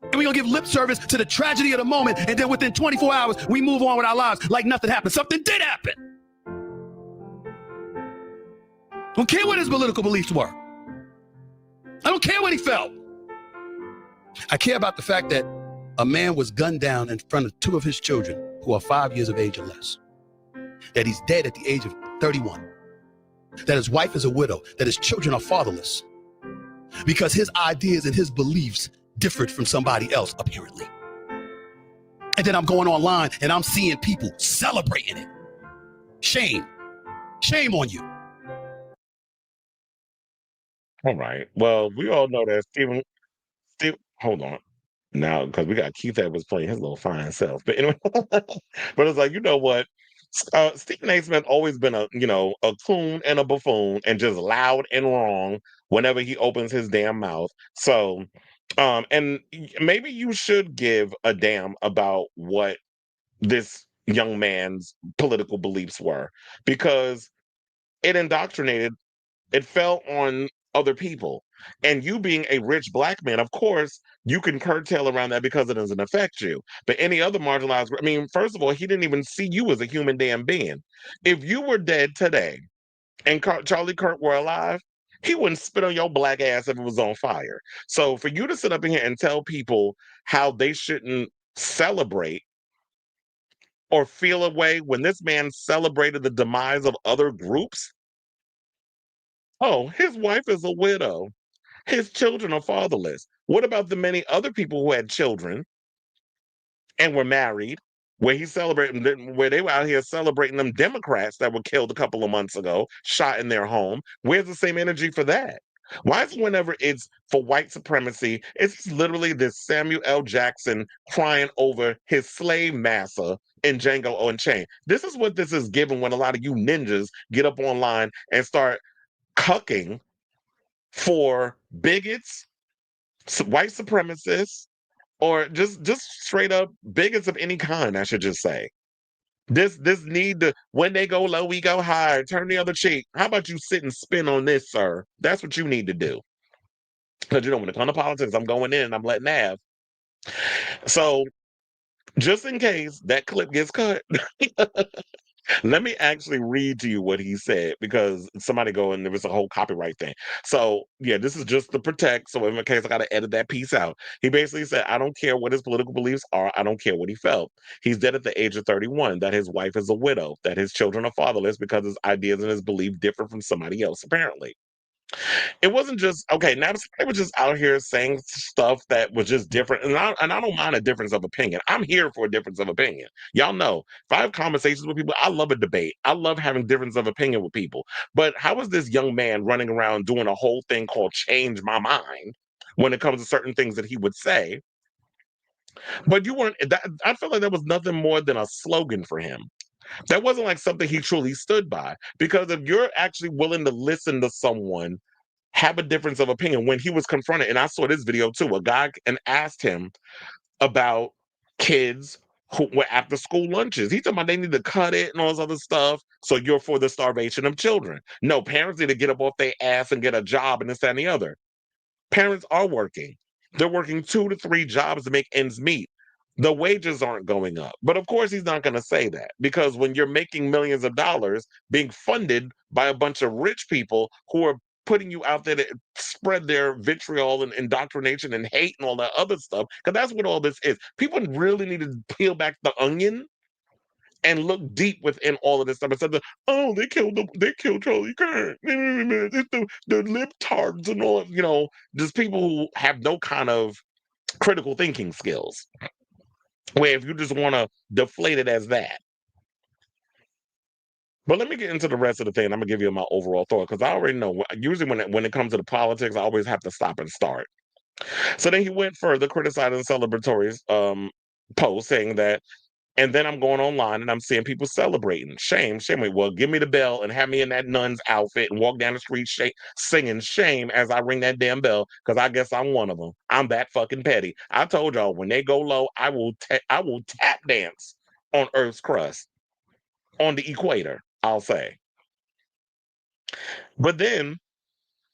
And we're going to give lip service to the tragedy of the moment, and then within 24 hours, we move on with our lives like nothing happened. Something did happen. I don't care what his political beliefs were. I don't care what he felt. I care about the fact that a man was gunned down in front of two of his children who are 5 years of age or less. That he's dead at the age of 31. That his wife is a widow. That his children are fatherless. Because his ideas and his beliefs differed from somebody else, apparently. And then I'm going online and I'm seeing people celebrating it. Shame. Shame on you. All right. Well, we all know that hold on. Now, because we got Keith Edwards playing his little fine self. But anyway, but it's like, you know what? Stephen A. Smith always been a coon and a buffoon and just loud and wrong whenever he opens his damn mouth. So, and maybe you should give a damn about what this young man's political beliefs were, because it indoctrinated, it fell on other people. And you being a rich black man, of course, you can curtail around that because it doesn't affect you. But any other marginalized, I mean, first of all, he didn't even see you as a human damn being. If you were dead today and Charlie Kirk were alive, he wouldn't spit on your black ass if it was on fire. So for you to sit up in here and tell people how they shouldn't celebrate or feel a way when this man celebrated the demise of other groups. Oh, his wife is a widow. His children are fatherless. What about the many other people who had children and were married, where where they were out here celebrating them Democrats that were killed a couple of months ago, shot in their home? Where's the same energy for that? Why is whenever it's for white supremacy, it's literally this Samuel L. Jackson crying over his slave master in Django Unchained? This is what this is given when a lot of you ninjas get up online and start cucking for bigots, white supremacists, or just straight up bigots of any kind, I should just say. This need to, when they go low, we go high. Turn the other cheek. How about you sit and spin on this, sir? That's what you need to do. Because when it comes to politics, I'm going in and I'm letting have. So just in case that clip gets cut, let me actually read to you what he said, because somebody and there was a whole copyright thing. So yeah, this is just to protect. So in case I got to edit that piece out, he basically said, I don't care what his political beliefs are. I don't care what he felt. He's dead at the age of 31, that his wife is a widow, that his children are fatherless because his ideas and his belief differ from somebody else, apparently. It wasn't just okay. Now somebody was just out here saying stuff that was just different, and I don't mind a difference of opinion. I'm here for a difference of opinion. Y'all know if I have conversations with people, I love a debate. I love having difference of opinion with people. But how is this young man running around doing a whole thing called "change my mind" when it comes to certain things that he would say? But you weren't. I felt like that was nothing more than a slogan for him. That wasn't like something he truly stood by. Because if you're actually willing to listen to someone have a difference of opinion, when he was confronted, and I saw this video too, a guy and asked him about kids who were after school lunches. He's talking about they need to cut it and all this other stuff. So you're for the starvation of children. No, parents need to get up off their ass and get a job and this, that, and the other. Parents are working. They're working 2 to 3 jobs to make ends meet. The wages aren't going up. But of course, he's not going to say that, because when you're making millions of dollars being funded by a bunch of rich people who are putting you out there to spread their vitriol and indoctrination and hate and all that other stuff, because that's what all this is. People really need to peel back the onion and look deep within all of this stuff. Instead of, oh, they killed Charlie Kirk. It's the libtards and all, just people who have no kind of critical thinking skills. Where if you just want to deflate it as that. But let me get into the rest of the thing. I'm gonna give you my overall thought, because I already know. Usually, when it comes to the politics, I always have to stop and start. So then he went further, criticizing celebratory post, saying that And then I'm going online and I'm seeing people celebrating. Shame, shame. Well, give me the bell and have me in that nun's outfit and walk down the street singing shame as I ring that damn bell, because I guess I'm one of them. I'm that fucking petty. I told y'all, when they go low, I will tap dance on Earth's crust, on the equator, I'll say. But then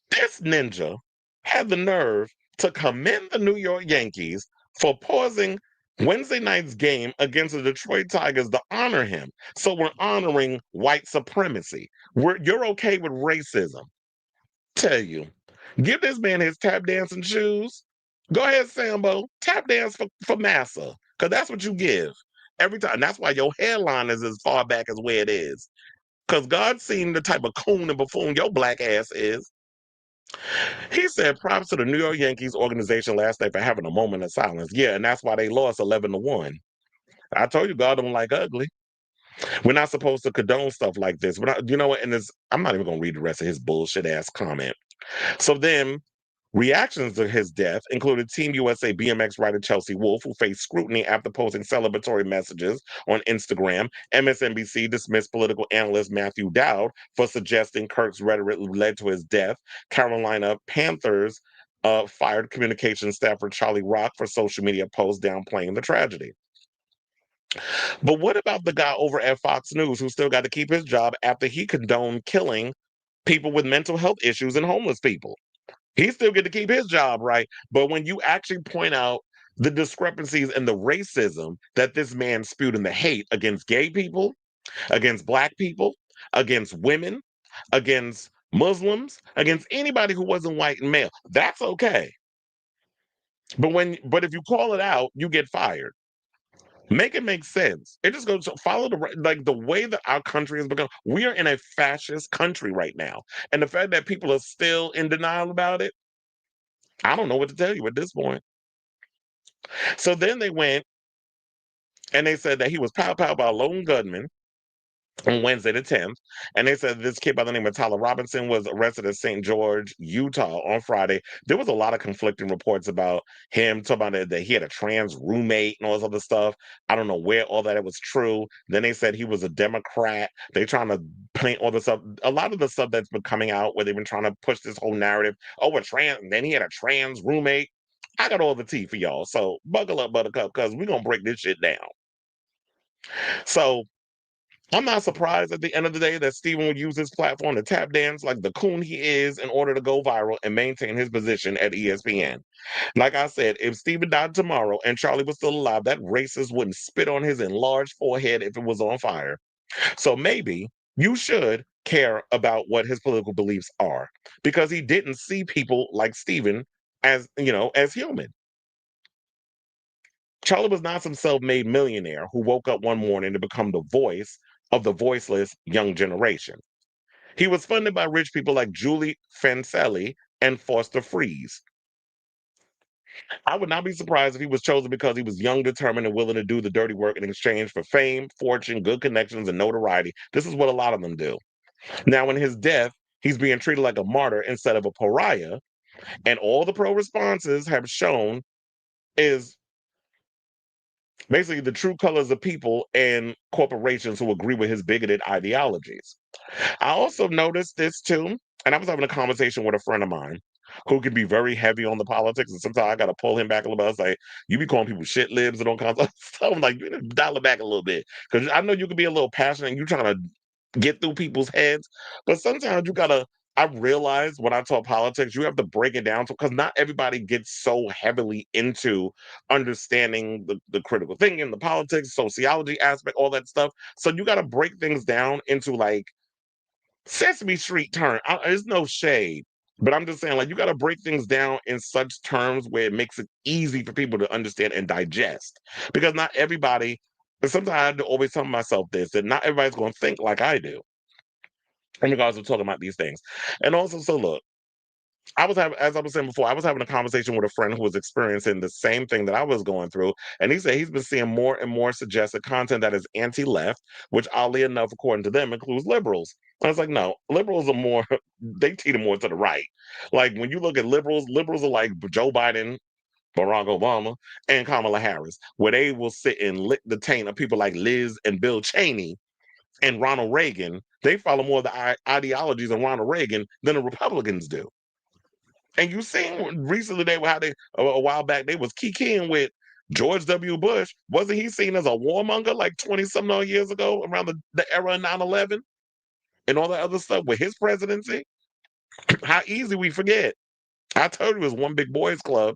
this ninja had the nerve to commend the New York Yankees for pausing Wednesday night's game against the Detroit Tigers to honor him. So we're honoring white supremacy. You're okay with racism. Tell you, give this man his tap dancing shoes. Go ahead, Sambo. Tap dance for massa, because that's what you give every time. And that's why your hairline is as far back as where it is. Because God's seen the type of coon and buffoon your black ass is. He said props to the New York Yankees organization last night for having a moment of silence. Yeah, and that's why they lost 11-1. I told you God don't like ugly. We're not supposed to condone stuff like this. You know what? And I'm not even going to read the rest of his bullshit ass comment. So then, reactions to his death included Team USA BMX rider Chelsea Wolfe, who faced scrutiny after posting celebratory messages on Instagram. MSNBC dismissed political analyst Matthew Dowd for suggesting Kirk's rhetoric led to his death. Carolina Panthers fired communications staffer Charlie Rock for social media posts downplaying the tragedy. But what about the guy over at Fox News who still got to keep his job after he condoned killing people with mental health issues and homeless people? He still get to keep his job, right? But when you actually point out the discrepancies and the racism that this man spewed and the hate against gay people, against black people, against women, against Muslims, against anybody who wasn't white and male, that's okay. But if you call it out, you get fired. Make it make sense. It just goes to follow the way that our country has become. We are in a fascist country right now, and the fact that people are still in denial about it, I don't know what to tell you at this point. So then they went and they said that he was pow by a lone gunman on Wednesday the 10th. And they said this kid by the name of Tyler Robinson was arrested in St. George, Utah on Friday. There was a lot of conflicting reports about him, talking about that he had a trans roommate and all this other stuff. I don't know where all that it was true. Then they said he was a Democrat. They're trying to paint all this up. A lot of the stuff that's been coming out where they've been trying to push this whole narrative. Oh, a trans, and then he had a trans roommate. I got all the tea for y'all. So buckle up, Buttercup, because we're going to break this shit down. So I'm not surprised at the end of the day that Steven would use his platform to tap dance like the coon he is in order to go viral and maintain his position at ESPN. Like I said, if Steven died tomorrow and Charlie was still alive, that racist wouldn't spit on his enlarged forehead if it was on fire. So maybe you should care about what his political beliefs are, because he didn't see people like Steven as, as human. Charlie was not some self-made millionaire who woke up one morning to become the voice of the voiceless young generation. He was funded by rich people like Julie Fancelli and Foster Freeze. I would not be surprised if he was chosen because he was young, determined, and willing to do the dirty work in exchange for fame, fortune, good connections, and notoriety. This is what a lot of them do. Now, in his death, he's being treated like a martyr instead of a pariah, and all the pro responses have shown is basically the true colors of people and corporations who agree with his bigoted ideologies. I also noticed this too, and I was having a conversation with a friend of mine who can be very heavy on the politics, and sometimes I got to pull him back a little bit. I was like, you be calling people shit libs and all kinds of stuff. I'm like, you need to dial it back a little bit, because I know you can be a little passionate and you're trying to get through people's heads, but sometimes you gotta. I realize when I talk politics, you have to break it down because not everybody gets so heavily into understanding the critical thinking, the politics, sociology aspect, all that stuff. So you got to break things down into like Sesame Street term. There's no shade, but I'm just saying, like, you got to break things down in such terms where it makes it easy for people to understand and digest. Because not everybody, and sometimes I have to always tell myself this, that not everybody's going to think like I do in regards to talking about these things. And also, so look, as I was saying before, I was having a conversation with a friend who was experiencing the same thing that I was going through. And he said he's been seeing more and more suggested content that is anti-left, which oddly enough, according to them, includes liberals. I was like, no, liberals are more, they teeter more to the right. Like when you look at liberals are like Joe Biden Barack Obama, and Kamala Harris, where they will sit and lick the taint of people like Liz and Bill Cheney and Ronald Reagan. They follow more of the ideologies of Ronald Reagan than the Republicans do. And you seen recently they how they a while back they was kikiing with George W. Bush. Wasn't he seen as a warmonger like 20-some odd years ago around the era of 9/11 and all that other stuff with his presidency? How easy we forget. I told you it was one big boys club.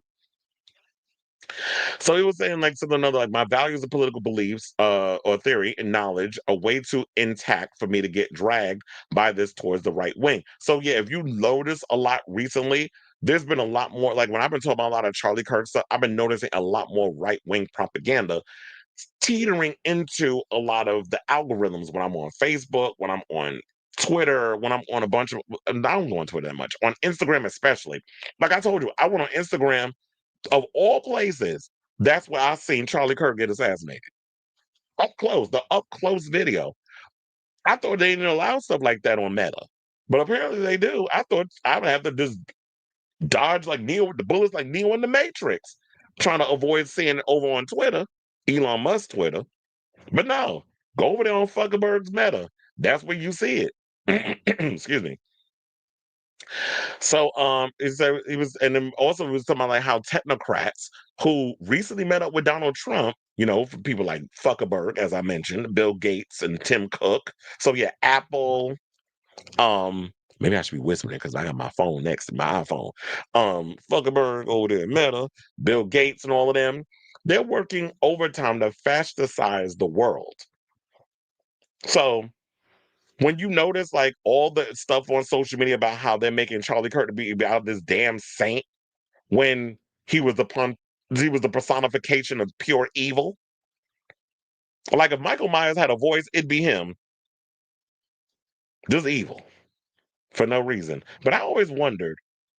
So he was saying like something another like my values and political beliefs or theory and knowledge are way too intact for me to get dragged by this towards the right wing. So yeah, if you notice a lot recently, there's been a lot more like when I've been talking about a lot of Charlie Kirk stuff, I've been noticing a lot more right wing propaganda teetering into a lot of the algorithms when I'm on Facebook, when I'm on Twitter, when I'm on a bunch of I don't go on Twitter that much, on Instagram especially. Like I told you, I went on Instagram of all places, that's where I seen Charlie Kirk get assassinated. Up close, the up close video. I thought they didn't allow stuff like that on Meta, but apparently they do. I thought I would have to just dodge like Neo with the bullets, like Neo in the Matrix, trying to avoid seeing it over on Twitter, Elon Musk Twitter. But no, go over there on Fuckerberg's Meta. That's where you see it. Excuse me. So he was and then also he was talking about like how technocrats who recently met up with Donald Trump, you know, for people like Fuckerberg, as I mentioned, Bill Gates and Tim Cook. So yeah, Apple, maybe I should be whispering because I got my phone next to my iPhone. Fuckerberg over there at Meta, Bill Gates and all of them, they're working overtime to fasticize the world. So when you notice like all the stuff on social media about how they're making Charlie Kirk to be about this damn saint when he was the personification of pure evil. Like if Michael Myers had a voice, it'd be him. Just evil. For no reason. But I always wondered,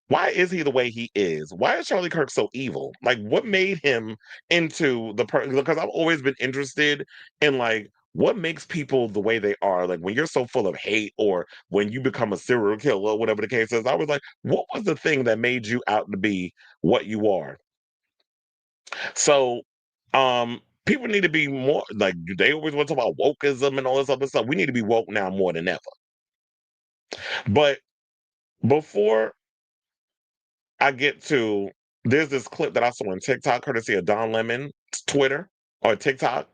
why is he the way he is? Why is Charlie Kirk so evil? Like, what made him into the person? Because I've always been interested in like what makes people the way they are. Like when you're so full of hate, or when you become a serial killer, whatever the case is. I was like, what was the thing that made you out to be what you are? So, people need to be more like they always want to talk about wokeism and all this other stuff. We need to be woke now more than ever. But before I get to there's this clip that I saw on TikTok, courtesy of Don Lemon's Twitter or TikTok,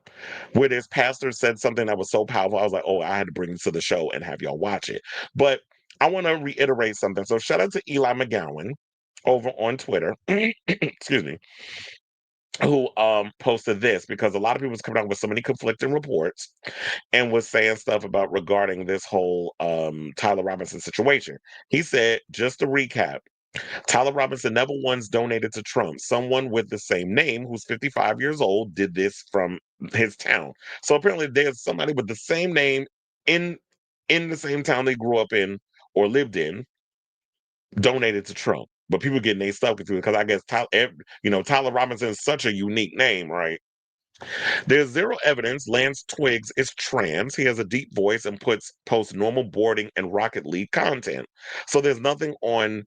where this pastor said something that was so powerful. I was like, oh, I had to bring this to the show and have y'all watch it. But I want to reiterate something. So shout out to Eli McGowan over on Twitter. Excuse me. Who posted this because a lot of people was coming out with so many conflicting reports and was saying stuff about regarding this whole Tyler Robinson situation. He said, just to recap, Tyler Robinson never once donated to Trump. Someone with the same name who's 55 years old did this from his town. So apparently there's somebody with the same name in the same town they grew up in or lived in donated to Trump. But people getting their stuff confused because I guess Tyler Robinson is such a unique name, right? There's zero evidence Lance Twiggs is trans. He has a deep voice and posts normal boarding and Rocket League content. So there's nothing on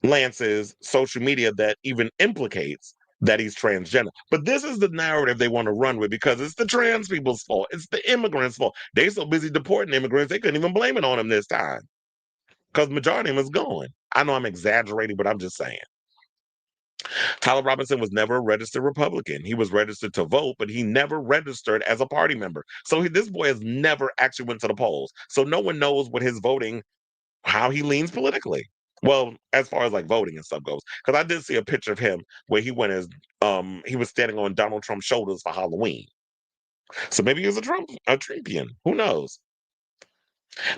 Lance's social media that even implicates that he's transgender. But this is the narrative they want to run with because it's the trans people's fault. It's the immigrants' fault. They so busy deporting immigrants, they couldn't even blame it on them this time because majority of them is gone. I know I'm exaggerating, but I'm just saying. Tyler Robinson was never a registered Republican. He was registered to vote, but he never registered as a party member. So this boy has never actually went to the polls. So no one knows what his voting, how he leans politically. Well, as far as like voting and stuff goes, because I did see a picture of him where he went as he was standing on Donald Trump's shoulders for Halloween. So maybe he was a Trumpian. Who knows?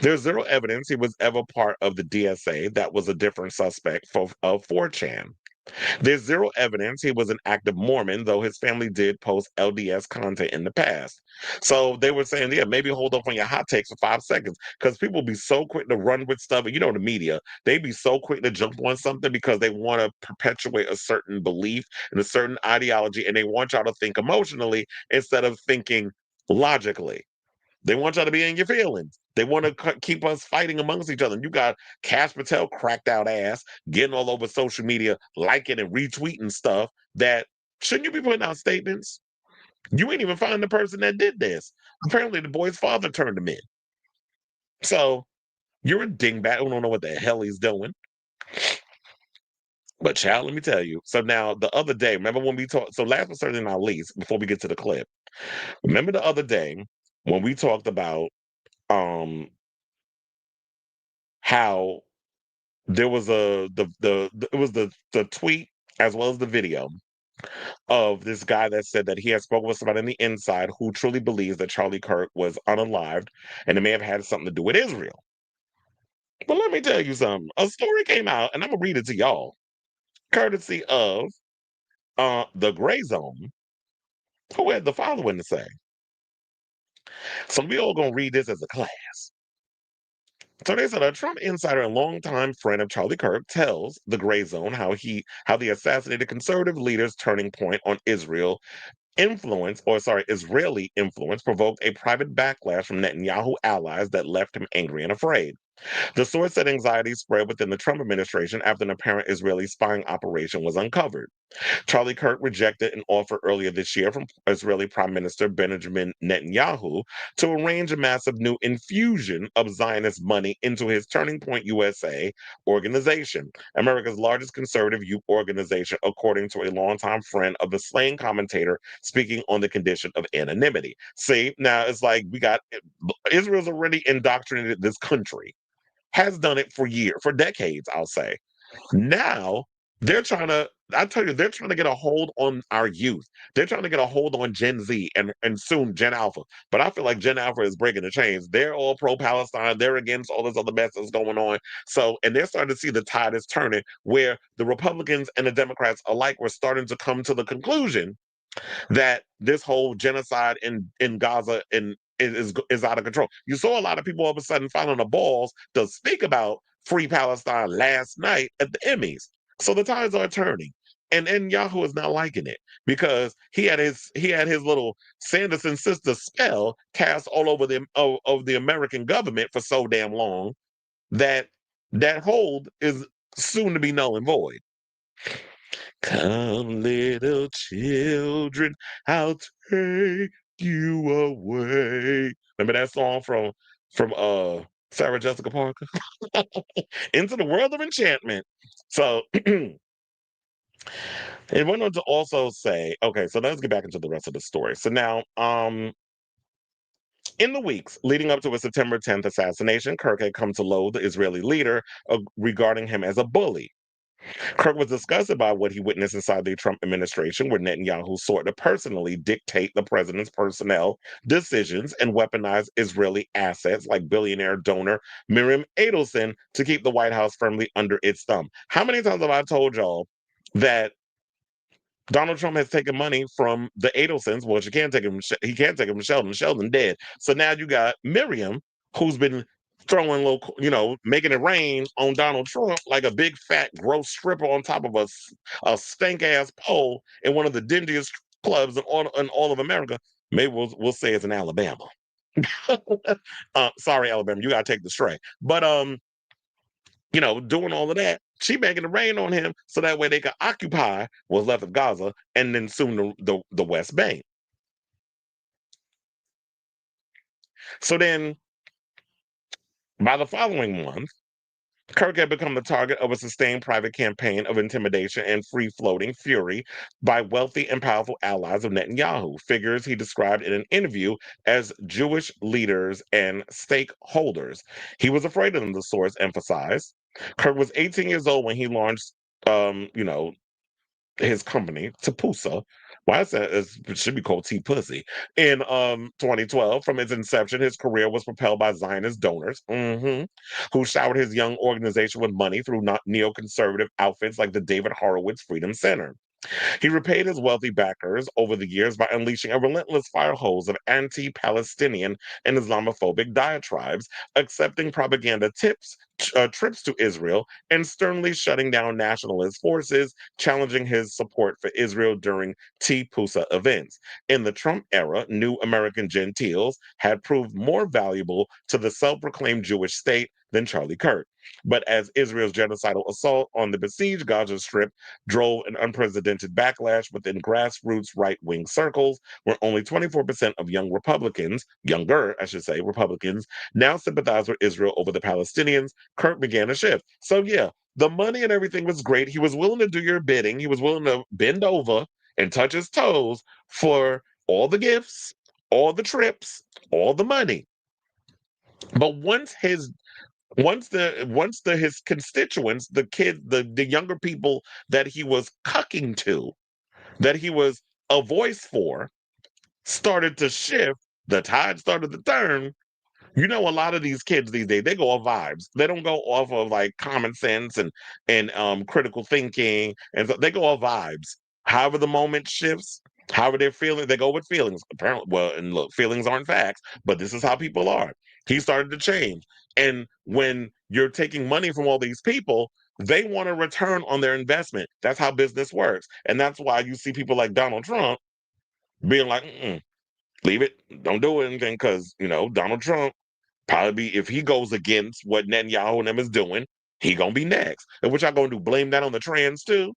There's zero evidence he was ever part of the DSA. That was a different suspect of 4chan. There's zero evidence he was an active Mormon, though his family did post LDS content in the past. So they were saying, yeah, maybe hold up on your hot takes for 5 seconds because people be so quick to run with stuff. And the media, they be so quick to jump on something because they want to perpetuate a certain belief and a certain ideology, and they want y'all to think emotionally instead of thinking logically. They want y'all to be in your feelings. They want to keep us fighting amongst each other. And you got Cash Patel cracked out ass getting all over social media, liking and retweeting stuff that shouldn't you be putting out statements? You ain't even find the person that did this. Apparently, the boy's father turned him in. So you're a dingbat who don't know what the hell he's doing. But child, let me tell you. So now the other day, remember when we talked? So last but certainly not least, before we get to the clip, remember the other day when we talked about how there was it was the tweet as well as the video of this guy that said that he had spoken with somebody on the inside who truly believes that Charlie Kirk was unalived and it may have had something to do with Israel. But let me tell you something. A story came out, and I'm gonna read it to y'all, courtesy of the Gray Zone, who had the following to say. So we all gonna read this as a class. So they said a Trump insider and longtime friend of Charlie Kirk tells the Gray Zone how the assassinated conservative leader's turning point on Israeli influence provoked a private backlash from Netanyahu allies that left him angry and afraid. The source said anxiety spread within the Trump administration after an apparent Israeli spying operation was uncovered. Charlie Kirk rejected an offer earlier this year from Israeli Prime Minister Benjamin Netanyahu to arrange a massive new infusion of Zionist money into his Turning Point USA organization, America's largest conservative youth organization, according to a longtime friend of the slain commentator speaking on the condition of anonymity. See, now it's like Israel's already indoctrinated this country, has done it for decades, I'll say. Now they're trying to, I tell you, they're trying to get a hold on our youth. They're trying to get a hold on Gen Z and soon Gen Alpha. But I feel like Gen Alpha is breaking the chains. They're all pro-Palestine. They're against all this other mess that's going on. So, and they're starting to see the tide is turning where the Republicans and the Democrats alike were starting to come to the conclusion that this whole genocide in Gaza is out of control. You saw a lot of people all of a sudden finding the balls to speak about Free Palestine last night at the Emmys. So the tides are turning. And Yahoo is not liking it because he had his little Sanderson sister spell cast all over of the American government for so damn long that that hold is soon to be null and void. Come, little children, I'll take you away. Remember that song from Sarah Jessica Parker? Into the world of enchantment. So it went on to also say, okay, so let's get back into the rest of the story. So now, in the weeks leading up to his September 10th assassination, Kirk had come to loathe the Israeli leader regarding him as a bully. Kirk was disgusted by what he witnessed inside the Trump administration, where Netanyahu sought to personally dictate the president's personnel decisions and weaponize Israeli assets like billionaire donor Miriam Adelson to keep the White House firmly under its thumb. How many times have I told y'all that Donald Trump has taken money from the Adelsons? Well, he can't take it from Sheldon. Sheldon dead. So now you got Miriam, who's been throwing making it rain on Donald Trump like a big fat gross stripper on top of a stank ass pole in one of the dingiest clubs in all of America. Maybe we'll say it's in Alabama. Sorry, Alabama, you gotta take the stray. But doing all of that, she making it rain on him so that way they could occupy what's left of Gaza and then soon the West Bank. So then, by the following month, Kirk had become the target of a sustained private campaign of intimidation and free-floating fury by wealthy and powerful allies of Netanyahu, figures he described in an interview as Jewish leaders and stakeholders. He was afraid of them, the source emphasized. Kirk was 18 years old when he launched, his company, Tapusa. Why is that? It should be called T-Pussy. In 2012, from its inception, his career was propelled by Zionist donors who showered his young organization with money through neoconservative outfits like the David Horowitz Freedom Center. He repaid his wealthy backers over the years by unleashing a relentless fire hose of anti-Palestinian and Islamophobic diatribes, accepting propaganda trips to Israel, and sternly shutting down nationalist forces, challenging his support for Israel during T-Pusa events. In the Trump era, new American Gentiles had proved more valuable to the self-proclaimed Jewish state than Charlie Kirk. But as Israel's genocidal assault on the besieged Gaza Strip drove an unprecedented backlash within grassroots right-wing circles, where only 24% of younger, I should say, Republicans, now sympathize with Israel over the Palestinians, Kirk began a shift. So yeah, the money and everything was great. He was willing to do your bidding. He was willing to bend over and touch his toes for all the gifts, all the trips, all the money. But his constituents, the younger people that he was cucking to, that he was a voice for, started to shift, the tide started to turn. You know, a lot of these kids these days, they go off vibes. They don't go off of like common sense and critical thinking, and so they go off vibes. However the moment shifts, however they're feeling, they go with feelings. Apparently, well, and look, feelings aren't facts, but this is how people are. He started to change, and when you're taking money from all these people, they want a return on their investment. That's how business works, and that's why you see people like Donald Trump being like, leave it, don't do anything, because Donald Trump probably if he goes against what Netanyahu and them is doing, he gonna be next. And what y'all gonna do? Blame that on the trans too?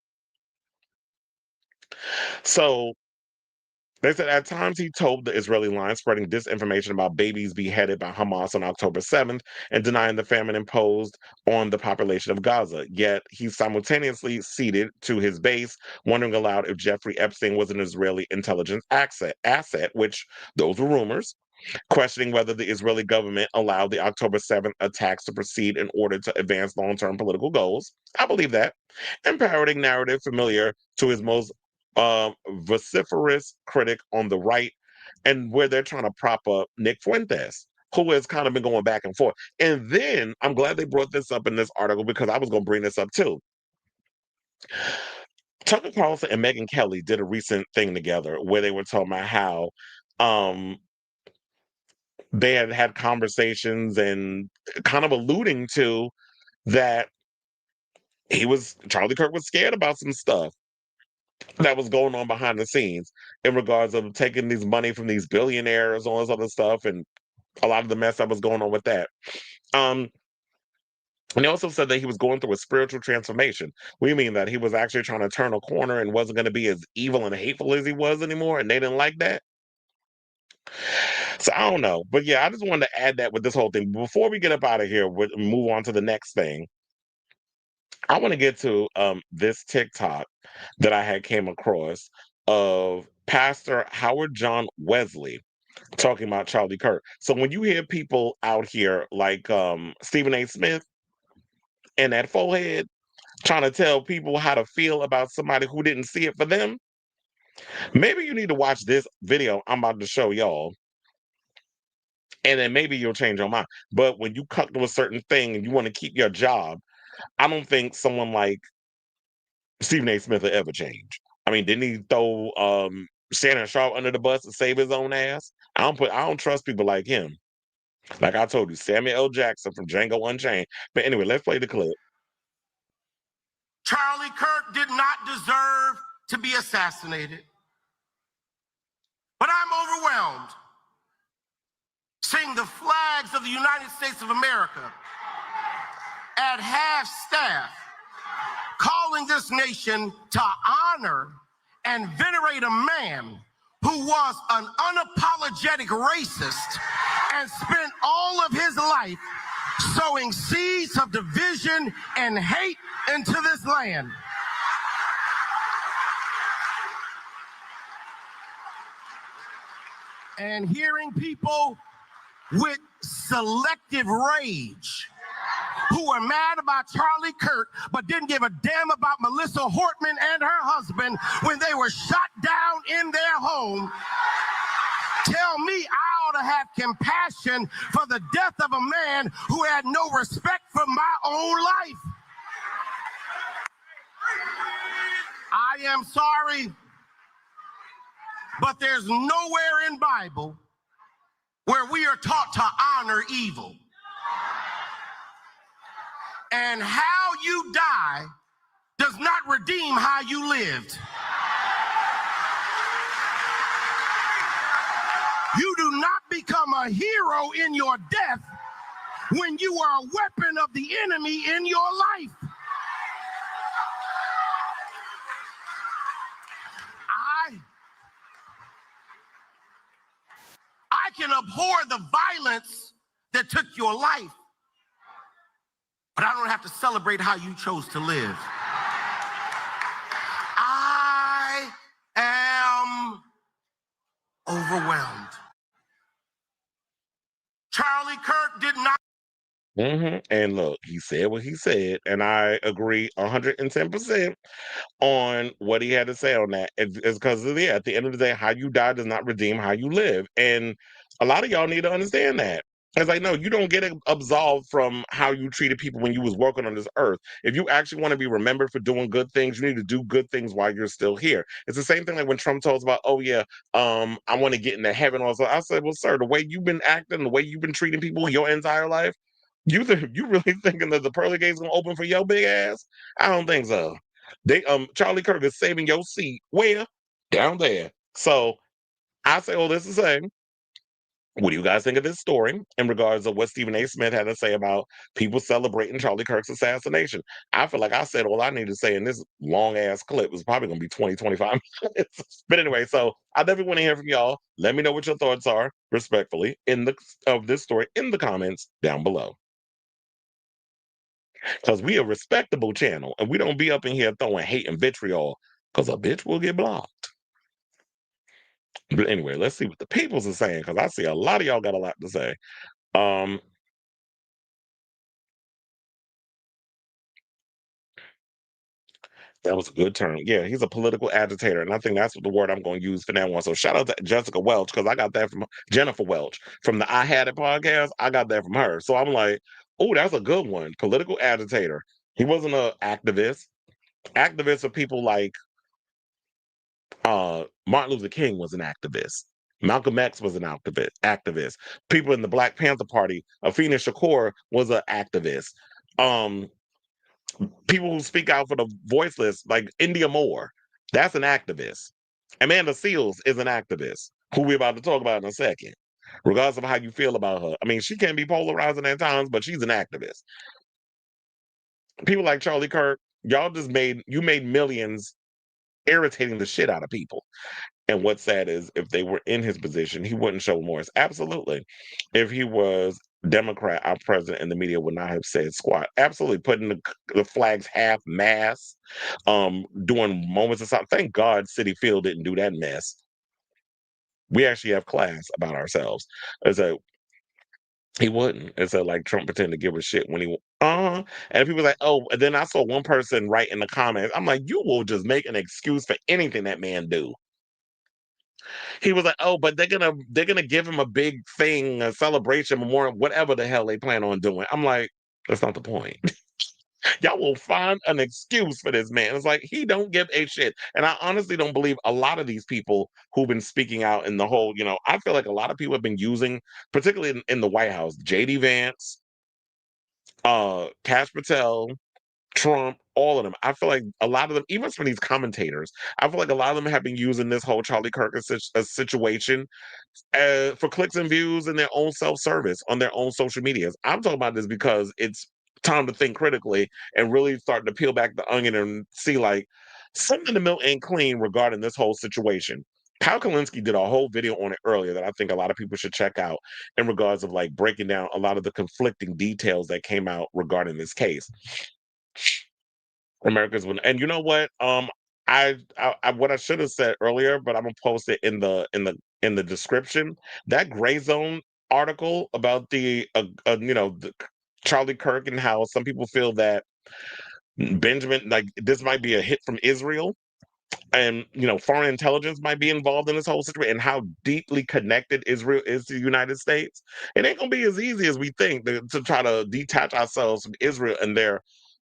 So they said at times he told the Israeli line, spreading disinformation about babies beheaded by Hamas on October 7th and denying the famine imposed on the population of Gaza. Yet he simultaneously ceded to his base, wondering aloud if Jeffrey Epstein was an Israeli intelligence asset, which those were rumors, questioning whether the Israeli government allowed the October 7th attacks to proceed in order to advance long-term political goals. I believe that. And parroting narrative familiar to his most vociferous critic on the right, and where they're trying to prop up Nick Fuentes, who has kind of been going back and forth. And then I'm glad they brought this up in this article, because I was going to bring this up too. Tucker Carlson and Megyn Kelly did a recent thing together where they were talking about how they had conversations and kind of alluding to that Charlie Kirk was scared about some stuff that was going on behind the scenes in regards of taking these money from these billionaires, all this other stuff, and a lot of the mess that was going on with that. And he also said that he was going through a spiritual transformation. We mean that he was actually trying to turn a corner and wasn't going to be as evil and hateful as he was anymore, and they didn't like that. So I don't know. But yeah, I just wanted to add that with this whole thing. Before we get up out of here, move on to the next thing. I want to get to this TikTok that I had came across of Pastor Howard John Wesley talking about Charlie Kirk. So when you hear people out here like Stephen A. Smith and that forehead trying to tell people how to feel about somebody who didn't see it for them, maybe you need to watch this video I'm about to show y'all, and then maybe you'll change your mind. But when you cut to a certain thing and you want to keep your job, I don't think someone like Stephen A. Smith will ever change. I mean, didn't he throw Shannon Sharp under the bus to save his own ass? I don't trust people like him. Like I told you, Samuel L. Jackson from Django Unchained. But anyway, let's play the clip. Charlie Kirk did not deserve to be assassinated. But I'm overwhelmed seeing the flags of the United States of America at half-staff calling this nation to honor and venerate a man who was an unapologetic racist and spent all of his life sowing seeds of division and hate into this land. And hearing people with selective rage who are mad about Charlie Kirk but didn't give a damn about Melissa Hortman and her husband when they were shot down in their home, tell me I ought to have compassion for the death of a man who had no respect for my own life. I am sorry, but there's nowhere in Bible where we are taught to honor evil. And how you die does not redeem how you lived. You do not become a hero in your death when you are a weapon of the enemy in your life. I can abhor the violence that took your life, but I don't have to celebrate how you chose to live. I am overwhelmed. Charlie Kirk did not. And look, he said what he said, and I agree 110% on what he had to say on that. It's because, yeah, at the end of the day, how you die does not redeem how you live. And a lot of y'all need to understand that. It's like, no, you don't get absolved from how you treated people when you was working on this earth. If you actually want to be remembered for doing good things, you need to do good things while you're still here. It's the same thing like when Trump told us about, oh yeah, I want to get into heaven. Also, I said, well, sir, the way you've been acting, the way you've been treating people your entire life, you really thinking that the pearly gates gonna open for your big ass? I don't think so. They Charlie Kirk is saving your seat where? Down there. So I say all this to say, what do you guys think of this story in regards of what Stephen A. Smith had to say about people celebrating Charlie Kirk's assassination? I feel like I said all I need to say in this long ass clip. It was probably going to be 20, 25 minutes. But anyway, so I definitely want to hear from y'all. Let me know what your thoughts are, respectfully, of this story in the comments down below. Because we a respectable channel and we don't be up in here throwing hate and vitriol because a bitch will get blocked. But anyway, let's see what the peoples are saying because I see a lot of y'all got a lot to say. That was a good term. Yeah, he's a political agitator, and I think that's what the word I'm going to use for that one. So shout out to Jessica Welch because I got that from Jennifer Welch from the I Had It podcast. I got that from her. So I'm like, oh, that's a good one. Political agitator. He wasn't an activist. Activists are people like Martin Luther King was an activist. Malcolm X was an activist. People in the Black Panther Party, Afena Shakur was an activist. People who speak out for the voiceless, like India Moore, that's an activist. Amanda Seals is an activist, who we're about to talk about in a second. Regardless of how you feel about her. I mean, she can be polarizing at times, but she's an activist. People like Charlie Kirk, you made millions irritating the shit out of people. And what's sad is if they were in his position, he wouldn't show remorse. Absolutely. If he was Democrat, our president, and the media would not have said squat. Absolutely. Putting the flags half mast, doing moments of silence. Thank God City Field didn't do that mess. We actually have class about ourselves. It's a he wouldn't. It's a like Trump pretended to give a shit when he and people like, oh, and then I saw one person write in the comments, I'm like, you will just make an excuse for anything that man do. He was like, "Oh, but they're gonna give him a big thing, a celebration, memorial, whatever the hell they plan on doing." I'm like, "That's not the point. Y'all will find an excuse for this man." It's like he don't give a shit, and I honestly don't believe a lot of these people who've been speaking out in the whole. I feel like a lot of people have been using, particularly in the White House, JD Vance, Kash Patel, Trump, all of them. I feel like a lot of them, even some of these commentators, I feel like a lot of them have been using this whole Charlie Kirk situation for clicks and views and their own self-service on their own social medias. I'm talking about this because it's time to think critically and really start to peel back the onion and see like something in the milk ain't clean regarding this whole situation. Kyle Kalinske did a whole video on it earlier that I think a lot of people should check out in regards of like breaking down a lot of the conflicting details that came out regarding this case. America's one, and you know what? What I should have said earlier, but I'm gonna post it in the description. That Gray Zone article about the Charlie Kirk and how some people feel that Benjamin, like this might be a hit from Israel, and foreign intelligence might be involved in this whole situation, and how deeply connected Israel is to the United States. It ain't gonna be as easy as we think to try to detach ourselves from Israel and their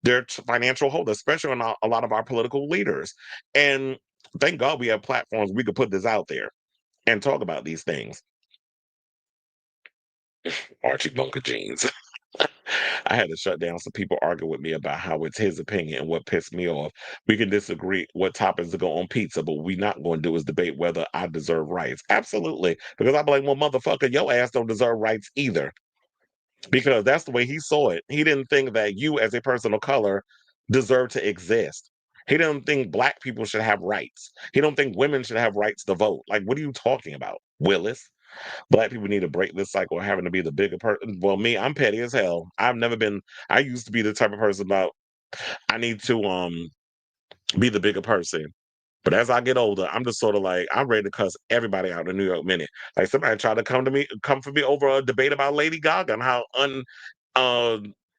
their financial hold, especially on a lot of our political leaders. And thank God we have platforms we could put this out there and talk about these things. Archie Bunker jeans. I had to shut down some people arguing with me about how it's his opinion and what pissed me off. We can disagree what toppings to go on pizza, but what we not going to do is debate whether I deserve rights. Absolutely. Because I'm like, well, motherfucker, your ass don't deserve rights either. Because that's the way he saw it. He didn't think that you as a person of color deserve to exist. He didn't think black people should have rights. He don't think women should have rights to vote. Like, what are you talking about, Willis? Black people need to break this cycle of having to be the bigger person. Well, me, I'm petty as hell. I used to be the type of person about I need to be the bigger person. But as I get older, I'm just sort of like I'm ready to cuss everybody out in New York minute. Like somebody tried to come for me over a debate about Lady Gaga and how uh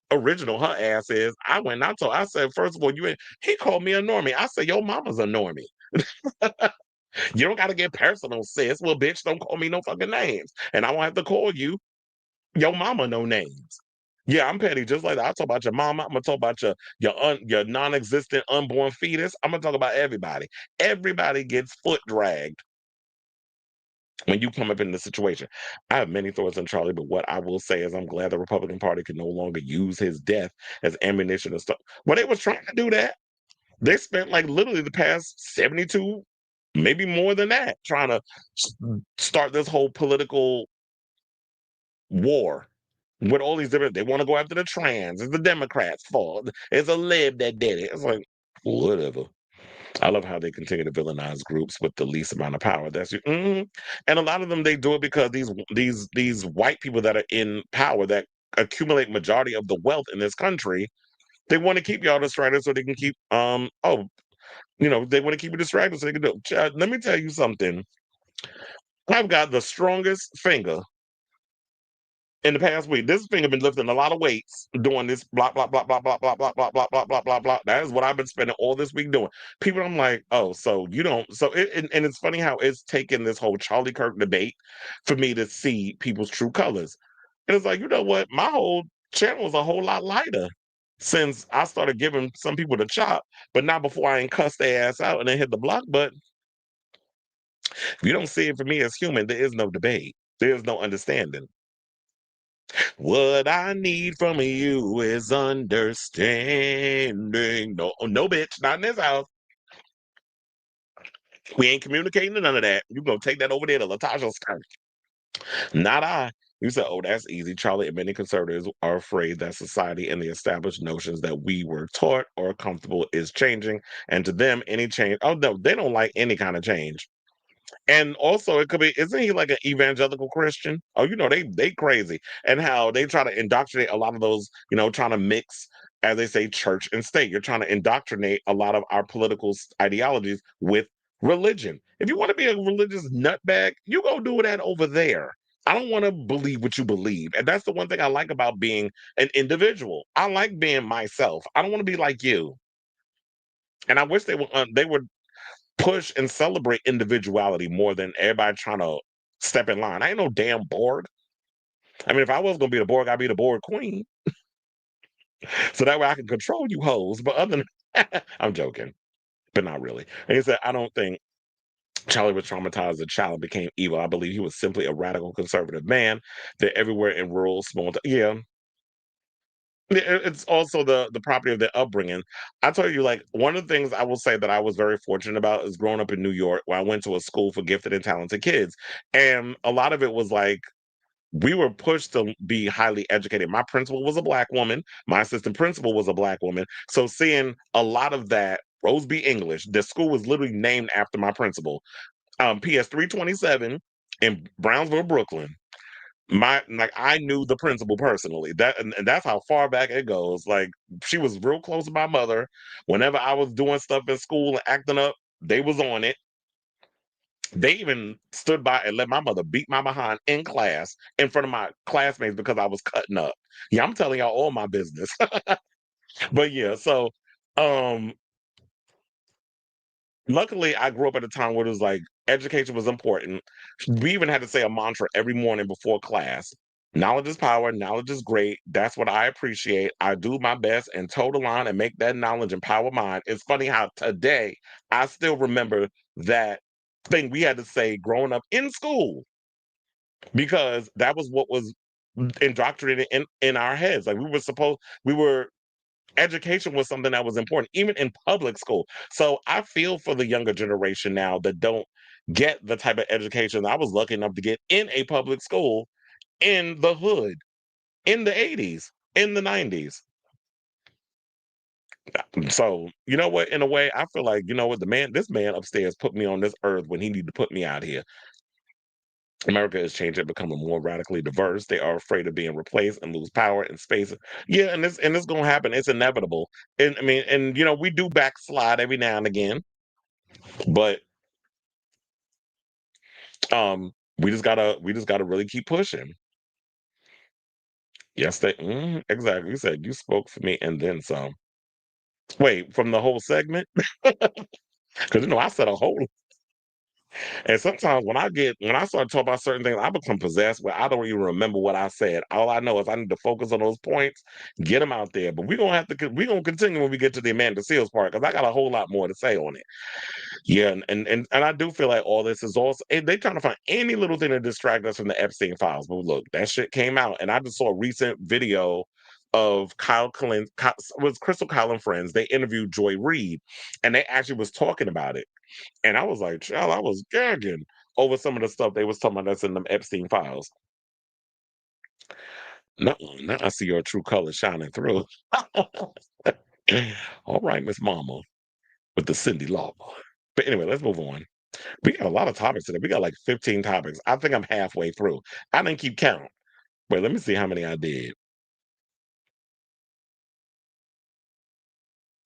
original her ass is. I went and I said, first of all, he called me a normie. I said, your mama's a normie. You don't gotta get personal, sis. Well, bitch, don't call me no fucking names. And I won't have to call you your mama no names. Yeah, I'm petty just like that. I'll talk about your mama. I'm gonna talk about your non-existent unborn fetus. I'm gonna talk about everybody. Everybody gets foot dragged when you come up in the situation. I have many thoughts on Charlie, but what I will say is I'm glad the Republican Party can no longer use his death as ammunition and stuff. Well, they was trying to do that. They spent like literally the past 72, maybe more than that, trying to start this whole political war with all these different. They want to go after the trans. It's the Democrats' fault. It's a lib that did it. It's like whatever. I love how they continue to villainize groups with the least amount of power. And a lot of them they do it because these white people that are in power that accumulate majority of the wealth in this country. They want to keep y'all distracted so they can keep they want to keep you distracted so they can do. Let me tell you something. I've got the strongest finger in the past week. This finger been lifting a lot of weights doing this blah blah blah blah blah blah blah blah blah blah blah blah blah. That is what I've been spending all this week doing. People, I'm like, oh, so you don't. So and it's funny how it's taken this whole Charlie Kirk debate for me to see people's true colors. And it's like, you know what? My whole channel is a whole lot lighter since I started giving some people the chop, but not before I ain't cuss their ass out and then hit the block button. If you don't see it for me as human, there is no debate. There is no understanding. What I need from you is understanding. No, no, bitch, not in this house. We ain't communicating none of that. You gonna take that over there to Latasha's skirt. Not I. You said, oh, that's easy. Charlie and many conservatives are afraid that society and the established notions that we were taught or comfortable is changing. And to them, any change, oh no, they don't like any kind of change. And also, it could be, isn't he like an evangelical Christian? Oh, they crazy. And how they try to indoctrinate a lot of those, trying to mix, as they say, church and state. You're trying to indoctrinate a lot of our political ideologies with religion. If you want to be a religious nutbag, you go do that over there. I don't want to believe what you believe. And that's the one thing I like about being an individual. I like being myself. I don't want to be like you. And I wish they would push and celebrate individuality more than everybody trying to step in line. I ain't no damn Borg. I mean, if I was gonna be the Borg, I'd be the Borg queen. So that way I can control you hoes. But other than I'm joking, but not really. And he said, I don't think Charlie was traumatized as a child and became evil. I believe he was simply a radical conservative man. They're everywhere in rural, small yeah. It's also the property of their upbringing. I tell you, like one of the things I will say that I was very fortunate about is growing up in New York, where I went to a school for gifted and talented kids, and a lot of it was like we were pushed to be highly educated. My principal was a black woman. My assistant principal was a black woman. So seeing a lot of that, Rose B. English, the school was literally named after my principal. PS 327 in Brownsville, Brooklyn. I knew the principal personally. And that's how far back it goes. Like she was real close to my mother. Whenever I was doing stuff in school and acting up, they was on it. They even stood by and let my mother beat my behind in class in front of my classmates because I was cutting up. Yeah, I'm telling y'all all my business. But yeah, so um luckily I grew up at a time where it was like education was important. We even had to say a mantra every morning before class. Knowledge is power. Knowledge is great. That's what I appreciate. I do my best and toe the line and make that knowledge and power mine. It's funny how today I still remember that thing we had to say growing up in school because that was what was indoctrinated in our heads. Like we were education was something that was important, even in public school. So I feel for the younger generation now that don't get the type of education I was lucky enough to get in a public school in the hood in the 80s, in the 90s. So, you know what? In a way, I feel like, you know what, this man upstairs put me on this earth when he needed to put me out here. America is changing, becoming more radically diverse. They are afraid of being replaced and lose power and space. Yeah, and it's gonna happen. It's inevitable. And I mean, and you know, we do backslide every now and again, but we just gotta really keep pushing. Yes, exactly. You said you spoke for me and then some. Wait, from the whole segment? Because you know, I said a whole. And sometimes when I start talking about certain things, I become possessed where I don't even remember what I said. All I know is I need to focus on those points, get them out there. But we're gonna continue when we get to the Amanda Seals part because I got a whole lot more to say on it. Yeah, and I do feel like all this is also they trying to find any little thing to distract us from the Epstein files. But look, that shit came out, and I just saw a recent video of was Crystal Kyle and friends. They interviewed Joy Reid, and they actually was talking about it. And I was like, child, I was gagging over some of the stuff they was talking about that's in them Epstein files. No, now I see your true colors shining through. All right, Miss Mama, with the Cindy Lauper. But anyway, let's move on. We got a lot of topics today. We got like 15 topics. I think I'm halfway through. I didn't keep count. Wait, let me see how many I did.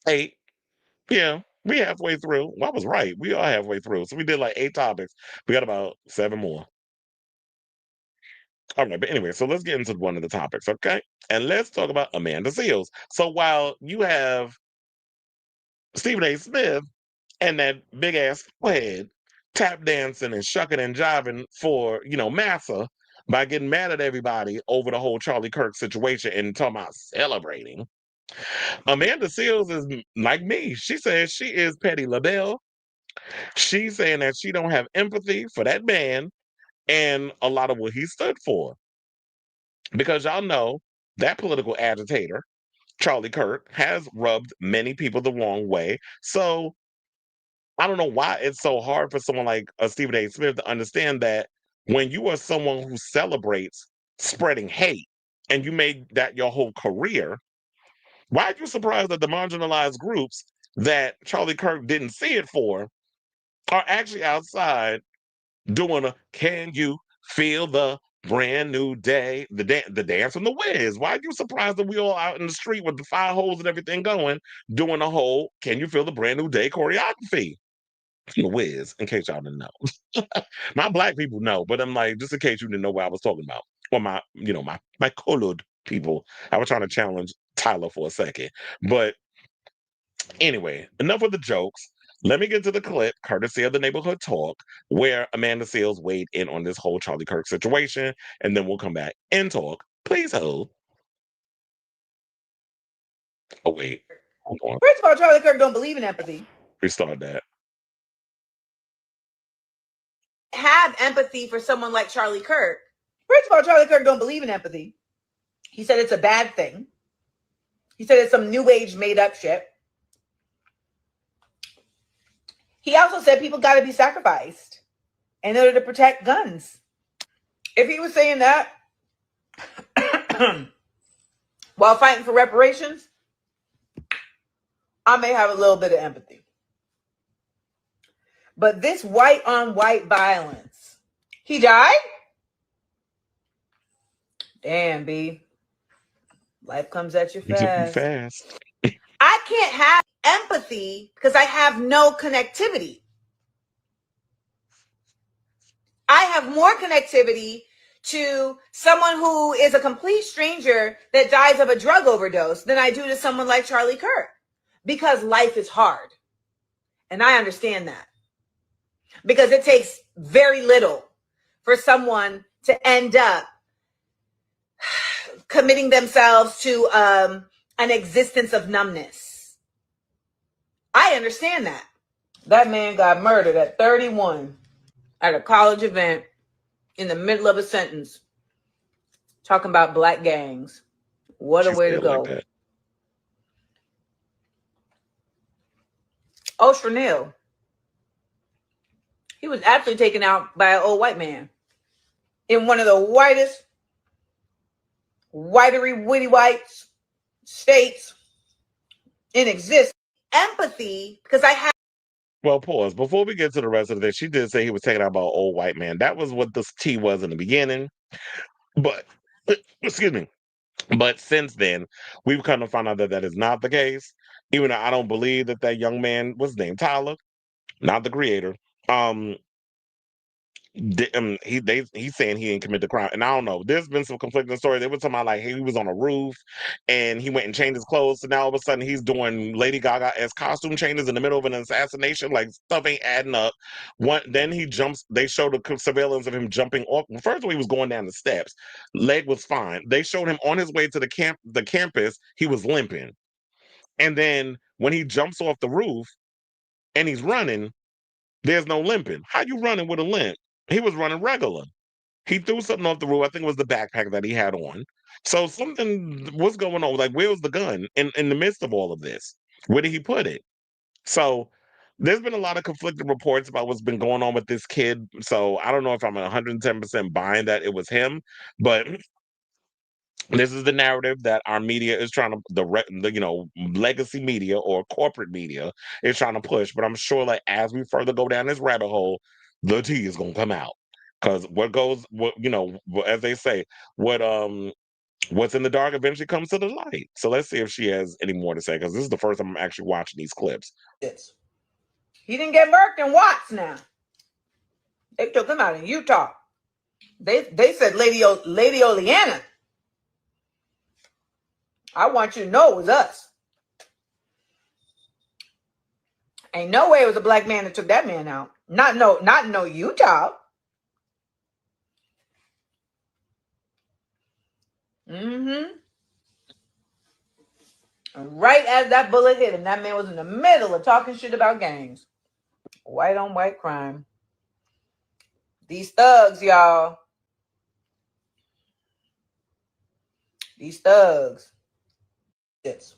8. Yeah, we halfway through. Well, I was right. We are halfway through. So we did like 8 topics. We got about 7 more. All right, but anyway, so let's get into one of the topics, okay? And let's talk about Amanda Seals. So while you have Stephen A. Smith and that big ass head tap dancing and shucking and jiving for, massa by getting mad at everybody over the whole Charlie Kirk situation and talking about celebrating. Amanda Seals is like me. She says she is Petty LaBelle. She's saying that she don't have empathy for that man and a lot of what he stood for. Because y'all know that political agitator, Charlie Kirk, has rubbed many people the wrong way. So I don't know why it's so hard for someone like Stephen A. Smith to understand that when you are someone who celebrates spreading hate and you made that your whole career, why are you surprised that the marginalized groups that Charlie Kirk didn't see it for are actually outside doing a "Can you feel the brand new day?" The dance from the Wiz. Why are you surprised that we all out in the street with the fire hose and everything going, doing the whole "Can you feel the brand new day" choreography? The Wiz, in case y'all didn't know. My black people know, but I'm like, just in case you didn't know what I was talking about. Or my colored people. I was trying to challenge Tyler for a second. But anyway, enough with the jokes. Let me get to the clip, courtesy of the Neighborhood Talk, where Amanda Seals weighed in on this whole Charlie Kirk situation, and then we'll come back and talk. Please hold. Oh, wait. Hold on. First of all, Charlie Kirk don't believe in empathy. Restart that. Have empathy for someone like Charlie Kirk. First of all, Charlie Kirk don't believe in empathy. He said it's a bad thing. He said it's some new age made up shit. He also said people got to be sacrificed in order to protect guns. If he was saying that while fighting for reparations, I may have a little bit of empathy. But this white on white violence, he died? Damn, B. Life comes at you fast. I can't have empathy because I have no connectivity. I have more connectivity to someone who is a complete stranger that dies of a drug overdose than I do to someone like Charlie Kirk, because life is hard. And I understand that, because it takes very little for someone to end up committing themselves to an existence of numbness. I understand that. That man got murdered at 31 at a college event in the middle of a sentence talking about black gangs. What a way to go. Like Oh, Chanel. He was actually taken out by an old white man in one of the whitest, whitery, witty whites states in existence. Empathy, because I have. Well, pause. Before we get to the rest of this, she did say he was taken out by an old white man. That was what this tea was in the beginning. But, excuse me. But since then, we've come to find out that that is not the case. Even though I don't believe that that young man was named Tyler, not the creator. He's saying he didn't commit the crime, and I don't know. There's been some conflicting stories. They were talking about like he was on a roof, and he went and changed his clothes. So now all of a sudden he's doing Lady Gaga as costume changes in the middle of an assassination. Like stuff ain't adding up. Then he jumps. They showed the surveillance of him jumping off. First of all, he was going down the steps. Leg was fine. They showed him on his way to the campus. He was limping, and then when he jumps off the roof and he's running, there's no limping. How you running with a limp? He was running regular. He threw something off the roof. I think it was the backpack that he had on. So something was going on. Like, where was the gun in the midst of all of this? Where did he put it? So there's been a lot of conflicting reports about what's been going on with this kid. So I don't know if I'm 110% buying that it was him, but this is the narrative that our media is trying to the legacy media or corporate media is trying to push. But I'm sure like as we further go down this rabbit hole, the tea is gonna come out. Because as they say, what's in the dark eventually comes to the light. So let's see if she has any more to say, because this is the first time I'm actually watching these clips. He didn't get murked in Watts now. They took him out in Utah. They said Lady Oleana. I want you to know it was us. Ain't no way it was a black man that took that man out. Not no Utah. Right as that bullet hit him, that man was in the middle of talking shit about gangs. White on white crime. These thugs, y'all. These thugs. Yes.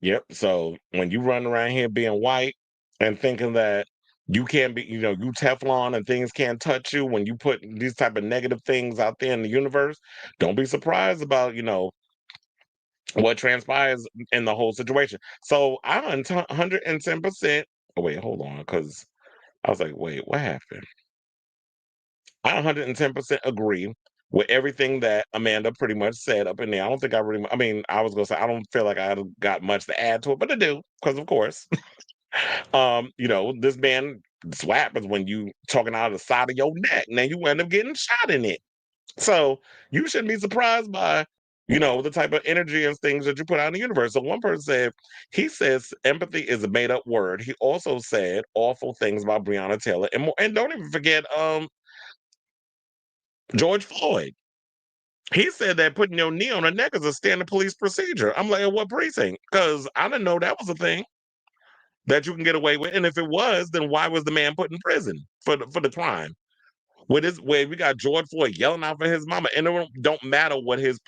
Yep. So when you run around here being white and thinking that you can't be, you Teflon and things can't touch you, when you put these type of negative things out there in the universe, don't be surprised about, what transpires in the whole situation. So I'm 110%. Oh, wait, hold on. Because I was like, wait, what happened? I 110% agree with everything that Amanda pretty much said up in there. I don't think I I was going to say, I don't feel like I got much to add to it, but I do, because of course. This man, this what happens when you talking out of the side of your neck. Now you end up getting shot in it. So you shouldn't be surprised by, the type of energy and things that you put out in the universe. So one person said, he says empathy is a made up word. He also said awful things about Breonna Taylor and more. And don't even forget George Floyd. He said that putting your knee on a neck is a standard police procedure. I'm like, what precinct? Because I didn't know that was a thing that you can get away with. And if it was, then why was the man put in prison for the crime? Where we got George Floyd yelling out for his mama, and it don't matter what his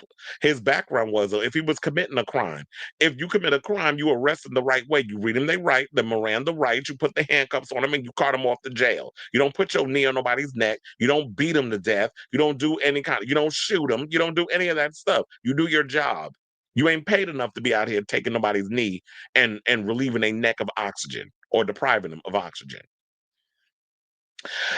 background was, or if he was committing a crime. If you commit a crime, you arrest them the right way. You read them they right, the Miranda rights. You put the handcuffs on them, and you cart them off to jail. You don't put your knee on nobody's neck. You don't beat them to death. You don't do you don't shoot them. You don't do any of that stuff. You do your job. You ain't paid enough to be out here taking nobody's knee and relieving a neck of oxygen or depriving them of oxygen.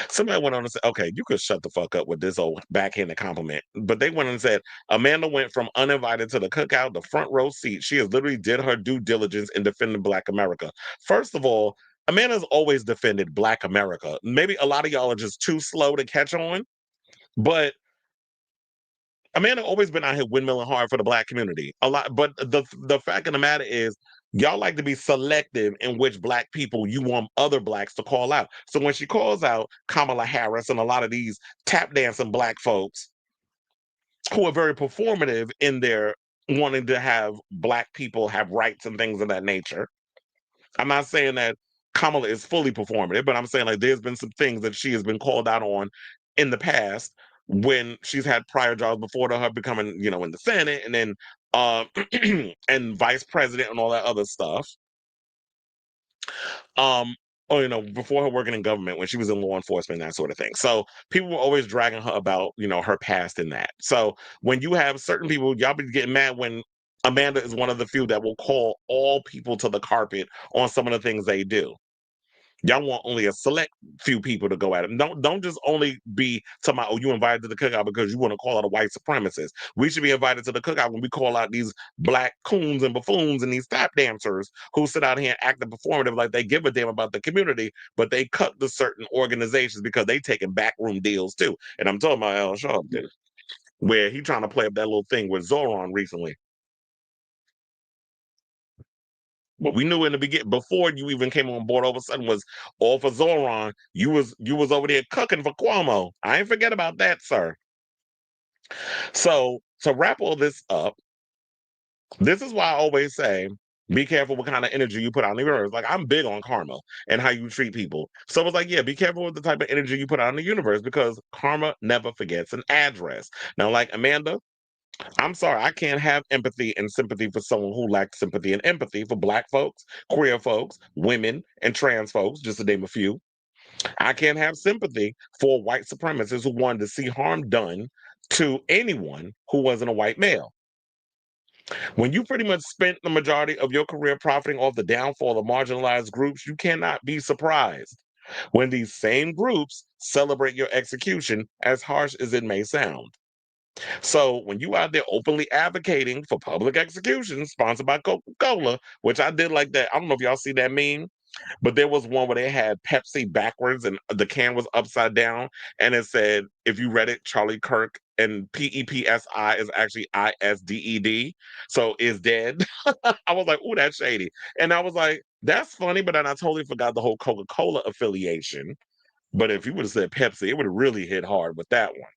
Somebody went on and said, okay, you could shut the fuck up with this old backhanded compliment. But they went and said, Amanda went from uninvited to the cookout, the front row seat. She has literally did her due diligence in defending Black America. First of all, Amanda's always defended Black America. Maybe a lot of y'all are just too slow to catch on, but Amanda always been out here windmilling hard for the Black community. A lot, but the fact of the matter is, y'all like to be selective in which Black people you want other Blacks to call out. So when she calls out Kamala Harris and a lot of these tap dancing Black folks, who are very performative in their wanting to have Black people have rights and things of that nature. I'm not saying that Kamala is fully performative, but I'm saying like there's been some things that she has been called out on in the past when she's had prior jobs before to her becoming, you know, in the Senate and then and vice president and all that other stuff. Or you know, before her working in government when she was in law enforcement, that sort of thing. So people were always dragging her about, you know, her past in that. So when you have certain people, y'all be getting mad when Amanda is one of the few that will call all people to the carpet on some of the things they do. Y'all want only a select few people to go at it. Don't just only be talking about, oh, you invited to the cookout because you want to call out a white supremacist. We should be invited to the cookout when we call out these Black coons and buffoons and these tap dancers who sit out here and act performative like they give a damn about the community, but they cut the certain organizations because they taking backroom deals too. And I'm talking about Al Sharpton, where he trying to play up that little thing with Zoran recently. But we knew in the beginning, before you even came on board, all of a sudden was all for Zoran. You was over there cooking for Cuomo. I ain't forget about that, sir. So to wrap all this up, this is why I always say, be careful what kind of energy you put out in the universe. Like I'm big on karma and how you treat people. So it's like, yeah, be careful with the type of energy you put out in the universe because karma never forgets an address. Now, like Amanda, I'm sorry, I can't have empathy and sympathy for someone who lacks sympathy and empathy for Black folks, queer folks, women, and trans folks, just to name a few. I can't have sympathy for white supremacists who wanted to see harm done to anyone who wasn't a white male. When you pretty much spent the majority of your career profiting off the downfall of marginalized groups, you cannot be surprised when these same groups celebrate your execution, as harsh as it may sound. So when you out there openly advocating for public executions sponsored by Coca-Cola, which I did like that. I don't know if y'all see that meme, but there was one where they had Pepsi backwards and the can was upside down, and it said, if you read it, Charlie Kirk, and PEPSI is actually ISDED, so is dead. I was like, ooh, that's shady. And I was like, that's funny, but then I totally forgot the whole Coca-Cola affiliation. But if you would have said Pepsi, it would have really hit hard with that one.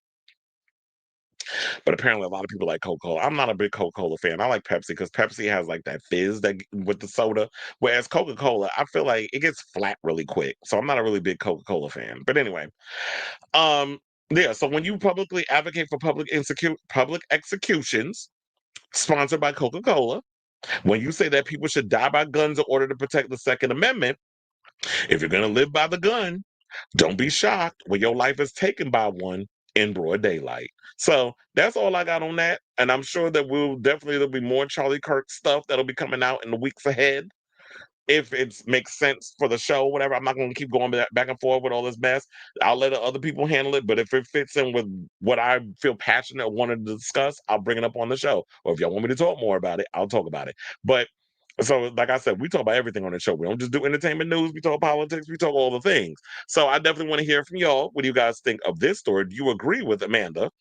But apparently, a lot of people like Coca-Cola. I'm not a big Coca-Cola fan. I like Pepsi because Pepsi has like that fizz that with the soda. Whereas Coca-Cola, I feel like it gets flat really quick. So I'm not a really big Coca-Cola fan. But anyway, um, yeah. So when you publicly advocate for public executions sponsored by Coca-Cola, when you say that people should die by guns in order to protect the Second Amendment, if you're gonna live by the gun, don't be shocked when your life is taken by one in broad daylight. So that's all I got on that. And I'm sure that there'll be more Charlie Kirk stuff that'll be coming out in the weeks ahead. If it makes sense for the show, whatever, I'm not going to keep going back and forth with all this mess. I'll let other people handle it. But if it fits in with what I feel passionate or wanted to discuss, I'll bring it up on the show. Or if y'all want me to talk more about it, I'll talk about it. But so, like I said, we talk about everything on the show. We don't just do entertainment news. We talk politics. We talk all the things. So I definitely want to hear from y'all. What do you guys think of this story? Do you agree with Amanda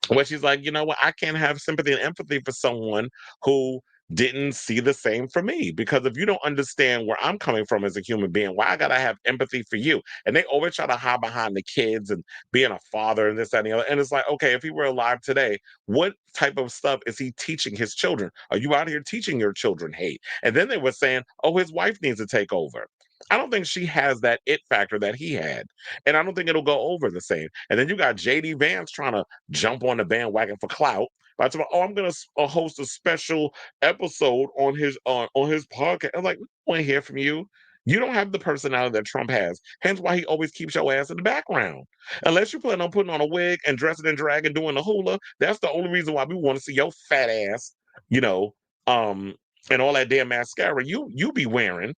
where she's like, you know what, I can't have sympathy and empathy for someone who didn't see the same for me? Because if you don't understand where I'm coming from as a human being, why I gotta have empathy for you? And they always try to hide behind the kids and being a father and this, that, and the other. And it's like, okay, if he were alive today, what type of stuff is he teaching his children? Are you out here teaching your children hate? And then they were saying, oh, his wife needs to take over. I don't think she has that it factor that he had. And I don't think it'll go over the same. And then you got JD Vance trying to jump on the bandwagon for clout. By talking about, oh, I'm gonna host a special episode on his podcast. I'm like, we want to hear from you. You don't have the personality that Trump has. Hence why he always keeps your ass in the background. Unless you plan on putting on a wig and dressing in drag and doing the hula, that's the only reason why we want to see your fat ass, you know, and all that damn mascara you be wearing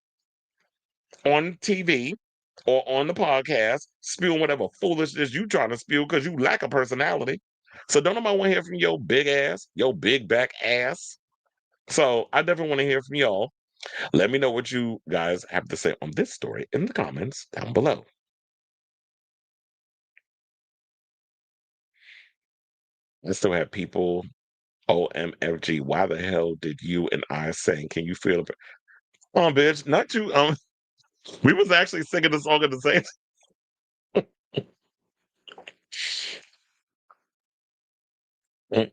on TV or on the podcast, spewing whatever foolishness you trying to spew because you lack a personality. So don't nobody want to hear from your big ass, your big back ass. So I definitely want to hear from y'all. Let me know what you guys have to say on this story in the comments down below. I still have people, OMFG, why the hell did you and I sing? Can you feel it? Oh, bitch, not you. We was actually singing the song at the same time. Mm.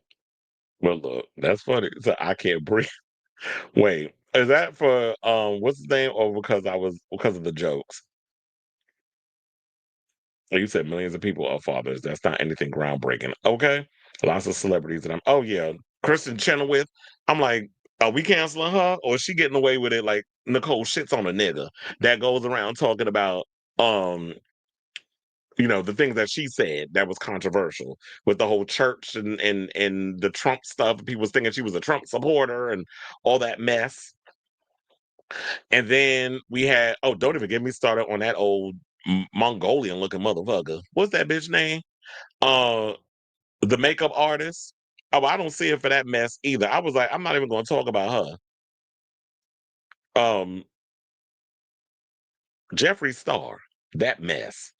Well, look, that's funny. So I can't breathe. Wait, is that for what's his name, or because of the jokes? Oh, you said millions of people are fathers. That's not anything groundbreaking. Okay, lots of celebrities, and oh yeah, Kristen Chenoweth. I'm like, are we canceling her, or is she getting away with it? Like Nicole shits on a nigga that goes around talking about um the things that she said that was controversial with the whole church and the Trump stuff. People was thinking she was a Trump supporter and all that mess. And then we had, oh, don't even get me started on that old Mongolian looking motherfucker. What's that bitch name? Uh, the makeup artist. Oh, I don't see it for that mess either. I was like, I'm not even going to talk about her. Jeffree Star, that mess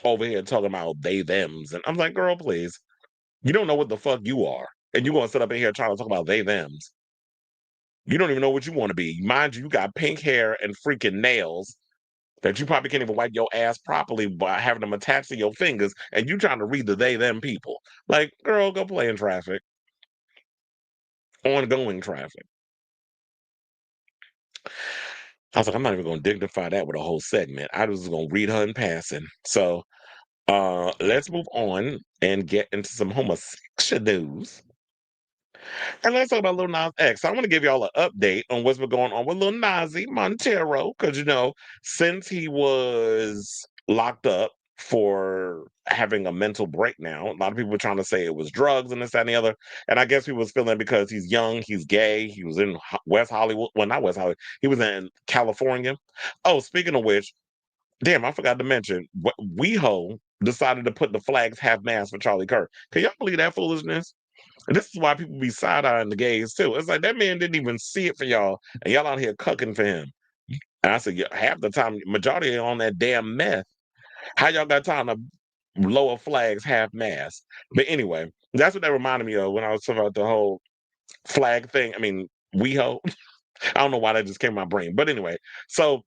over here talking about they thems, and I'm like, girl, please, you don't know what the fuck you are, and you going to sit up in here trying to talk about they thems. You don't even know what you want to be. Mind you, you got pink hair and freaking nails that you probably can't even wipe your ass properly by having them attached to your fingers, and you trying to read the they them people. Like, girl, go play in traffic. Ongoing traffic. I was like, I'm not even gonna dignify that with a whole segment. I was just gonna read her in passing. So let's move on and get into some homosexual news. And let's talk about Lil Nas X. I want to give y'all an update on what's been going on with Lil Nasy Montero, because since he was locked up for having a mental breakdown, a lot of people were trying to say it was drugs and this, that, and the other. And I guess he was feeling because he's young, he's gay, he was in West Hollywood. Well, not West Hollywood, he was in California. Oh, speaking of which, damn, I forgot to mention, WeHo decided to put the flags half mast for Charlie Kirk. Can y'all believe that foolishness? And this is why people be side-eyeing the gays too. It's like that man didn't even see it for y'all, and y'all out here cucking for him. And I said, yeah, half the time, majority are on that damn meth. How y'all got time to lower flags half mast? But anyway, that's what that reminded me of when I was talking about the whole flag thing. I mean, WeHo. I don't know why that just came in my brain. But anyway, so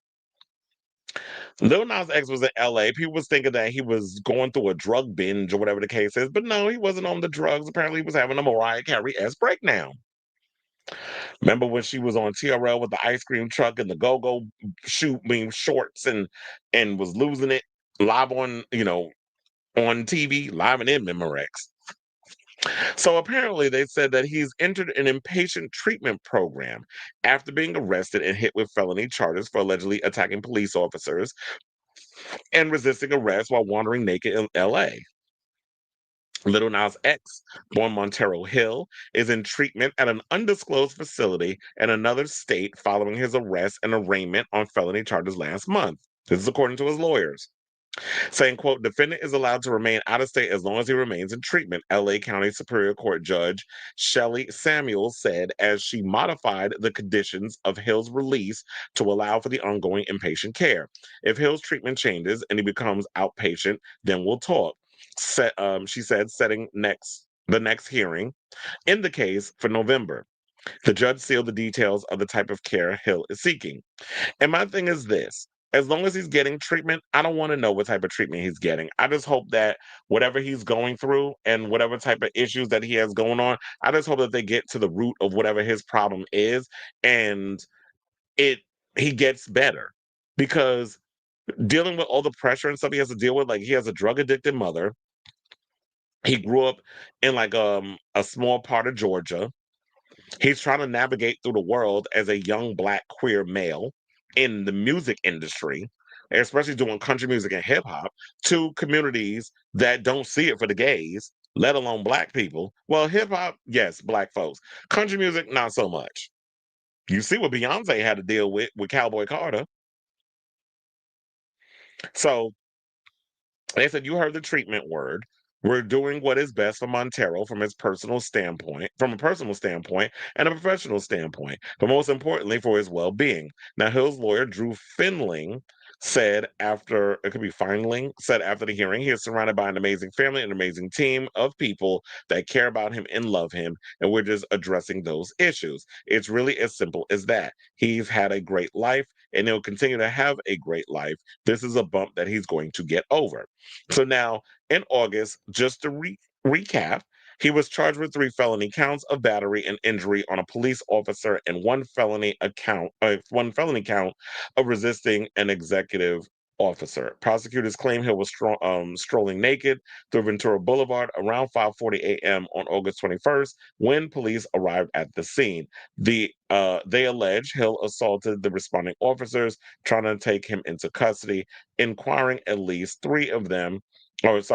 Lil Nas X was in LA. People was thinking that he was going through a drug binge or whatever the case is, but no, he wasn't on the drugs. Apparently, he was having a Mariah Carey-esque breakdown. Remember when she was on TRL with the ice cream truck and the go-go shorts and was losing it live on TV, live and in Memorex. So apparently they said that he's entered an inpatient treatment program after being arrested and hit with felony charges for allegedly attacking police officers and resisting arrest while wandering naked in LA. Little Nas X, born Montero Hill, is in treatment at an undisclosed facility in another state following his arrest and arraignment on felony charges last month. This is according to his lawyers. Saying, quote, defendant is allowed to remain out of state as long as he remains in treatment, LA County Superior Court Judge Shelley Samuels said as she modified the conditions of Hill's release to allow for the ongoing inpatient care. If Hill's treatment changes and he becomes outpatient, then we'll talk. She said, setting the next hearing in the case for November. The judge sealed the details of the type of care Hill is seeking. And my thing is this. As long as he's getting treatment, I don't want to know what type of treatment he's getting. I just hope that whatever he's going through and whatever type of issues that he has going on, I just hope that they get to the root of whatever his problem is and he gets better. Because dealing with all the pressure and stuff he has to deal with, like he has a drug addicted mother. He grew up in like a small part of Georgia. He's trying to navigate through the world as a young black queer male in the music industry, especially doing country music and hip hop, to communities that don't see it for the gays, let alone black people. Well, hip hop, yes, black folks. Country music, not so much. You see what Beyonce had to deal with Cowboy Carter. So they said, you heard the treatment word. We're doing what is best for Montero from a personal standpoint and a professional standpoint, but most importantly for his well-being. Now, Hill's lawyer, Drew Finling, said after the hearing, he is surrounded by an amazing family, an amazing team of people that care about him and love him, and we're just addressing those issues. It's really as simple as that. He's had a great life, and he'll continue to have a great life. This is a bump that he's going to get over. So now, in August, just to recap, He was charged with 3 felony counts of battery and injury on a police officer and one felony count of resisting an executive officer. Prosecutors claim he was strolling naked through Ventura Boulevard around 5:40 a.m. on August 21st when police arrived at the scene. They allege Hill assaulted the responding officers, trying to take him into custody, injuring at least 3 of them. If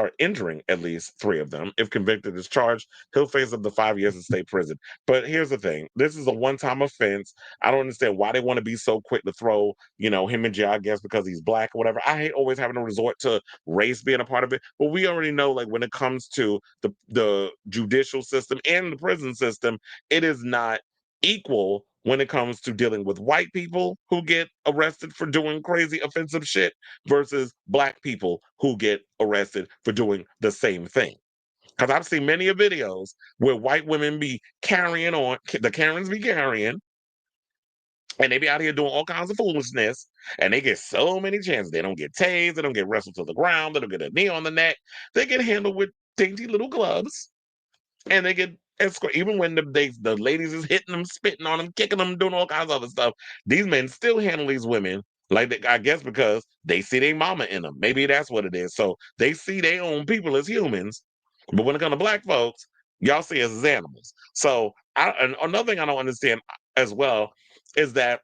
convicted as charged, he'll face up to 5 years in state prison. But here's the thing: this is a one-time offense. I don't understand why they want to be so quick to throw, him in jail. I guess because he's black or whatever. I hate always having to resort to race being a part of it. But we already know, like when it comes to the judicial system and the prison system, it is not equal when it comes to dealing with white people who get arrested for doing crazy offensive shit versus black people who get arrested for doing the same thing. Because I've seen many of videos where white women be carrying on, the Karens be carrying, and they be out here doing all kinds of foolishness, and they get so many chances. They don't get tased, they don't get wrestled to the ground, they don't get a knee on the neck. They get handled with dainty little gloves, and they get escort. Even when the ladies is hitting them, spitting on them, kicking them, doing all kinds of other stuff, these men still handle these women like I guess because they see their mama in them. Maybe that's what it is. So they see their own people as humans, but when it comes to black folks, y'all see us as animals. So and another thing I don't understand as well is that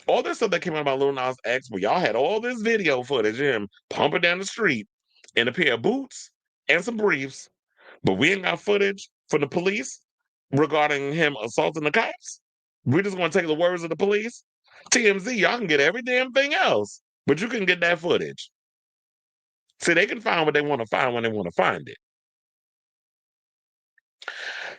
all this stuff that came out about Lil Nas X, where y'all had all this video footage of him pumping down the street in a pair of boots and some briefs, but we ain't got footage from the police regarding him assaulting the cops. We're just going to take the words of the police. TMZ, y'all can get every damn thing else, but you can get that footage. See, they can find what they want to find when they want to find it.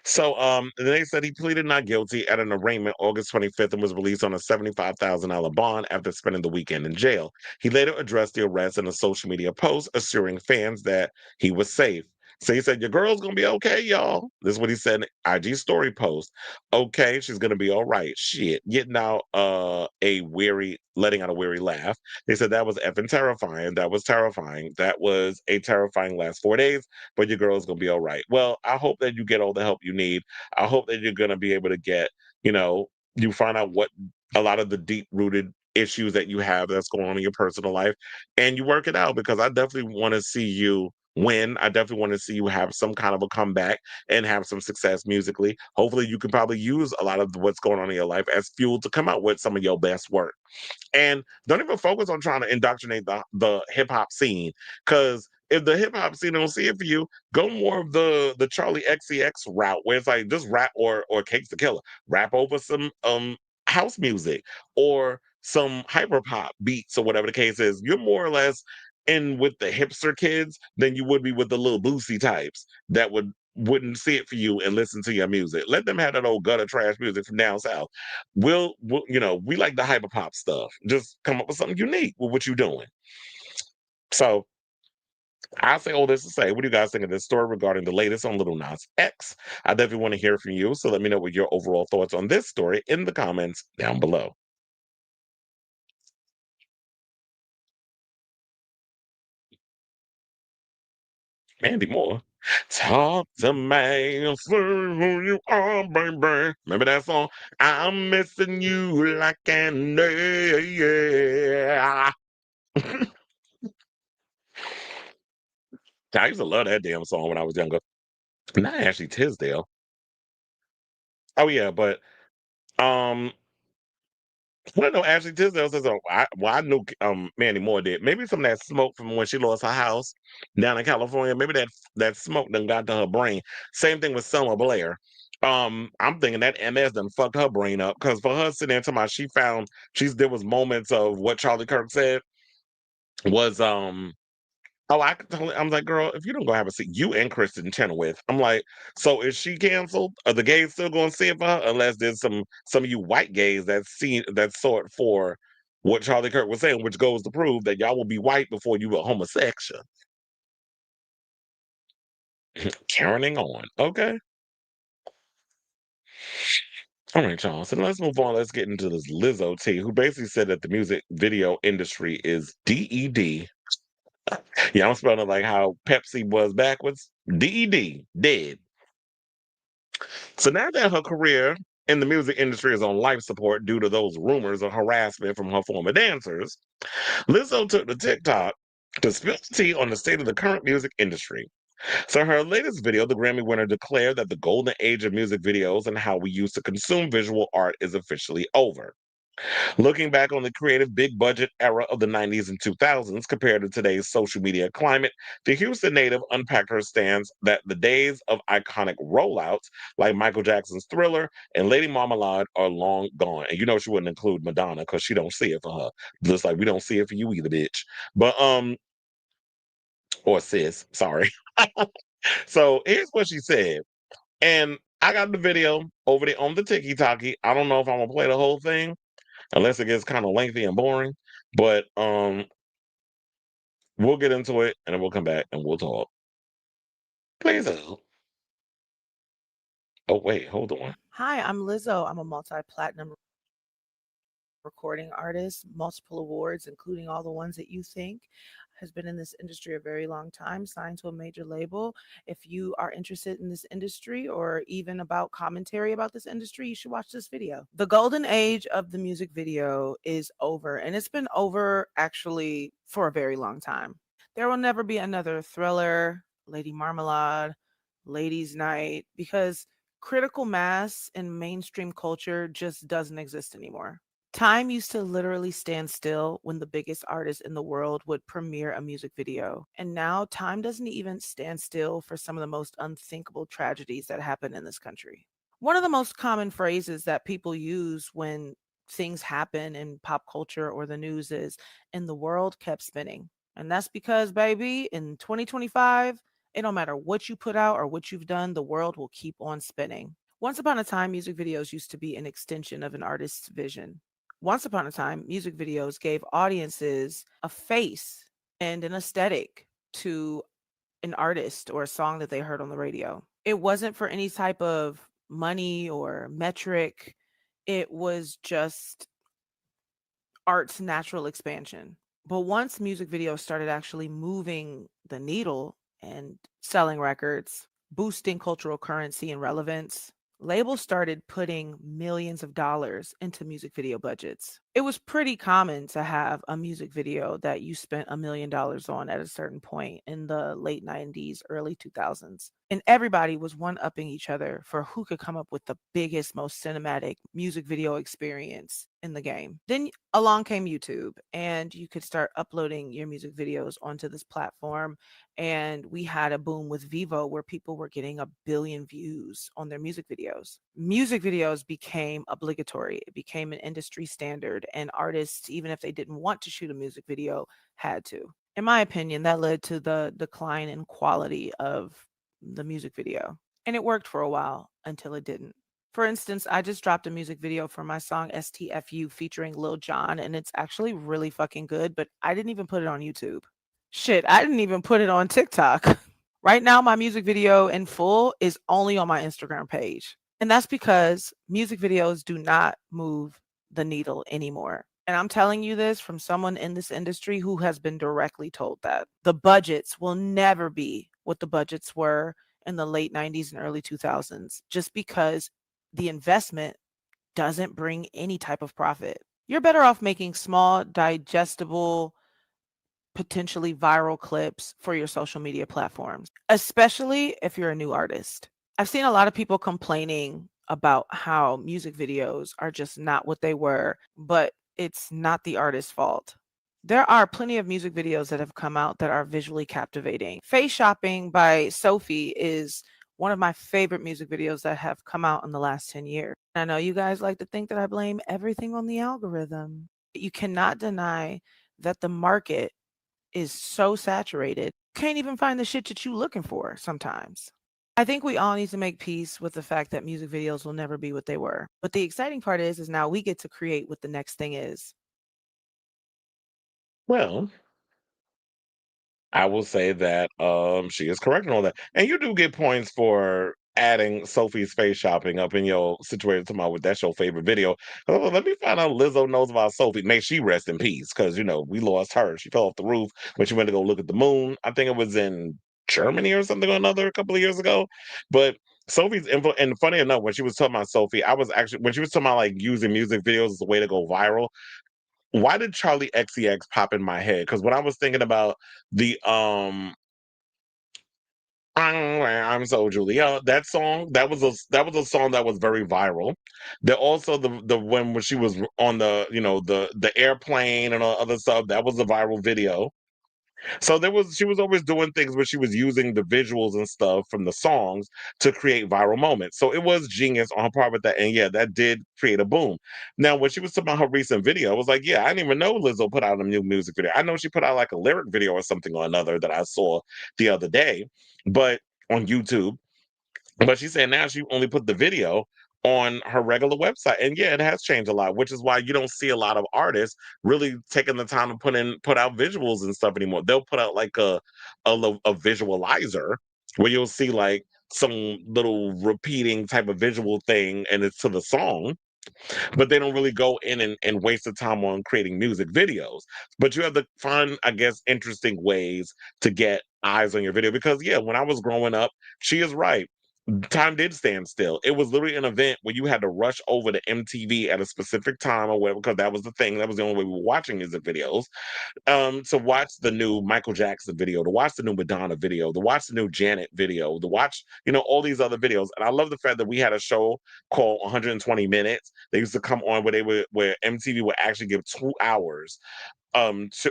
So they said he pleaded not guilty at an arraignment August 25th and was released on a $75,000 bond after spending the weekend in jail. He later addressed the arrest in a social media post, assuring fans that he was safe. So he said, "Your girl's gonna be okay, y'all." This is what he said in IG story post. Okay, she's gonna be all right. Shit. Letting out a weary laugh. They said that was effing terrifying. That was terrifying. That was a terrifying last 4 days, but your girl's gonna be all right. Well, I hope that you get all the help you need. I hope that you're gonna be able to get, you find out what a lot of the deep rooted issues that you have that's going on in your personal life and you work it out, because I definitely want to see you win. I definitely want to see you have some kind of a comeback and have some success musically. Hopefully you can probably use a lot of what's going on in your life as fuel to come out with some of your best work. And don't even focus on trying to indoctrinate the hip hop scene, because if the hip hop scene don't see it for you, go more of the Charlie XCX route, where it's like just rap, or Cakes the Killer, rap over some house music or some hyper pop beats or whatever the case is. You're more or less in with the hipster kids than you would be with the little boosie types that wouldn't see it for you and listen to your music. Let them have that old gutter trash music from down south. We like the hyper pop stuff. Just come up with something unique with what you're doing. So I say all this to say, what do you guys think of this story regarding the latest on Lil Nas X? I definitely want to hear from you. So let me know what your overall thoughts on this story in the comments down below. Mandy Moore. Talk to me, say who you are, baby. Remember that song? I'm missing you like candy. Yeah. I used to love that damn song when I was younger. Not Ashley Tisdale. Oh yeah, but um, I don't know. Ashley Tisdale says, "Oh, I knew Mandy Moore did. Maybe some of that smoke from when she lost her house down in California. Maybe that smoke done got to her brain. Same thing with Selma Blair. I'm thinking that MS done fucked her brain up, because for her sitting there talking about there was moments of what Charlie Kirk said was Oh, I'm like, girl, if you don't go have a seat, you and Kristen Chenoweth. I'm like, so is she canceled? Are the gays still going to see it for her? Unless there's some of you white gays that saw it for what Charlie Kirk was saying, which goes to prove that y'all will be white before you were homosexual. Turning on. Okay. All right, y'all. So let's move on. Let's get into this Lizzo tea, who basically said that the music video industry is DED. Yeah, I'm spelling it like how Pepsi was backwards. DED, dead. So now that her career in the music industry is on life support due to those rumors of harassment from her former dancers, Lizzo took to TikTok to spill the tea on the state of the current music industry. So her latest video, the Grammy winner declared that the golden age of music videos and how we used to consume visual art is officially over. Looking back on the creative big budget era of the 90s and 2000s compared to today's social media climate, the Houston native unpacked her stance that the days of iconic rollouts like Michael Jackson's Thriller and Lady Marmalade are long gone. And you know she wouldn't include Madonna because she don't see it for her. Just like we don't see it for you either, bitch. But or sis, sorry. So here's what she said. And I got the video over there on the TikTok. I don't know if I'm gonna play the whole thing unless it gets kind of lengthy and boring. But we'll get into it and then we'll come back and we'll talk. Please. Oh wait, hold on. Hi, I'm Lizzo. I'm a multi-platinum recording artist, multiple awards, including all the ones that you think. Has been in this industry a very long time, signed to a major label. If you are interested in this industry or even about commentary about this industry, you should watch this video. The golden age of the music video is over, and it's been over actually for a very long time. There will never be another Thriller, Lady Marmalade, Ladies Night, because critical mass in mainstream culture just doesn't exist anymore. Time used to literally stand still when the biggest artist in the world would premiere a music video. And now time doesn't even stand still for some of the most unthinkable tragedies that happen in this country. One of the most common phrases that people use when things happen in pop culture or the news is, and the world kept spinning. And that's because, baby, in 2025, it don't matter what you put out or what you've done, the world will keep on spinning. Once upon a time, music videos used to be an extension of an artist's vision. Once upon a time, music videos gave audiences a face and an aesthetic to an artist or a song that they heard on the radio. It wasn't for any type of money or metric. It was just art's natural expansion. But once music videos started actually moving the needle and selling records, boosting cultural currency and relevance, labels started putting millions of dollars into music video budgets. It was pretty common to have a music video that you spent $1 million on at a certain point in the late 90s, early 2000s. And everybody was one-upping each other for who could come up with the biggest, most cinematic music video experience in the game. Then along came YouTube, and you could start uploading your music videos onto this platform. And we had a boom with Vivo where people were getting 1 billion views on their music videos. Music videos became obligatory. It became an industry standard, and artists, even if they didn't want to shoot a music video, had to. In my opinion, that led to the decline in quality of the music video. And it worked for a while until it didn't. For instance, I just dropped a music video for my song STFU featuring Lil Jon, and it's actually really fucking good, but I didn't even put it on YouTube. Shit, I didn't even put it on TikTok. Right now, my music video in full is only on my Instagram page. And that's because music videos do not move the needle anymore. And I'm telling you this from someone in this industry who has been directly told that. The budgets will never be what the budgets were in the late 90s and early 2000s, just because the investment doesn't bring any type of profit. You're better off making small, digestible, potentially viral clips for your social media platforms, especially if you're a new artist. I've seen a lot of people complaining about how music videos are just not what they were, but it's not the artist's fault. There are plenty of music videos that have come out that are visually captivating. Face Shopping by Sofia is one of my favorite music videos that have come out in the last 10 years. I know you guys like to think that I blame everything on the algorithm. You cannot deny that the market is so saturated, you can't even find the shit that you're looking for sometimes. I think we all need to make peace with the fact that music videos will never be what they were. But the exciting part is now we get to create what the next thing is. Well, I will say that she is correct in all that. And you do get points for adding Sophie's Face Shopping up in your situation tomorrow with that's your favorite video. Let me find out Lizzo knows about Sophie. May she rest in peace, because we lost her. She fell off the roof when she went to go look at the moon. I think it was in Germany or something or another a couple of years ago. But Sophie's info, and funny enough, when she was talking about Sophie, I was actually when she was talking about like using music videos as a way to go viral. Why did Charlie XCX pop in my head? Because when I was thinking about the I'm so Julia. That song, that was a song that was very viral. There also the when she was on the the airplane and all other stuff, that was a viral video. So she was always doing things where she was using the visuals and stuff from the songs to create viral moments. So it was genius on her part with that. And yeah, that did create a boom. Now, when she was talking about her recent video, I was like, yeah, I didn't even know Lizzo put out a new music video. I know she put out like a lyric video or something or another that I saw the other day, but on YouTube. But she said now she only put the video on her regular website. And yeah, it has changed a lot, which is why you don't see a lot of artists really taking the time to put out visuals and stuff anymore. They'll put out like a visualizer where you'll see like some little repeating type of visual thing and it's to the song, but they don't really go in and waste the time on creating music videos. But you have to find, I guess, interesting ways to get eyes on your video. Because yeah, when I was growing up, she is right. Time did stand still. It was literally an event where you had to rush over to MTV at a specific time or whatever, because that was the thing. That was the only way we were watching music videos. To watch the new Michael Jackson video, to watch the new Madonna video, to watch the new Janet video, to watch, all these other videos. And I love the fact that we had a show called 120 Minutes. They used to come on where MTV would actually give 2 hours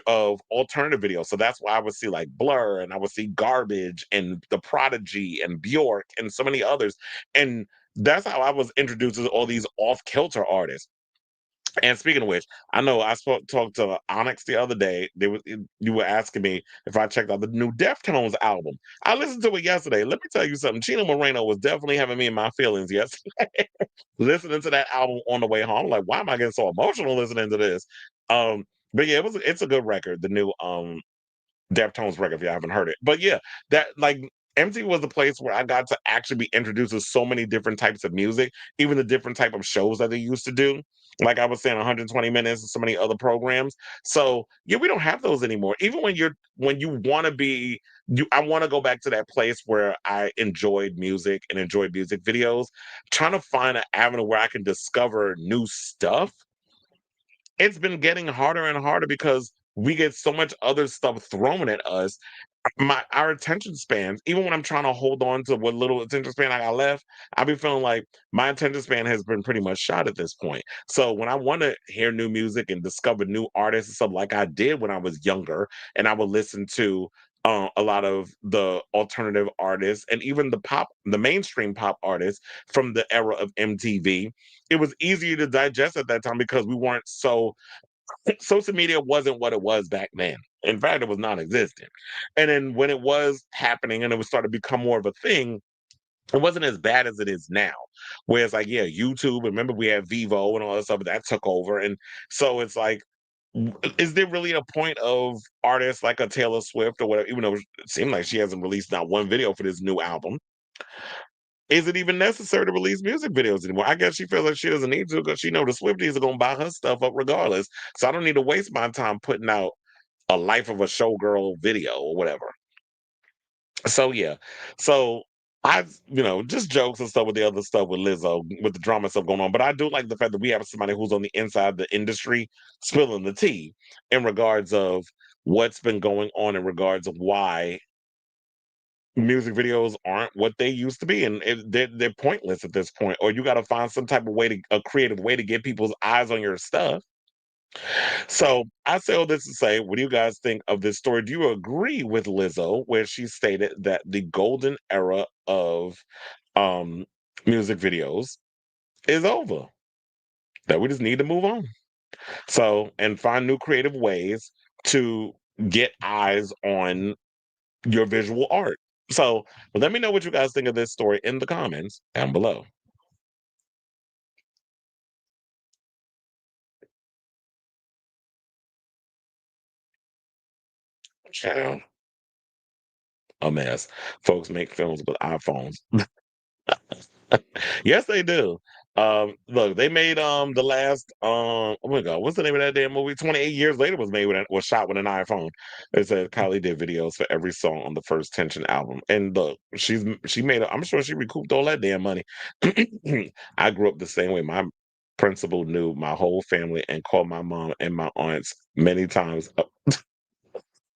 of alternative videos. So that's why I would see like Blur and I would see Garbage and The Prodigy and Bjork and so many others. And that's how I was introduced to all these off-kilter artists. And speaking of which, I know talked to Onyx the other day. You were asking me if I checked out the new Deftones album. I listened to it yesterday. Let me tell you something. Chino Moreno was definitely having me in my feelings yesterday. Listening to that album on the way home, I'm like, why am I getting so emotional listening to this? But yeah, it's a good record. The new Deftones record, if you haven't heard it. But yeah, that like MTV was the place where I got to actually be introduced to so many different types of music, even the different type of shows that they used to do. Like I was saying, 120 minutes and so many other programs. So yeah, we don't have those anymore. Even when you want to be I want to go back to that place where I enjoyed music and enjoyed music videos, trying to find an avenue where I can discover new stuff. It's been getting harder and harder because we get so much other stuff thrown at us. Our attention spans, even when I'm trying to hold on to what little attention span I got left, I be feeling like my attention span has been pretty much shot at this point. So when I want to hear new music and discover new artists and stuff like I did when I was younger, and I would listen to a lot of the alternative artists and even the mainstream pop artists from the era of MTV, it was easier to digest at that time because we weren't so social media wasn't what it was back then. In fact, it was non-existent. And then when it was happening and it was starting to become more of a thing, it wasn't as bad as it is now. Whereas like, yeah, YouTube, remember we had Vivo and all that stuff that took over. And so it's like, is there really a point of artists like a Taylor Swift or whatever, even though it seemed like she hasn't released not one video for this new album? Is it even necessary to release music videos anymore? I guess she feels like she doesn't need to because she know the Swifties are gonna buy her stuff up regardless. So I don't need to waste my time putting out a life of a showgirl video or whatever. So yeah. So I, just jokes and stuff with the other stuff with Lizzo, with the drama stuff going on. But I do like the fact that we have somebody who's on the inside of the industry spilling the tea in regards of what's been going on in regards of why music videos aren't what they used to be, and they're pointless at this point. Or you got to find some type of way a creative way to get people's eyes on your stuff. So I say all this to say, what do you guys think of this story? Do you agree with Lizzo where she stated that the golden era of um music videos is over, that we just need to move on, so and find new creative ways to get eyes on your visual art? So let me know what you guys think of this story in the comments down below. Child, a mess. Folks make films with iPhones. Yes, they do. Look, they made the last oh my god, what's the name of that damn movie? 28 years later was shot with an iPhone. It said Kylie did videos for every song on the first Tension album. And look, she made I'm sure she recouped all that damn money. I grew up the same way. My principal knew my whole family and called my mom and my aunts many times.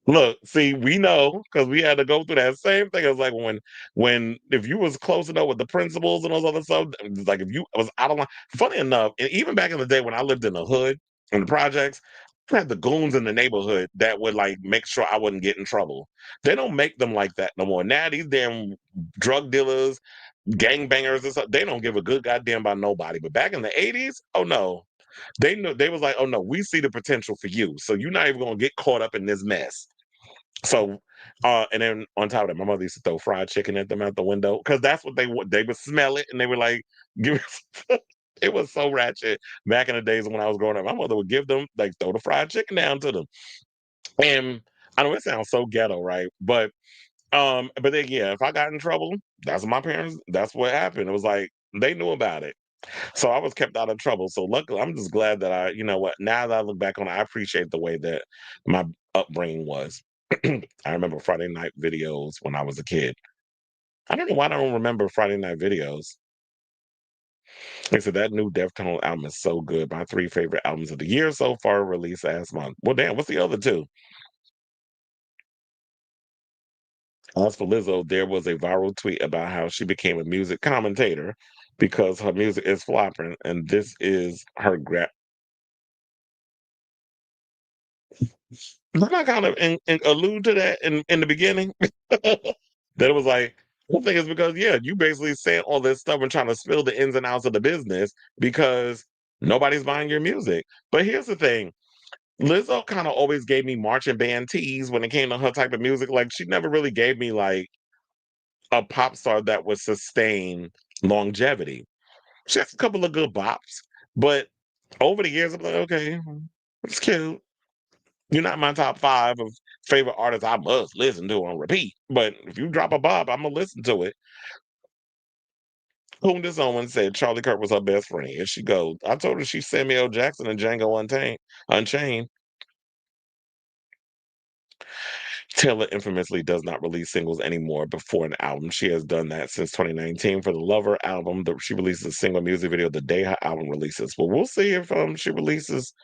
Look, see, we know because we had to go through that same thing. It's like when if you was close enough with the principals and those other stuff, like if you was out of line. Funny enough, and even back in the day when I lived in the hood in the projects, I had the goons in the neighborhood that would like make sure I wouldn't get in trouble. They don't make them like that no more. Now these damn drug dealers, gangbangers and stuff, they don't give a good goddamn about nobody. But back in the 80s, oh no. They knew they was like, oh no, we see the potential for you. So you're not even gonna get caught up in this mess. So, and then on top of that, my mother used to throw fried chicken at them out the window because that's what they would smell it and they were like, give me. It was so ratchet back in the days when I was growing up. My mother would give them like throw the fried chicken down to them, and I know it sounds so ghetto, right? But then yeah, if I got in trouble, that's my parents. That's what happened. It was like they knew about it, so I was kept out of trouble. So luckily, I'm just glad that you know what? Now that I look back on it, I appreciate the way that my upbringing was. I remember Friday night videos when I was a kid. I don't know why I don't remember Friday night videos. They said that new Deftones album is so good. My three favorite albums of the year so far released last month. Well, damn, what's the other two? As for Lizzo, there was a viral tweet about how she became a music commentator because her music is flopping, and this is her didn't I kind of allude to that in the beginning? That it was like, one thing is because, yeah, you basically saying all this stuff and trying to spill the ins and outs of the business because nobody's buying your music. But here's the thing, Lizzo kind of always gave me marching band teas when it came to her type of music. Like, she never really gave me like a pop star that would sustain longevity. She has a couple of good bops, but over the years, I'm like, okay, it's cute. You're not my top five of favorite artists I must listen to on repeat. But if you drop a bop, I'm gonna listen to it. Whom this Owen said Charlie Kirk was her best friend. Here she goes. I told her she's Samuel Jackson and Django Unchained. Taylor infamously does not release singles anymore before an album. She has done that since 2019 for the Lover album. She releases a single music video the day her album releases. But we'll see if she releases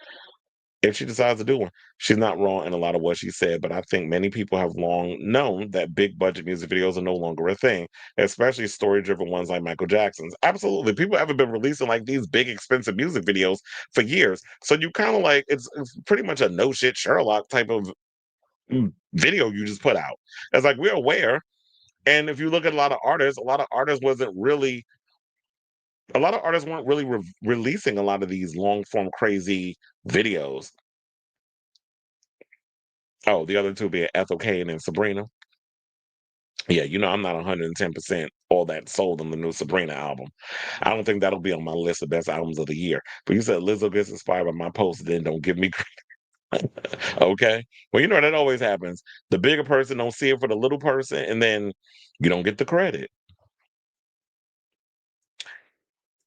if she decides to do one. She's not wrong in a lot of what she said, but I think many people have long known that big budget music videos are no longer a thing, especially story driven ones like Michael Jackson's. Absolutely. People haven't been releasing like these big expensive music videos for years. So you kind of like it's pretty much a no shit Sherlock type of video you just put out. It's like we're aware. And if you look at a lot of artists wasn't really a lot of artists weren't really releasing a lot of these long form crazy videos. Oh, the other two being Ethel Kane and Sabrina. Yeah, you know, I'm not 110% all that sold on the new Sabrina album. I don't think that'll be on my list of best albums of the year. But you said Lizzo gets inspired by my post, then don't give me credit. Okay. Well, you know, that always happens. The bigger person don't see it for the little person, and then you don't get the credit.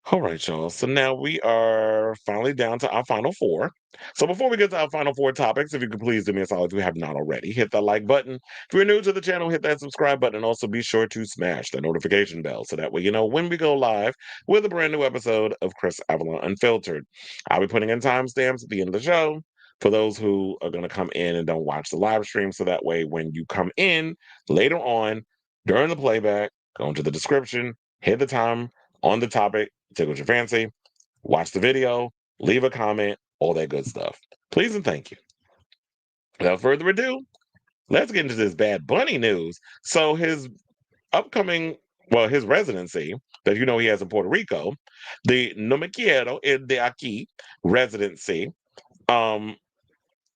All right, y'all. So now we are finally down to our final four. So before we get to our final four topics, if you could please do me a solid if you have not already, hit that like button. If you're new to the channel, hit that subscribe button and also be sure to smash the notification bell so that way you know when we go live with a brand new episode of Chris Avalon Unfiltered. I'll be putting in timestamps at the end of the show for those who are going to come in and don't watch the live stream. So that way, when you come in later on during the playback, go into the description, hit the time on the topic, tickles your fancy, watch the video, leave a comment, all that good stuff. Please and thank you. Without further ado, let's get into this Bad Bunny news. So his upcoming, well, his residency that you know he has in Puerto Rico, the No Me Quiero Ir de Aquí residency, um,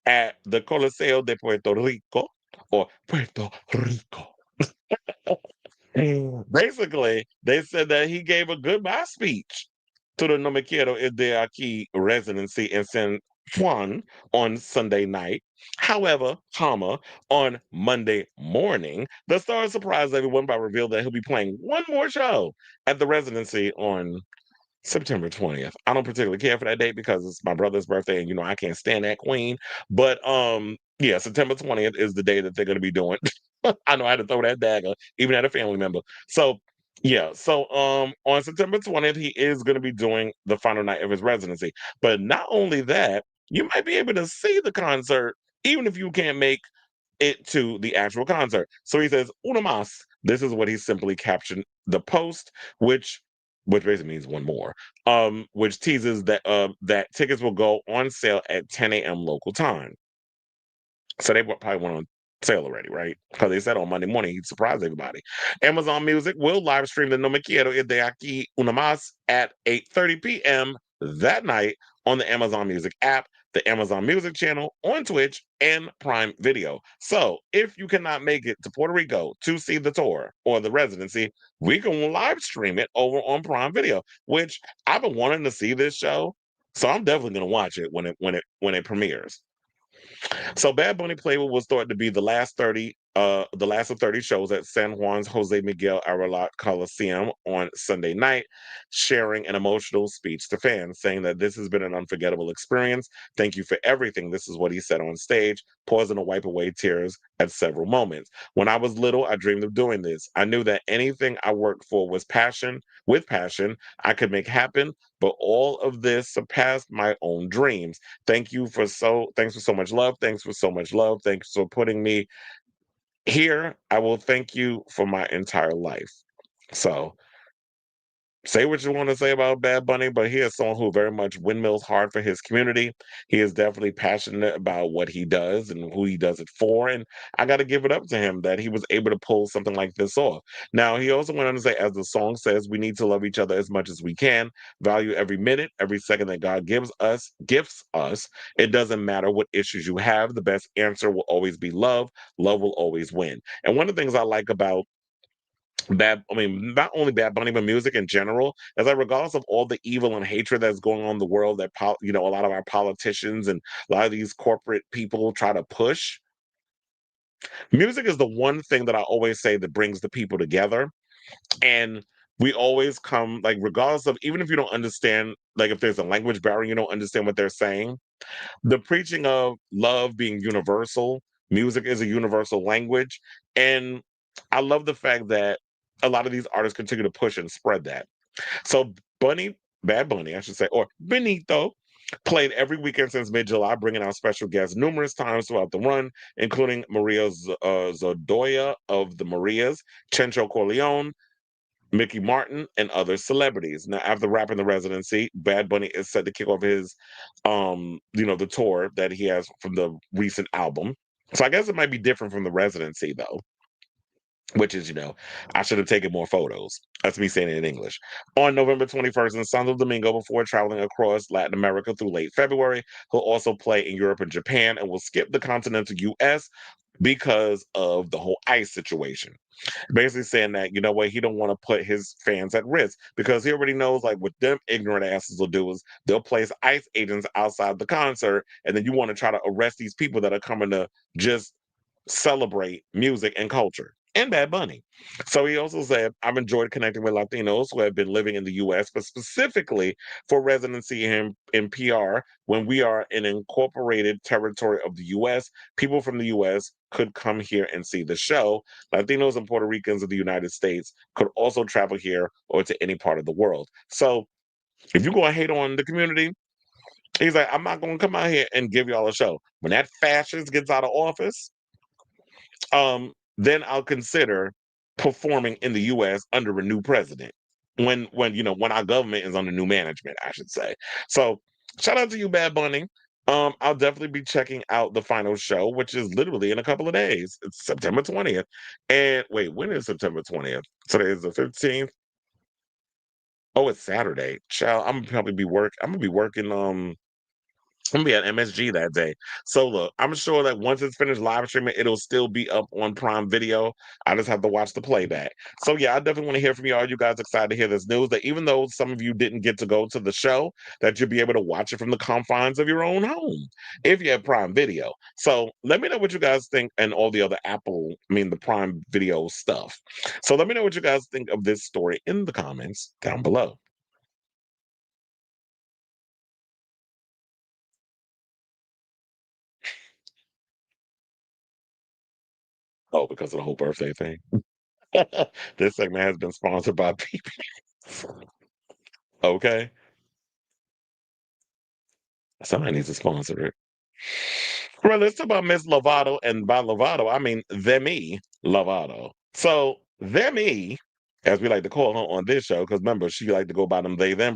at the Coliseo de Puerto Rico or Puerto Rico. Basically, they said that he gave a goodbye speech to the No Me Quiero Ir de Aquí residency in San Juan on Sunday night. However, on Monday morning, the star surprised everyone by revealing that he'll be playing one more show at the residency on September 20th. I don't particularly care for that date because it's my brother's birthday and I can't stand that queen. But yeah, September 20th is the day that they're gonna be doing. I know I had to throw that dagger, even at a family member. So yeah, so on September 20th, he is gonna be doing the final night of his residency. But not only that, you might be able to see the concert even if you can't make it to the actual concert. So he says, "Una más." This is what he simply captioned the post, which basically means one more. Which teases that tickets will go on sale at 10 a.m. local time. So they probably went on sale already, right? Because they said on Monday morning he'd surprise everybody. Amazon Music will live stream the No Me Quiero Ir de Aquí Una Más at 8:30 p.m. that night on the Amazon Music app, the Amazon Music channel, on Twitch, and Prime Video. So if you cannot make it to Puerto Rico to see the tour or the residency, we can live stream it over on Prime Video, which I've been wanting to see this show. So I'm definitely gonna watch it when it premieres. So Bad Bunny Playboy was thought to be the last of 30 shows at San Juan's Jose Miguel Arrelat Coliseum on Sunday night, sharing an emotional speech to fans, saying that this has been an unforgettable experience. Thank you for everything. This is what he said on stage, pausing to wipe away tears at several moments. When I was little, I dreamed of doing this. I knew that anything I worked for with passion, I could make happen, but all of this surpassed my own dreams. Thanks for so much love. Thanks for so much love. Thanks for putting me here. I will thank you for my entire life. So say what you want to say about Bad Bunny, but he is someone who very much windmills hard for his community. He is definitely passionate about what he does and who he does it for. And I got to give it up to him that he was able to pull something like this off. Now, he also went on to say, as the song says, we need to love each other as much as we can, value every minute, every second that God gifts us. It doesn't matter what issues you have. The best answer will always be love. Love will always win. And one of the things I like about not only Bad Bunny, but music in general, is that regardless of all the evil and hatred that's going on in the world, that a lot of our politicians and a lot of these corporate people try to push, music is the one thing that I always say that brings the people together. And we always come, like, regardless of, even if you don't understand, like, if there's a language barrier, you don't understand what they're saying, the preaching of love being universal, music is a universal language. And I love the fact that a lot of these artists continue to push and spread that. So Bad Bunny, I should say, or Benito, played every weekend since mid-July, bringing out special guests numerous times throughout the run, including Maria Zodoya of the Marias, Chencho Corleone, Mickey Martin, and other celebrities. Now, after wrapping the residency, Bad Bunny is set to kick off his, the tour that he has from the recent album. So I guess it might be different from the residency, though, which is, I should have taken more photos. That's me saying it in English. On November 21st in Santo Domingo, before traveling across Latin America through late February, he'll also play in Europe and Japan and will skip the continental US because of the whole ICE situation. Basically saying that, you know what, he don't want to put his fans at risk because he already knows, like, what them ignorant asses will do is they'll place ICE agents outside the concert, and then you want to try to arrest these people that are coming to just celebrate music and culture and Bad Bunny. So he also said, I've enjoyed connecting with Latinos who have been living in the US, but specifically for residency in PR, when we are an incorporated territory of the US, people from the US could come here and see the show. Latinos and Puerto Ricans of the United States could also travel here or to any part of the world. So if you go and hate on the community, he's like, I'm not going to come out here and give y'all a show. When that fascist gets out of office, then I'll consider performing in the US under a new president. When our government is under new management, I should say. So shout out to you, Bad Bunny. I'll definitely be checking out the final show, which is literally in a couple of days. It's September 20th. And wait, when is September 20th? Today is the 15th. Oh, it's Saturday. Child, I'm gonna be working I'm gonna be at MSG that day. So look, I'm sure that once it's finished live streaming, it'll still be up on Prime Video. I just have to watch the playback. So yeah, I definitely want to hear from you. Are you guys excited to hear this news? That even though some of you didn't get to go to the show, that you'll be able to watch it from the confines of your own home if you have Prime Video. So let me know what you guys think and all the other the Prime Video stuff. So let me know what you guys think of this story in the comments down below. Oh, because of the whole birthday thing. This segment has been sponsored by PP. Okay. Somebody needs to sponsor it. Well, let's talk about Miss Lovato, and by Lovato, I mean Demi Lovato. So Demi, as we like to call her on this show, because remember, she like to go by them they them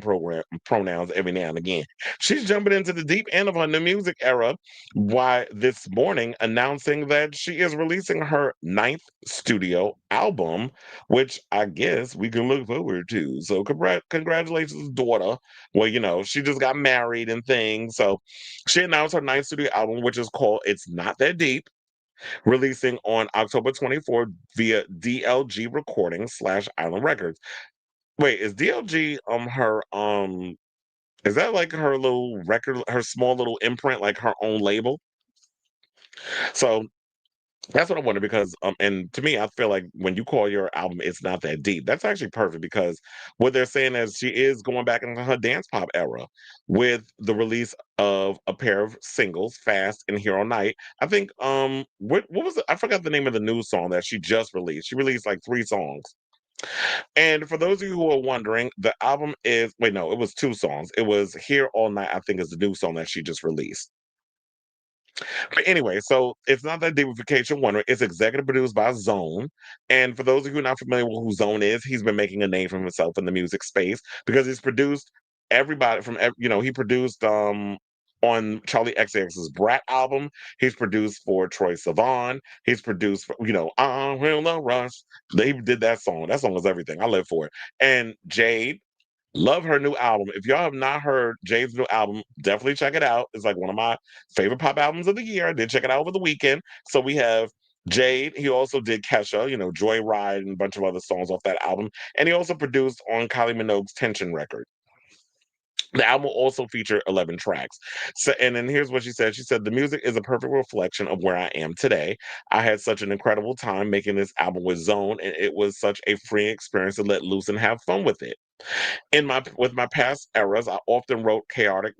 pronouns every now and again. She's jumping into the deep end of her new music era. Why this morning announcing that she is releasing her ninth studio album, which I guess we can look forward to. So congratulations, daughter. Well, she just got married and things. So she announced her ninth studio album, which is called It's Not That Deep, releasing on October 24th via DLG Recordings / Island Records. Wait, is DLG her is that like her little record, her small little imprint, like her own label? So that's what I wonder because, and to me, I feel like when you call your album "It's Not That Deep," that's actually perfect because what they're saying is she is going back into her dance pop era with the release of a pair of singles, "Fast" and "Here All Night." I think, what was it? I forgot the name of the new song that she just released. She released like 3 songs. And for those of you who are wondering, the album is wait, no, it was 2 songs. It was "Here All Night," I think, is the new song that she just released. But anyway, so it's not that Deepification Wonder. It's executive produced by Zone. And for those of you who are not familiar with who Zone is, he's been making a name for himself in the music space because he's produced everybody from, he produced on Charlie XCX's Brat album. He's produced for Troye Sivan. He's produced for, I Will Not Rush. They did that song. That song was everything. I live for it. And Jade, love her new album. If y'all have not heard Jade's new album, definitely check it out. It's like one of my favorite pop albums of the year. I did check it out over the weekend. So we have Jade. He also did Kesha, Joyride and a bunch of other songs off that album. And he also produced on Kylie Minogue's Tension record. The album will also feature 11 tracks. So, and then here's what she said. She said, "The music is a perfect reflection of where I am today. I had such an incredible time making this album with Zone, and it was such a free experience to let loose and have fun with it. With my past eras, I often wrote cathartic,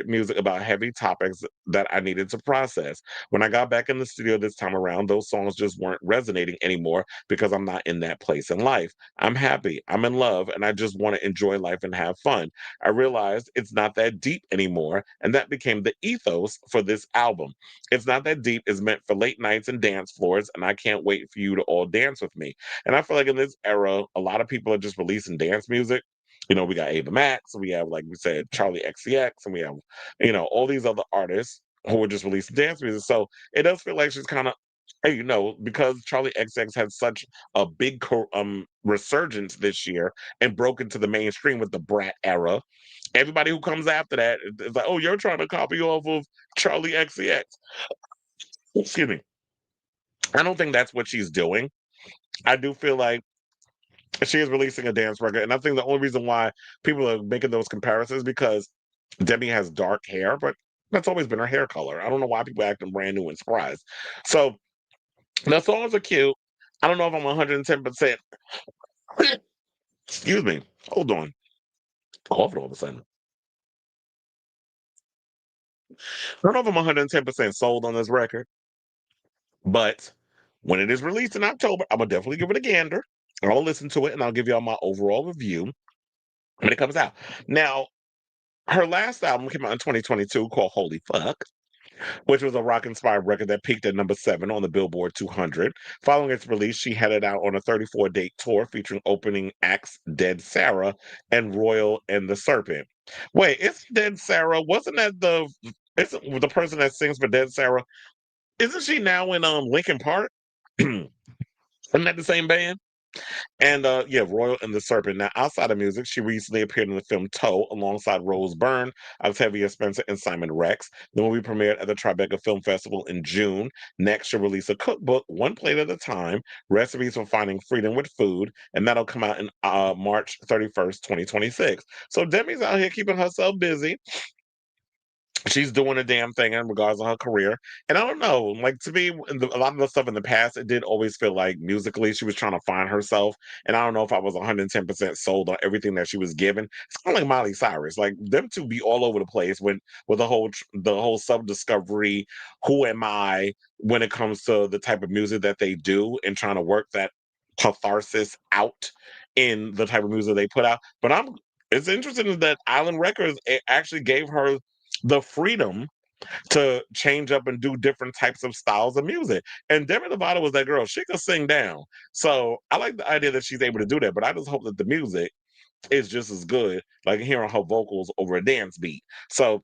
music about heavy topics that I needed to process. When I got back in the studio this time around, those songs just weren't resonating anymore because I'm not in that place in life. I'm happy, I'm in love, and I just want to enjoy life and have fun. I realized it's not that deep anymore, and that became the ethos for this album. It's Not That Deep is meant for late nights and dance floors, and I can't wait for you to all dance with me." And I feel like in this era, a lot of people are just releasing dance music. We got Ava Max, we have, like we said, Charlie XCX, and we have, all these other artists who are just releasing dance music. So it does feel like she's kind of, because Charlie XCX had such a big resurgence this year and broke into the mainstream with the Brat era. Everybody who comes after that is like, "Oh, you're trying to copy off of Charlie XCX." Excuse me. I don't think that's what she's doing. I do feel like she is releasing a dance record, and I think the only reason why people are making those comparisons is because Demi has dark hair, but that's always been her hair color. I don't know why people acting brand new and surprised. So the songs are cute. I don't know if I'm 110%. Excuse me. Hold on. Coughing all of a sudden. I don't know if I'm 110% sold on this record, but when it is released in October, I'm gonna definitely give it a gander. I'll listen to it and I'll give y'all my overall review when it comes out. Now, her last album came out in 2022 called Holy Fuck, which was a rock-inspired record that peaked at number 7 on the Billboard 200. Following its release, she headed out on a 34-date tour featuring opening acts Dead Sarah and Royal and the Serpent. Wait, it's Dead Sarah? Wasn't that isn't the person that sings for Dead Sarah? Isn't she now in Linkin Park? Isn't that the same band? And yeah, Royal and the Serpent. Now, outside of music, she recently appeared in the film Toe alongside Rose Byrne, Octavia Spencer, and Simon Rex. The movie premiered at the Tribeca Film Festival in June. Next, she'll release a cookbook, One Plate at a Time, Recipes for Finding Freedom with Food, and that'll come out in March 31st, 2026. So Demi's out here keeping herself busy. she's doing a damn thing in regards to her career. And I don't know, like to me, a lot of the stuff in the past, it did always feel like musically she was trying to find herself. And I don't know if I was 110% sold on everything that she was given. It's kind of like Miley Cyrus, like them two be all over the place with the whole self-discovery, who am I when it comes to the type of music that they do and trying to work that catharsis out in the type of music they put out. But it's interesting that Island Records actually gave her the freedom to change up and do different types of styles of music. And Demi Lovato was that girl. She could sing down. So I like the idea that she's able to do that, but I just hope that the music is just as good, like hearing her vocals over a dance beat. So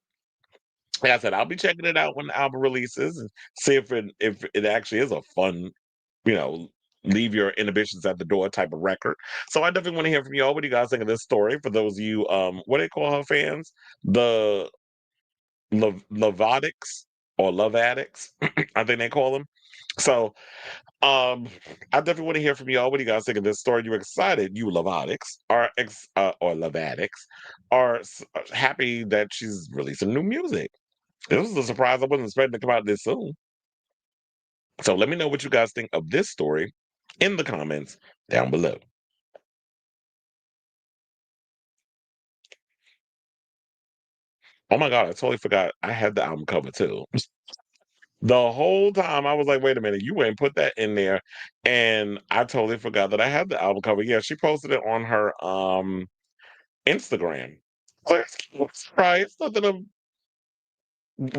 like I said, I'll be checking it out when the album releases and see if it actually is a fun, you know, leave your inhibitions at the door type of record. So I definitely want to hear from y'all. What do you guys think of this story? For those of you, what do they call her fans? The Lovatics or Love Addicts, I think they call them. So I definitely want to hear from y'all. What do you guys think of this story? You excited, you Lovatics, or Love Addicts, are happy that she's releasing new music. This was a surprise. I wasn't expecting to come out this soon. So let me know what you guys think of this story in the comments down below. Oh my God, I totally forgot I had the album cover too. The whole time I was like, wait a minute, you ain't put that in there. And I totally forgot that I had the album cover. Yeah, she posted it on her Instagram. So it's right. It's nothing to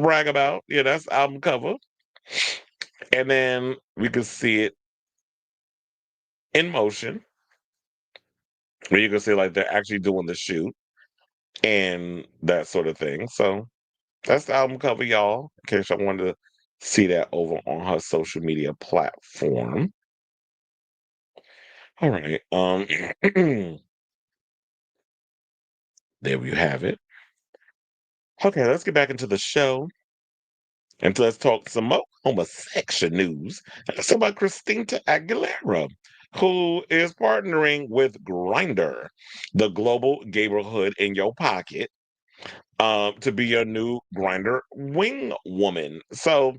brag about. Yeah, that's the album cover. And then we could see it in motion. Where you can see like they're actually doing the shoot and that sort of thing. So that's the album cover, y'all. In case I wanted to see that over on her social media platform. All right. There you have it. Okay, let's get back into the show. And let's talk some more homosexual news. Let's talk about Christina Aguilera, who is partnering with Grindr, the global neighborhood in your pocket, to be your new Grindr wing woman. So,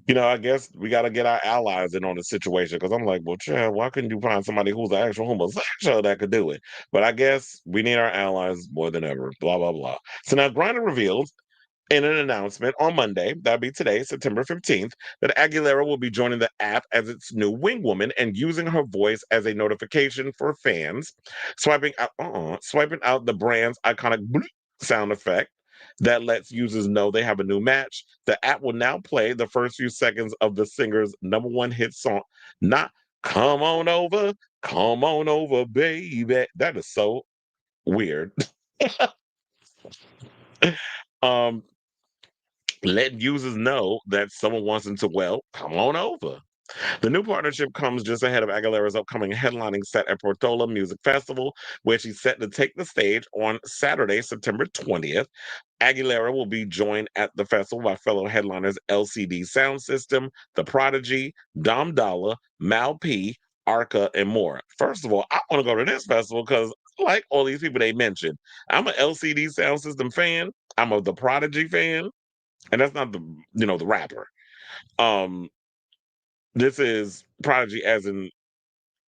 I guess we got to get our allies in on the situation because I'm like, well, Chad, why couldn't you find somebody who's an actual homosexual that could do it? But I guess we need our allies more than ever. Blah blah blah. So now Grindr reveals in an announcement on Monday, that'll be today, September 15th, that Aguilera will be joining the app as its new wingwoman and using her voice as a notification for fans, swiping out the brand's iconic bloop sound effect that lets users know they have a new match. The app will now play the first few seconds of the singer's number one hit song, not come on over, baby. That is so weird. um, Let users know that someone wants them to, well, come on over. The new partnership comes just ahead of Aguilera's upcoming headlining set at Puerto Music Festival, where she's set to take the stage on Saturday, September 20th. Aguilera will be joined at the festival by fellow headliners LCD Sound System, The Prodigy, Dom Dollar, Mal P, Arca, and more. First of all, I want to go to this festival because I like all these people they mentioned. I'm an LCD Sound System fan. I'm a The Prodigy fan. And that's not the rapper. Um, this is Prodigy as in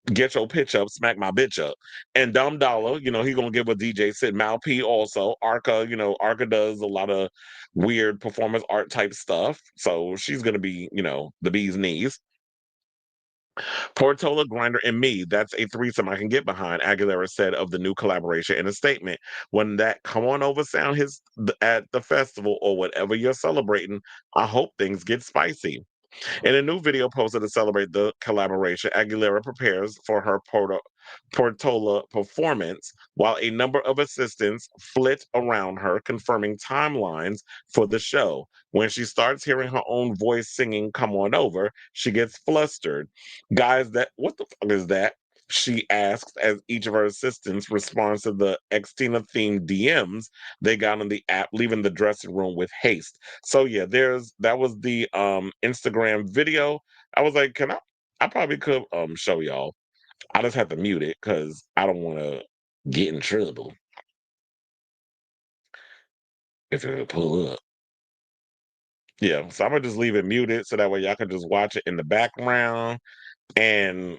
get your pitch up, smack my bitch up. And Dumb Dollar, he's gonna give a DJ sit. Mal P also. Arca, Arca does a lot of weird performance art type stuff. So she's gonna be, the bee's knees. Portola, Grinder, and me. That's a threesome I can get behind, Aguilera said of the new collaboration in a statement. When that come on over sound hits at the festival or whatever you're celebrating, I hope things get spicy. In a new video posted to celebrate the collaboration, Aguilera prepares for her Portola performance while a number of assistants flit around her, confirming timelines for the show. When she starts hearing her own voice singing Come On Over, she gets flustered. Guys, what the fuck is that? She asks as each of her assistants responds to the Xtina themed DMs they got on the app, leaving the dressing room with haste. So yeah, that was the Instagram video. I was like, I probably could show y'all. I just have to mute it because I don't want to get in trouble if it pull up. Yeah, so I'm gonna just leave it muted so that way y'all can just watch it in the background, and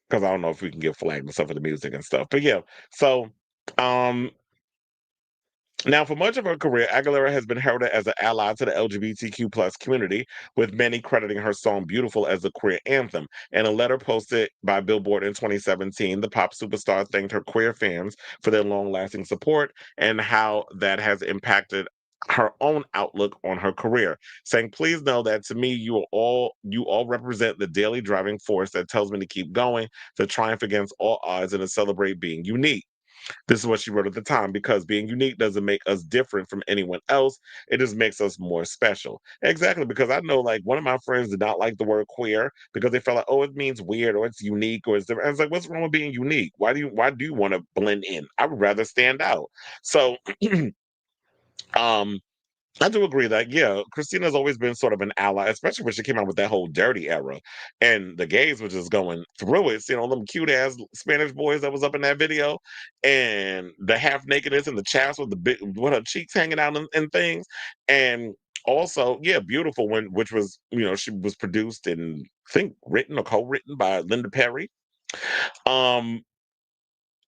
because I don't know if we can get flagged and stuff for the music and stuff. But yeah, so um now, for much of her career, Aguilera has been heralded as an ally to the LGBTQ plus community, with many crediting her song "Beautiful" as a queer anthem. In a letter posted by Billboard in 2017, the pop superstar thanked her queer fans for their long-lasting support and how that has impacted her own outlook on her career, saying, "Please know that to me, you all represent the daily driving force that tells me to keep going, to triumph against all odds, and to celebrate being unique." This is what she wrote at the time, because being unique doesn't make us different from anyone else. It just makes us more special. Exactly, because I know like one of my friends did not like the word queer because they felt like, oh, it means weird or it's unique or it's different. I was like, what's wrong with being unique? Why do you want to blend in? I would rather stand out. So um I do agree that, yeah, Christina's always been sort of an ally, especially when she came out with that whole dirty era. And the gays were just going through it. You know, them cute ass Spanish boys that was up in that video, and the half nakedness and the chaps with the big, with her cheeks hanging out and things. And also, yeah, Beautiful, which was, she was produced and I think written or co-written by Linda Perry. Um,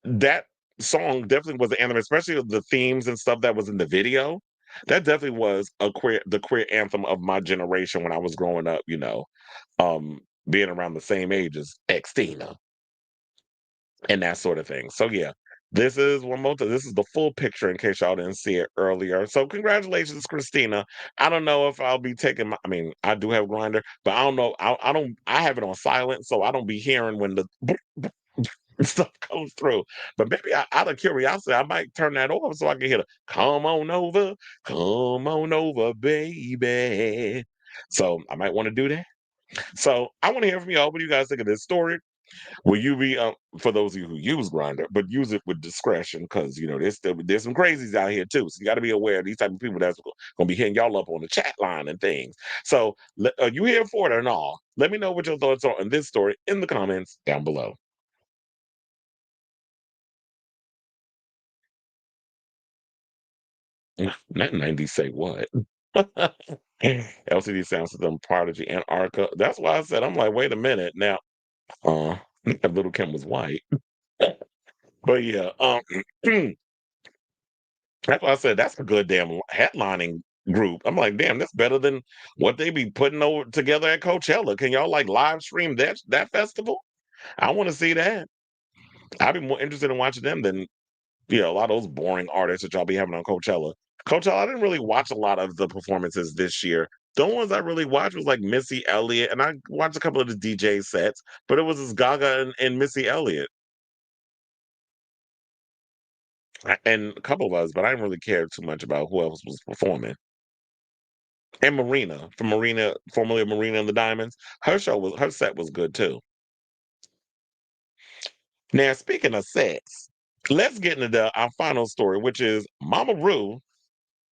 that song definitely was the anthem, especially the themes and stuff that was in the video. That definitely was the queer anthem of my generation when I was growing up, being around the same age as Xtina and that sort of thing. So yeah, this is one more time. This is the full picture in case y'all didn't see it earlier. So congratulations, Christina. I don't know if I'll be taking I mean, I do have Grinder, but I don't know. I have it on silent, so I don't be hearing when the stuff comes through. But maybe out of curiosity, I might turn that off so I can hear the come on over, baby. So I might want to do that. So I want to hear from y'all. What do you guys think of this story? Will you be for those of you who use Grinder, but use it with discretion, because there's some crazies out here too. So you got to be aware of these type of people that's gonna be hitting y'all up on the chat line and things. So are you here for it or not? Let me know what your thoughts are on this story in the comments down below. Not 90s say what? LCD Sound System, Prodigy, Antarctica. That's why I said, I'm like, wait a minute. Now, uh, Little Kim was white. But yeah, that's why I said that's a good damn headlining group. I'm like, damn, that's better than what they be putting over together at Coachella. Can y'all like live stream that festival? I want to see that. I'd be more interested in watching them than a lot of those boring artists that y'all be having on Coachella. Coachella, I didn't really watch a lot of the performances this year. The only ones I really watched was like Missy Elliott, and I watched a couple of the DJ sets, but it was just Gaga and Missy Elliott, and a couple of us, but I didn't really care too much about who else was performing. And Marina, from Marina, formerly of Marina and the Diamonds, her set was good too. Now, speaking of sets, let's get into our final story, which is Mama Ru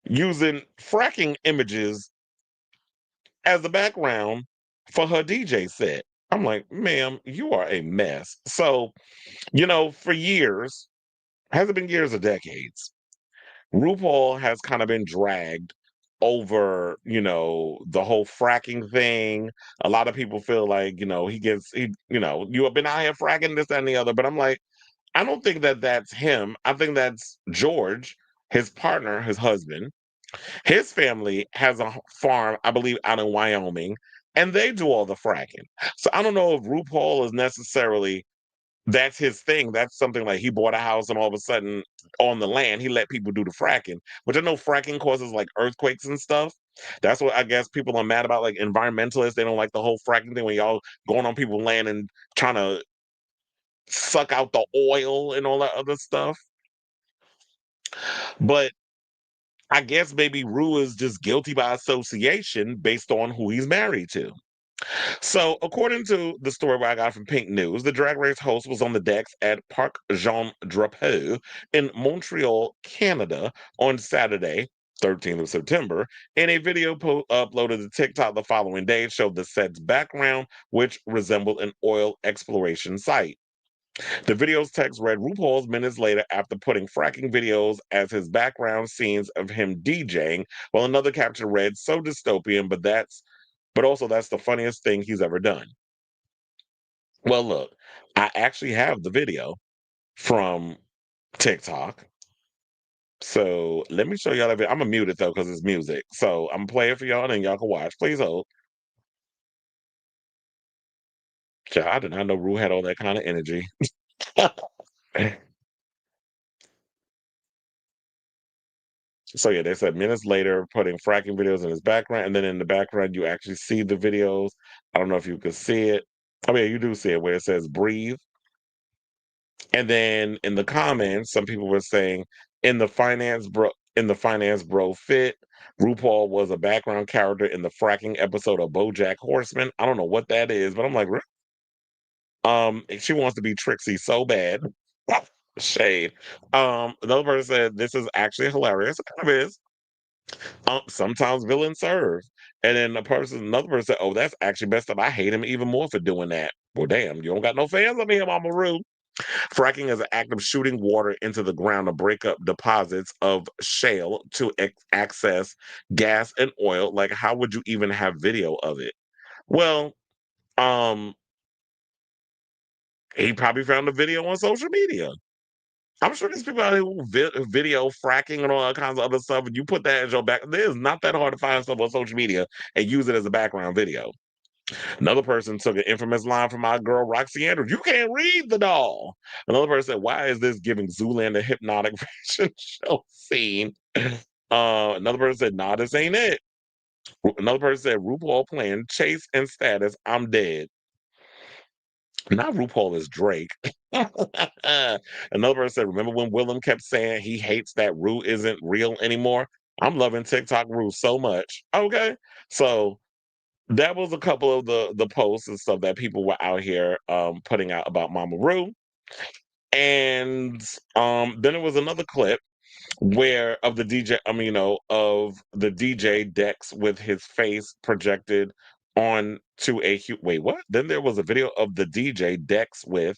using fracking images as the background for her DJ set. I'm like, ma'am, you are a mess. So, for years, has it been years or decades? RuPaul has kind of been dragged over, the whole fracking thing. A lot of people feel like, you have been out here fracking this, that, and the other. But I'm like, I don't think that that's him. I think that's George, his partner, his husband. His family has a farm, I believe, out in Wyoming, and they do all the fracking. So I don't know if RuPaul is necessarily that's his thing. That's something like he bought a house and all of a sudden on the land he let people do the fracking, which I know fracking causes like earthquakes and stuff. That's what I guess people are mad about, like environmentalists. They don't like the whole fracking thing when y'all going on people's land and trying to suck out the oil and all that other stuff. But I guess maybe Rue is just guilty by association based on who he's married to. So, according to the story I got from Pink News, the drag race host was on the decks at Parc Jean Drapeau in Montreal, Canada on Saturday, 13th of September, and a video uploaded to TikTok the following day showed the set's background, which resembled an oil exploration site. The video's text read, RuPaul's minutes later after putting fracking videos as his background scenes of him DJing, while another caption read, so dystopian, but also that's the funniest thing he's ever done. Well, look, I actually have the video from TikTok. So let me show y'all that video. I'm gonna mute it though because it's music. So I'm gonna play it for y'all and y'all can watch. Please hold. Child, I did not know Ru had all that kind of energy. So yeah, they said minutes later, putting fracking videos in his background, and then in the background you actually see the videos. I don't know if you can see it. I mean, you do see it where it says breathe. And then in the comments, some people were saying in the finance bro fit, RuPaul was a background character in the fracking episode of BoJack Horseman. I don't know what that is, but I'm like, she wants to be Trixie so bad. Shade. Another person said this is actually hilarious. It kind of is. Sometimes villains serve. And then another person said, oh, that's actually messed up. I hate him even more for doing that. Well, damn, you don't got no fans of me, Mama Ru. Fracking is an act of shooting water into the ground to break up deposits of shale to access gas and oil. Like, how would you even have video of it? Well, he probably found the video on social media. I'm sure there's people out here who video fracking and all kinds of other stuff, and you put that as your back. It is not that hard to find stuff on social media and use it as a background video. Another person took an infamous line from my girl Roxy Andrews. You can't read the doll. Another person said, why is this giving Zoolander hypnotic fashion show scene? Another person said, nah, this ain't it. Another person said, RuPaul playing Chase and Status, I'm dead. Not RuPaul is Drake. Another person said, remember when Willem kept saying he hates that Ru isn't real anymore? I'm loving TikTok Ru so much. Okay. So that was a couple of the posts and stuff that people were out here putting out about Mama Ru. And then it was another clip where of the DJ, of the DJ Dex with his face projected onto wait, what? Then there was a video of the DJ Dex with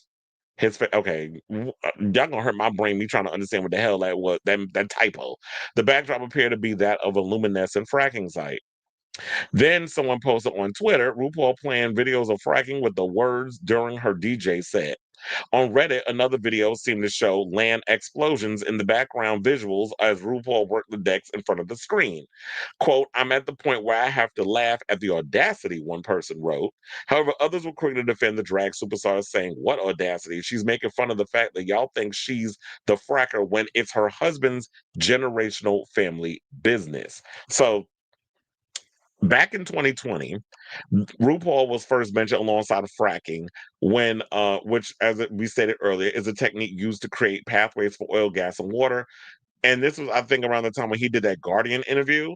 his face. Okay, y'all gonna hurt my brain. Me trying to understand what the hell that was. That typo. The backdrop appeared to be that of a luminescent fracking site. Then someone posted on Twitter, RuPaul playing videos of fracking with the words during her DJ set. On Reddit, another video seemed to show land explosions in the background visuals as RuPaul worked the decks in front of the screen. Quote, I'm at the point where I have to laugh at the audacity, one person wrote. However, others were quick to defend the drag superstar, saying, what audacity? She's making fun of the fact that y'all think she's the fracker when it's her husband's generational family business. So back in 2020, RuPaul was first mentioned alongside of fracking when, which, we stated earlier, is a technique used to create pathways for oil, gas, and water. And this was, I think, around the time when he did that Guardian interview,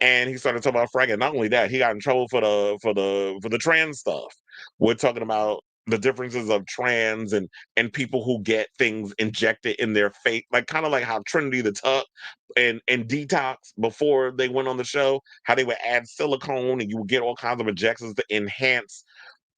and he started talking about fracking. Not only that, he got in trouble for the trans stuff. We're talking about the differences of trans and people who get things injected in their face, like kind of like how Trinity the Tuck and Detox before they went on the show, how they would add silicone and you would get all kinds of injections to enhance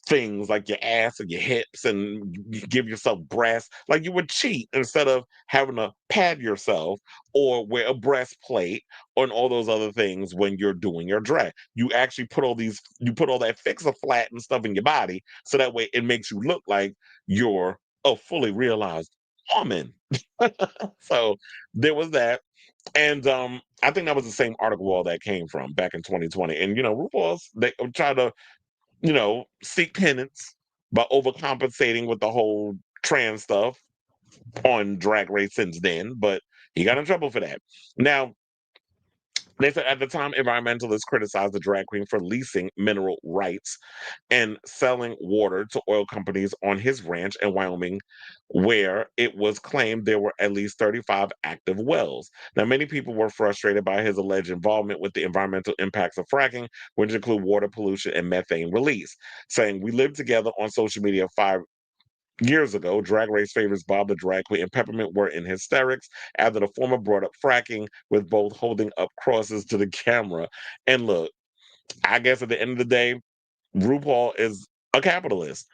things like your ass and your hips and you give yourself breasts. Like you would cheat instead of having to pad yourself or wear a breastplate and all those other things when you're doing your drag. You actually put all that fix-a-flat and stuff in your body so that way it makes you look like you're a fully realized woman. So there was that. And I think that was the same article all that came from back in 2020. And RuPaul's they tried to seek penance by overcompensating with the whole trans stuff on Drag Race since then, but he got in trouble for that. Now, they said at the time, environmentalists criticized the drag queen for leasing mineral rights and selling water to oil companies on his ranch in Wyoming, where it was claimed there were at least 35 active wells. Now, many people were frustrated by his alleged involvement with the environmental impacts of fracking, which include water pollution and methane release, saying, we lived together on social media 5 years ago. Drag Race favorites Bob the Drag Queen and Peppermint were in hysterics after the former brought up fracking, with both holding up crosses to the camera. And look, I guess at the end of the day, RuPaul is a capitalist.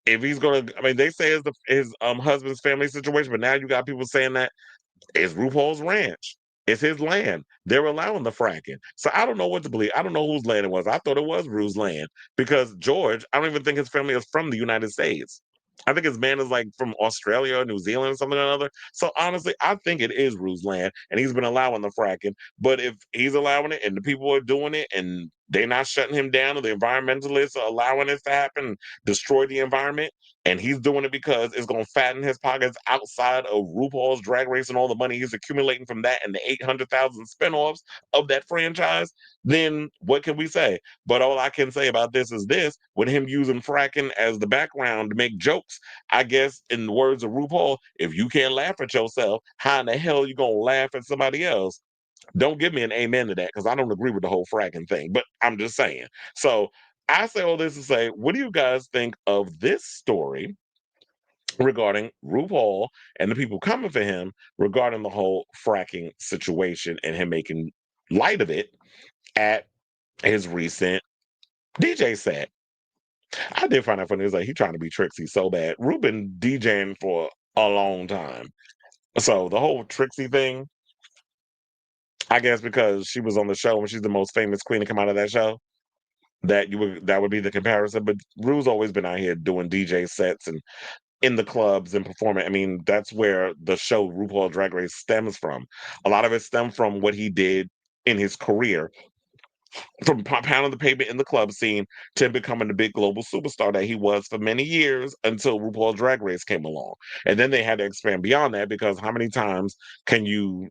if he's gonna, I mean, they say it's his husband's family situation, but now you got people saying that it's RuPaul's ranch. It's his land. They're allowing the fracking. So I don't know what to believe. I don't know whose land it was. I thought it was Rue's land because George, I don't even think his family is from the United States. I think his man is like from Australia or New Zealand or something or another. So honestly, I think it is Rue's land and he's been allowing the fracking. But if he's allowing it and the people are doing it and they're not shutting him down or the environmentalists are allowing this to happen, destroy the environment, and he's doing it because it's going to fatten his pockets outside of RuPaul's Drag Race and all the money he's accumulating from that and the 800,000 spinoffs of that franchise, then what can we say? But all I can say about this is this, with him using fracking as the background to make jokes, I guess in the words of RuPaul, if you can't laugh at yourself, how in the hell you going to laugh at somebody else? Don't give me an amen to that because I don't agree with the whole fracking thing, but I'm just saying. So I say all this to say, what do you guys think of this story regarding RuPaul and the people coming for him regarding the whole fracking situation and him making light of it at his recent DJ set? I did find out funny. It was like he trying to be Trixie so bad. Ru been DJing for a long time. So the whole Trixie thing, I guess because she was on the show and she's the most famous queen to come out of that show, that would be the comparison. But Ru's always been out here doing DJ sets and in the clubs and performing. I mean, that's where the show RuPaul Drag Race stems from. A lot of it stemmed from what he did in his career, from pounding the pavement in the club scene to becoming the big global superstar that he was for many years until RuPaul Drag Race came along. And then they had to expand beyond that because how many times can you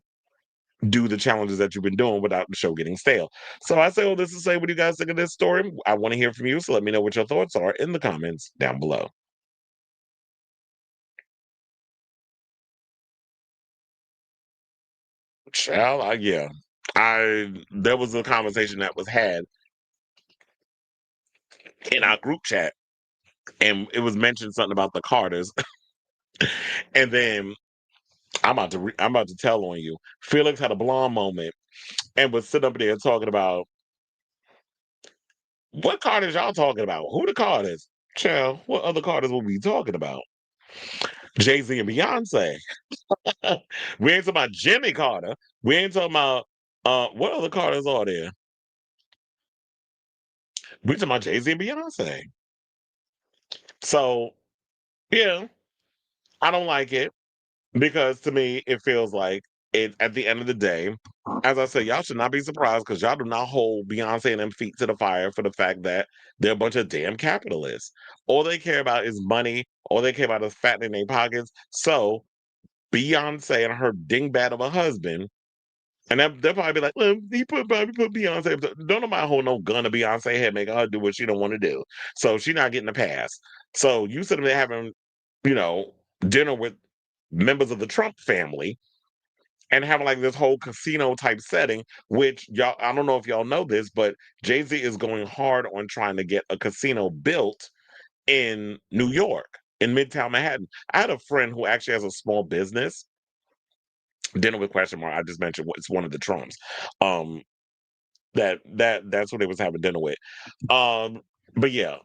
do the challenges that you've been doing without the show getting stale? So I say all this to say, what do you guys think of this story? I want to hear from you, so let me know what your thoughts are in the comments down below. Child, yeah. There was a conversation that was had in our group chat, and it was mentioned something about the Carters, and then I'm about to tell on you. Felix had a blonde moment and was sitting up there talking about what Carters y'all talking about? Who the Carters? Child, what other Carters will we be talking about? Jay-Z and Beyonce. We ain't talking about Jimmy Carter. We ain't talking about what other Carters are there? We talking about Jay-Z and Beyonce. So yeah, I don't like it because to me it feels like it at the end of the day, as I said, y'all should not be surprised because y'all do not hold Beyonce and them feet to the fire for the fact that they're a bunch of damn capitalists. All they care about is money. All they care about is fattening their pockets. So Beyonce and her dingbat of a husband, and they'll probably be like, well, probably put Beyonce. Don't nobody hold no gun to Beyonce head, making her do what she don't want to do. So she's not getting a pass. So you sitting there having, you know, dinner with members of the Trump family and having like this whole casino type setting, which y'all, I don't know if y'all know this, but Jay-Z is going hard on trying to get a casino built in New York, in Midtown Manhattan. I had a friend who actually has a small business, dinner with question mark. I just mentioned it's one of the Trumps. That's what they was having dinner with. But yeah,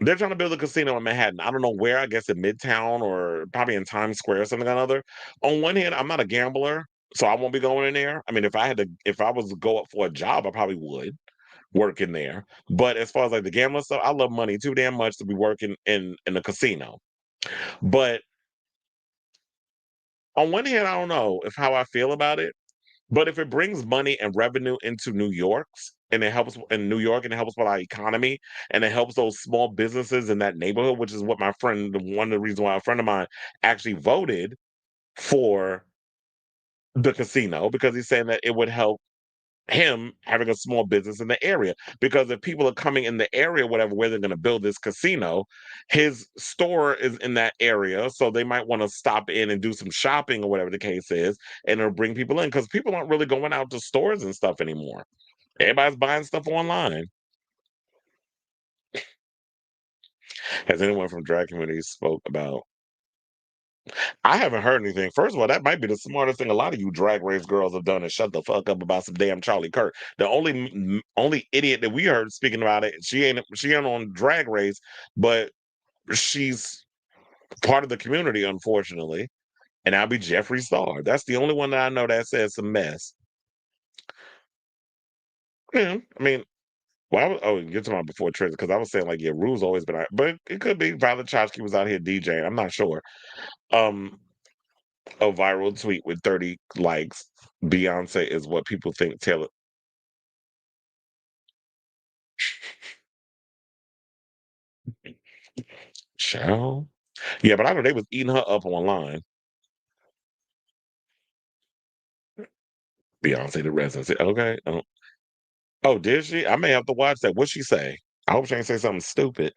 they're trying to build a casino in Manhattan. I don't know where. I guess in Midtown or probably in Times Square or something or another. On one hand, I'm not a gambler, so I won't be going in there. I mean, if I was to go up for a job, I probably would work in there. But as far as like the gambling stuff, I love money too damn much to be working in a casino. But on one hand, I don't know if how I feel about it. But if it brings money and revenue into New York's and it helps in New York and it helps with our economy and it helps those small businesses in that neighborhood, which is what one of the reasons why a friend of mine actually voted for the casino, because he's saying that it would help him having a small business in the area. Because if people are coming in the area, whatever, where they're going to build this casino, his store is in that area. So they might want to stop in and do some shopping or whatever the case is. And it'll bring people in because people aren't really going out to stores and stuff anymore. Everybody's buying stuff online. Has anyone from drag community spoke about? I haven't heard anything. First of all, that might be the smartest thing a lot of you drag race girls have done is shut the fuck up about some damn Charlie Kirk. The only idiot that we heard speaking about it, she ain't on drag race, but she's part of the community, unfortunately. And I'll be Jeffree Star. That's the only one that I know that says some mess. Yeah, I mean, well, you're talking about before Tristan, because I was saying like, yeah, Rue's always been out, but it could be Violet Chachki was out here DJing. I'm not sure. Um, a viral tweet with 30 likes. Beyonce is what people think Taylor. Child. Yeah, but I know they was eating her up online. Beyonce the Residency. Okay. Oh, did she? I may have to watch that. What'd she say? I hope she ain't say something stupid.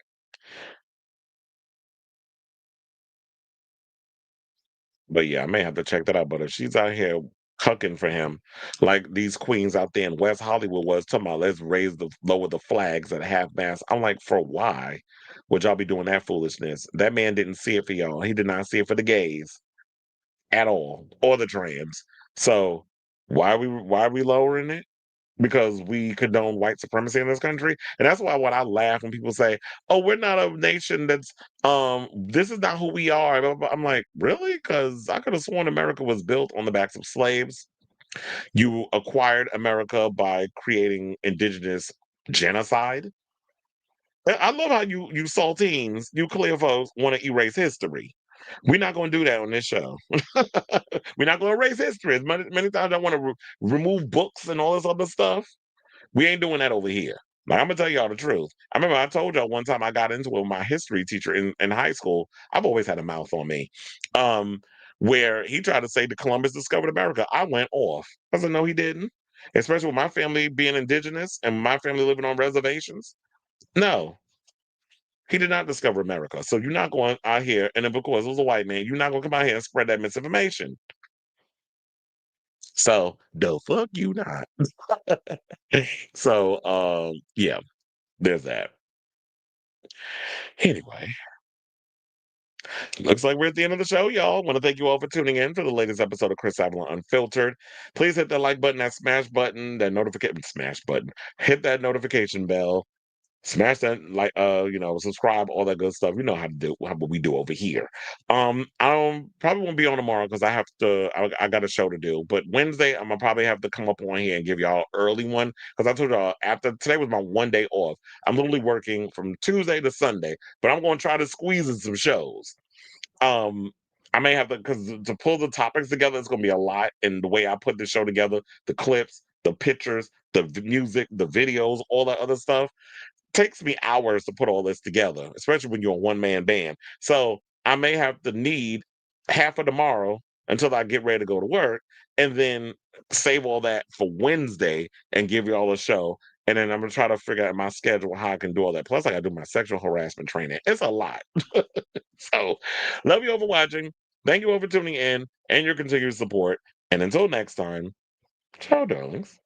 But yeah, I may have to check that out. But if she's out here cucking for him, like these queens out there in West Hollywood was talking about, let's lower the flags at half mast. I'm like, for why would y'all be doing that foolishness? That man didn't see it for y'all. He did not see it for the gays at all, or the trans. So why are we lowering it? Because we condone white supremacy in this country. And that's why when I laugh when people say, "Oh, we're not a nation that's this is not who we are." I'm like, really? Because I could have sworn America was built on the backs of slaves. You acquired America by creating indigenous genocide. I love how you saltines, you clear folks want to erase history. We're not going to do that on this show. We're not going to erase history. As many times I want to remove books and all this other stuff. We ain't doing that over here. Like, I'm gonna tell y'all the truth. I remember I told y'all one time I got into it with my history teacher in high school. I've always had a mouth on me. Where he tried to say that Columbus discovered America. I went off. I said, no, he didn't. Especially with my family being indigenous and my family living on reservations. No, he did not discover America. So you're not going out here, and then because it was a white man, you're not gonna come out here and spread that misinformation. So the fuck you not. So yeah, there's that. Anyway, looks like we're at the end of the show, y'all. Want to thank you all for tuning in for the latest episode of Chris Avalon Unfiltered. Please hit that like button, that smash button, that notification smash button. Hit that notification bell. Smash that like subscribe, all that good stuff. You know how to do what we do over here. I probably won't be on tomorrow because I got a show to do. But Wednesday, I'm gonna probably have to come up on here and give y'all early one because I told y'all after today was my one day off. I'm literally working from Tuesday to Sunday, but I'm gonna try to squeeze in some shows. Um, I may have to because to pull the topics together, it's gonna be a lot. And the way I put the show together, the clips, the pictures, the music, the videos, all that other stuff takes me hours to put all this together, especially when you're a one-man band. So I may have to need half of tomorrow until I get ready to go to work, and then save all that for Wednesday and give you all a show. And then I'm gonna try to figure out my schedule how I can do all that. Plus, I gotta do my sexual harassment training. It's a lot. So, love you all for watching. Thank you all for tuning in and your continued support. And until next time, ciao, darlings.